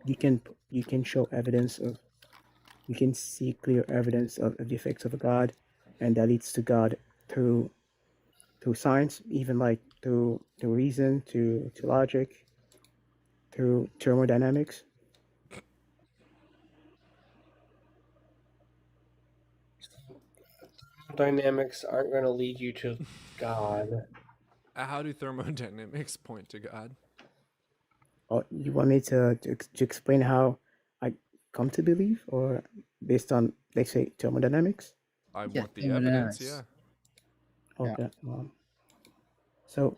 you can show evidence of, you can see clear evidence of the effects of a God, and that leads to God through science, even like through reason, to logic, through thermodynamics. Dynamics aren't going to lead you to God. How do thermodynamics point to God? Oh, you want me to explain how I come to believe, or based on, let's say, thermodynamics? I want the evidence, yeah. Okay. So,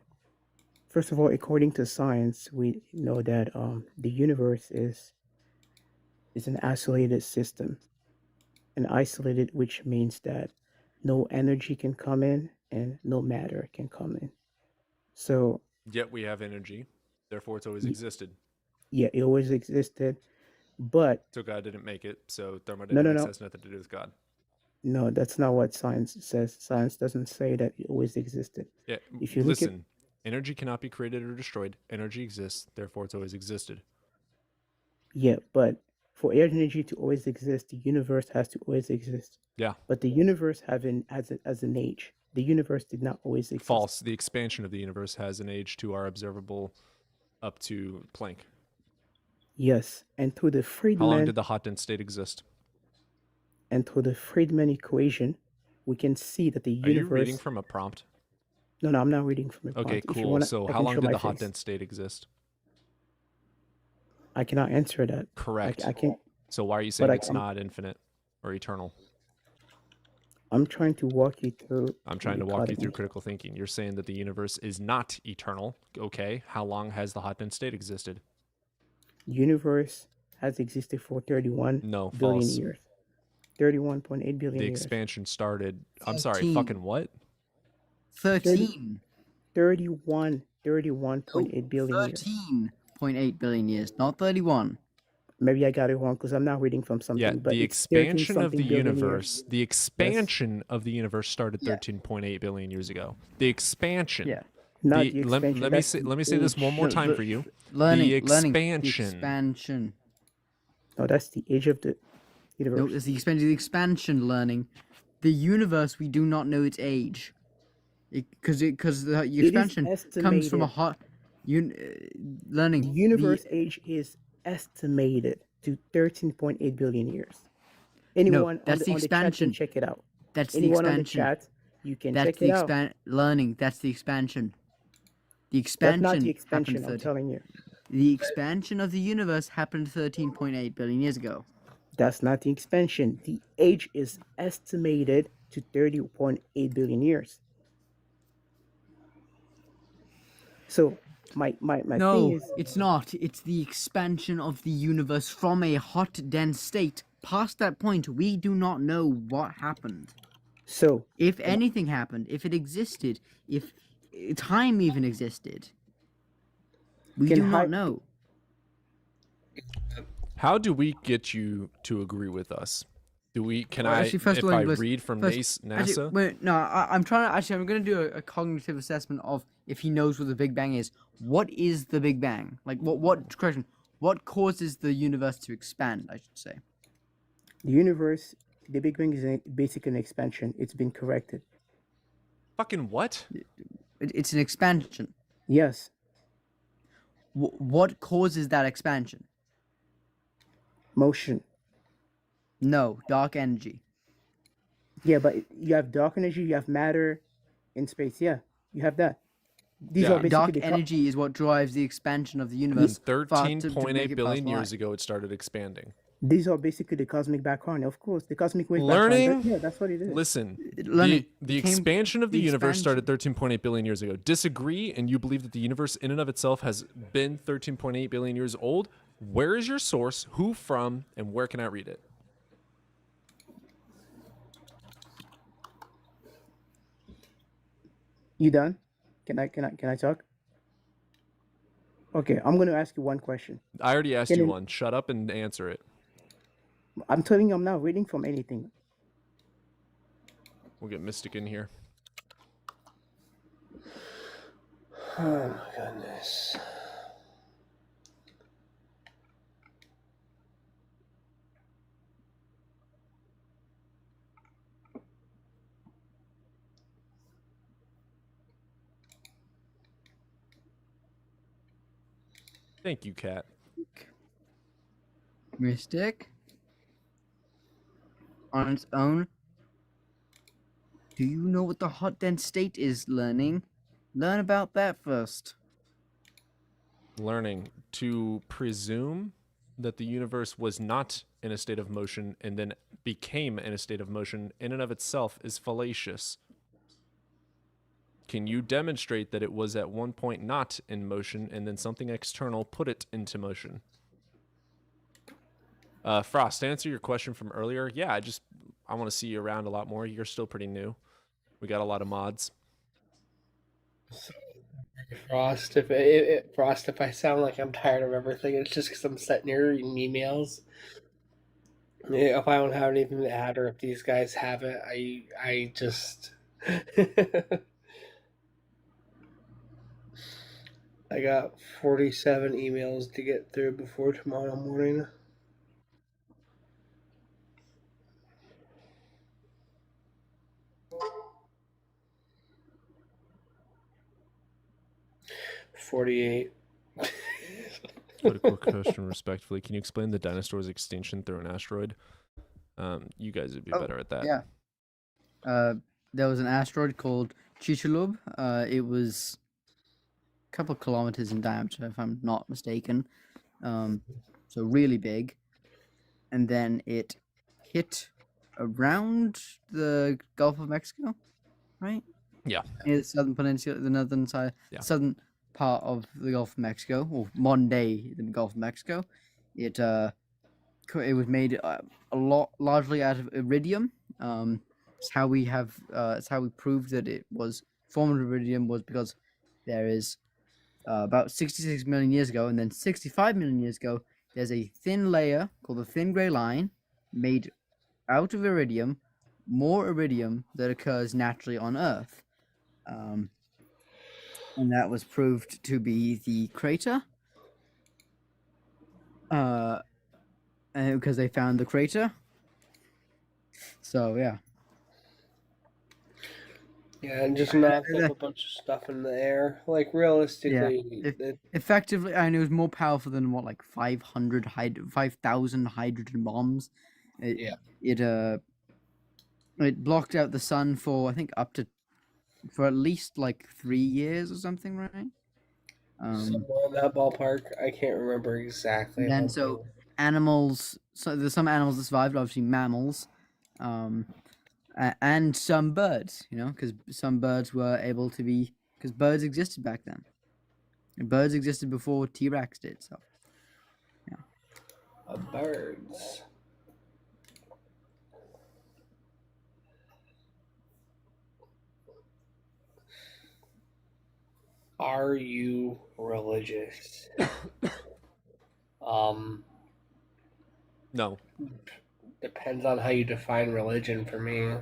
first of all, according to science, we know that the universe is an isolated system. An isolated, which means that no energy can come in and no matter can come in. So Yet we have energy, therefore it's always existed. yeah, it always existed, but So God didn't make it, so thermodynamics has nothing to do with God. no, that's not what science says. Science doesn't say that it always existed. Yeah, If you listen, energy cannot be created or destroyed. Energy exists, therefore it's always existed. Yeah, but for energy to always exist, the universe has to always exist. Yeah. But the universe has an age. The universe did not always exist. False. The expansion of the universe has an age to our observable up to Planck. Yes, and through the Friedman. How long did the hot dense state exist? And through the Friedman equation, we can see that the universe. Are you reading from a prompt? No, I'm not reading from a prompt. Okay, If you cool. wanna, So I how can long show did my the hot face. dense state exist? I cannot answer that. Correct. I can't. So why are you saying but it's not infinite or eternal? I'm trying to walk you through. I'm trying the to walk you through dichotomy. critical thinking. You're saying that the universe is not eternal. Okay. How long has the hot dense state existed? Universe has existed for 31 No, billion false. years. 31.8 billion The years. expansion started. I'm sorry, 13. fucking what? 13. 31.8 billion years. 13.8 billion years, not 31. Maybe I got it wrong because I'm not reading from something. Yeah, but the it's 13 expansion of something the billion universe. years. The Yes. expansion of the universe started Yeah. 13.8 billion years ago. The expansion. Yeah. Not The, the let, expansion. let me That's say the let me say this one age. more No, time the for you. learning, The learning, the expansion. expansion. No, that's the age of the No, universe. it's the expansion learning. The universe, we do not know its age. Because the It is expansion comes from a estimated. hot learning. The universe age is estimated to 13.8 billion years. Anyone that's the on the chat can expansion. check it out. That's the Anyone on the expansion. chat, you can That's check the it out. learning. That's the expansion. The That's not expansion the happened expansion, I'm 13. telling you. The expansion of the universe happened 13.8 billion years ago. That's not the expansion. The age is estimated to 30.8 billion years. So my thing No, is, it's not. It's the expansion of the universe from a hot, dense state. Past that point, we do not know what happened. so If anything happened, if it existed, if time even existed, we can do not hy- know. How do we get you to agree with us? Do we? Can Well, I? actually, first If of all, I let's- read from first- NASA? Actually, wait, no, I'm trying to. Actually, I'm going to do a cognitive assessment of if he knows what the Big Bang is. What is the Big Bang? Like, what question? What causes the universe to expand? I should say. the universe, the Big Bang is basically an expansion. It's been corrected. Fucking what? It's an expansion. Yes. What causes that expansion? Motion. No, dark energy. Yeah, but you have dark energy, you have matter in space. Yeah, you have that. These Yeah. are basically Dark the energy is what drives the expansion of the universe. And far to make 13.8 it billion past years light. ago, it started expanding. These are basically the cosmic background. Of course, the cosmic wave Learning. background. Yeah, that's what it is. Listen, Learning. the It came- expansion of the the universe expansion. started 13.8 billion years ago. Disagree, and you believe that the universe in and of itself has been 13.8 billion years old? Where is your source? Who from? And where can I read it? You done? Can I talk? Okay, I'm gonna ask you one question. I already asked Can you you- one. Shut up and answer it. I'm telling you, I'm not reading from anything. We'll get Mystic in here. Oh my goodness. Thank you, Kat. Mystic. On its own. Do you know what the hot dense state is, Learning? Learn about that first. Learning to presume that the universe was not in a state of motion and then became in a state of motion in and of itself is fallacious. Can you demonstrate that it was at one point not in motion and then something external put it into motion? Frost, to answer your question from earlier, yeah, I want to see you around a lot more. You're still pretty new. We got a lot of mods. Frost, Frost, if I sound like I'm tired of everything, it's just because I'm sitting here reading emails. Yeah, if I don't have anything to add, or if these guys have it, I just I got 47 emails to get through before tomorrow morning. $48. Got a quick question, respectfully. Can you explain the dinosaur's extinction through an asteroid? You guys would be better at that. Yeah. There was an asteroid called Chicxulub. It was a couple of kilometers in diameter, if I'm not mistaken. So really big. And then it hit around the Gulf of Mexico, right? Yeah. Near the southern peninsula, the northern side, Yeah. southern part of the Gulf of Mexico, or modern day the Gulf of Mexico. It was made largely out of iridium. It's how we proved that it was formed of iridium was because there is about 66 million years ago, and then 65 million years ago, there's a thin layer called the thin gray line made out of iridium, more iridium that occurs naturally on Earth. And that was proved to be the crater. Because they found the crater. So, yeah. Yeah, and just knocked up a bunch of stuff in the air. Like, realistically, Effectively, and it was more powerful than what, like 5,000 hydrogen bombs. It blocked out the sun for, I think, for at least like 3 years or something, right? somewhere in that ballpark. I can't remember exactly. And then so animals, so there's some animals that survived, obviously mammals, and some birds, because some birds were able to be, because birds existed back then. And birds existed before T-Rex did, so. Yeah. Birds. Are you religious? No. Depends on how you define religion for me.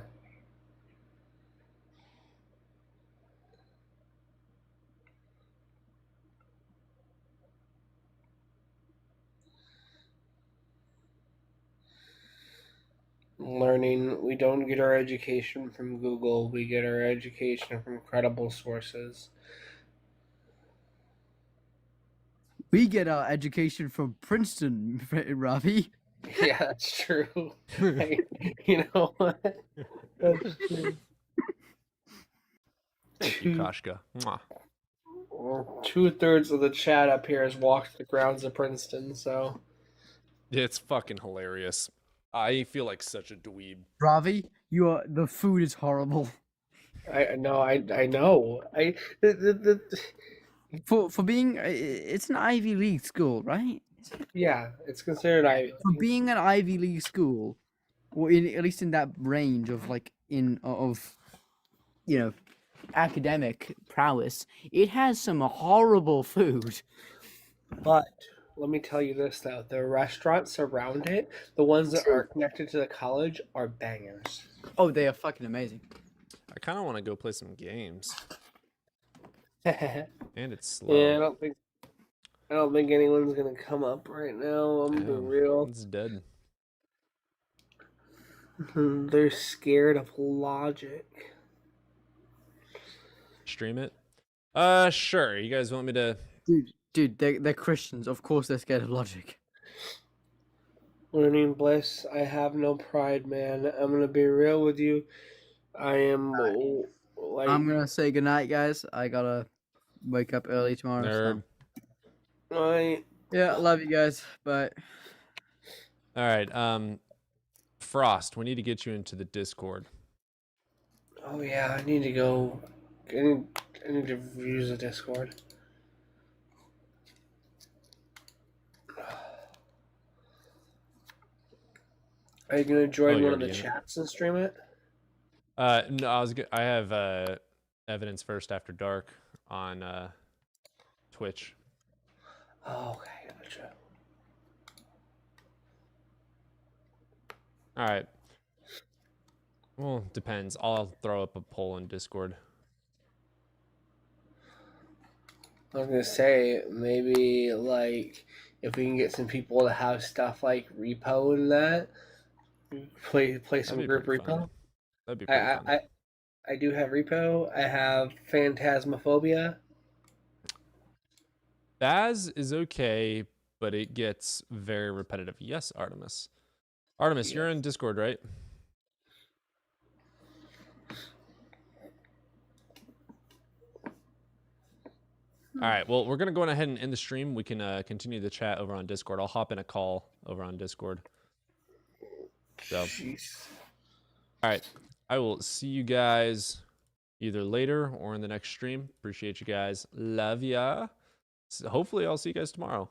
Learning, we don't get our education from Google, we get our education from credible sources. We get our education from Princeton, Ravi. Yeah, that's true. You know what? That's true. Thank you, Kashka. Mwah. Well, 2/3 of the chat up here has walked the grounds of Princeton, so. It's fucking hilarious. I feel like such a dweeb. Ravi, the food is horrible. I know. For being, it's an Ivy League school, right? Yeah, it's considered Ivy. For being an Ivy League school, or at least in that range of academic prowess, it has some horrible food. But let me tell you this though: the restaurants around it, the ones that are connected to the college, are bangers. Oh, they are fucking amazing. I kind of want to go play some games. And it's slow. Yeah, I don't think anyone's gonna come up right now. I'm being real. It's dead. They're scared of logic. Stream it? Sure. You guys want me to? Dude, they're Christians. Of course, they're scared of logic. Learning bliss. I have no pride, man. I'm gonna be real with you. I am like. I'm gonna say goodnight, guys. I gotta wake up early tomorrow. So. Yeah, love you guys. Bye. All right. Frost, we need to get you into the Discord. Oh yeah, I need to go. I need to use the Discord. Are you gonna join one of the chats and stream it? No, I have Evidence First After Dark on Twitch. Oh, okay, gotcha. All right. Well, depends. I'll throw up a poll in Discord. I was gonna say maybe like if we can get some people to have stuff like repo and that, play some group repo. That'd be pretty fun. I do have repo. I have Phantasmophobia. Baz is okay, but it gets very repetitive. Yes, Artemis. Artemis, you're in Discord, right? All right, well, we're going to go ahead and end the stream. We can continue the chat over on Discord. I'll hop in a call over on Discord. So, Jeez. All right. I will see you guys either later or in the next stream. Appreciate you guys. Love ya. So hopefully I'll see you guys tomorrow.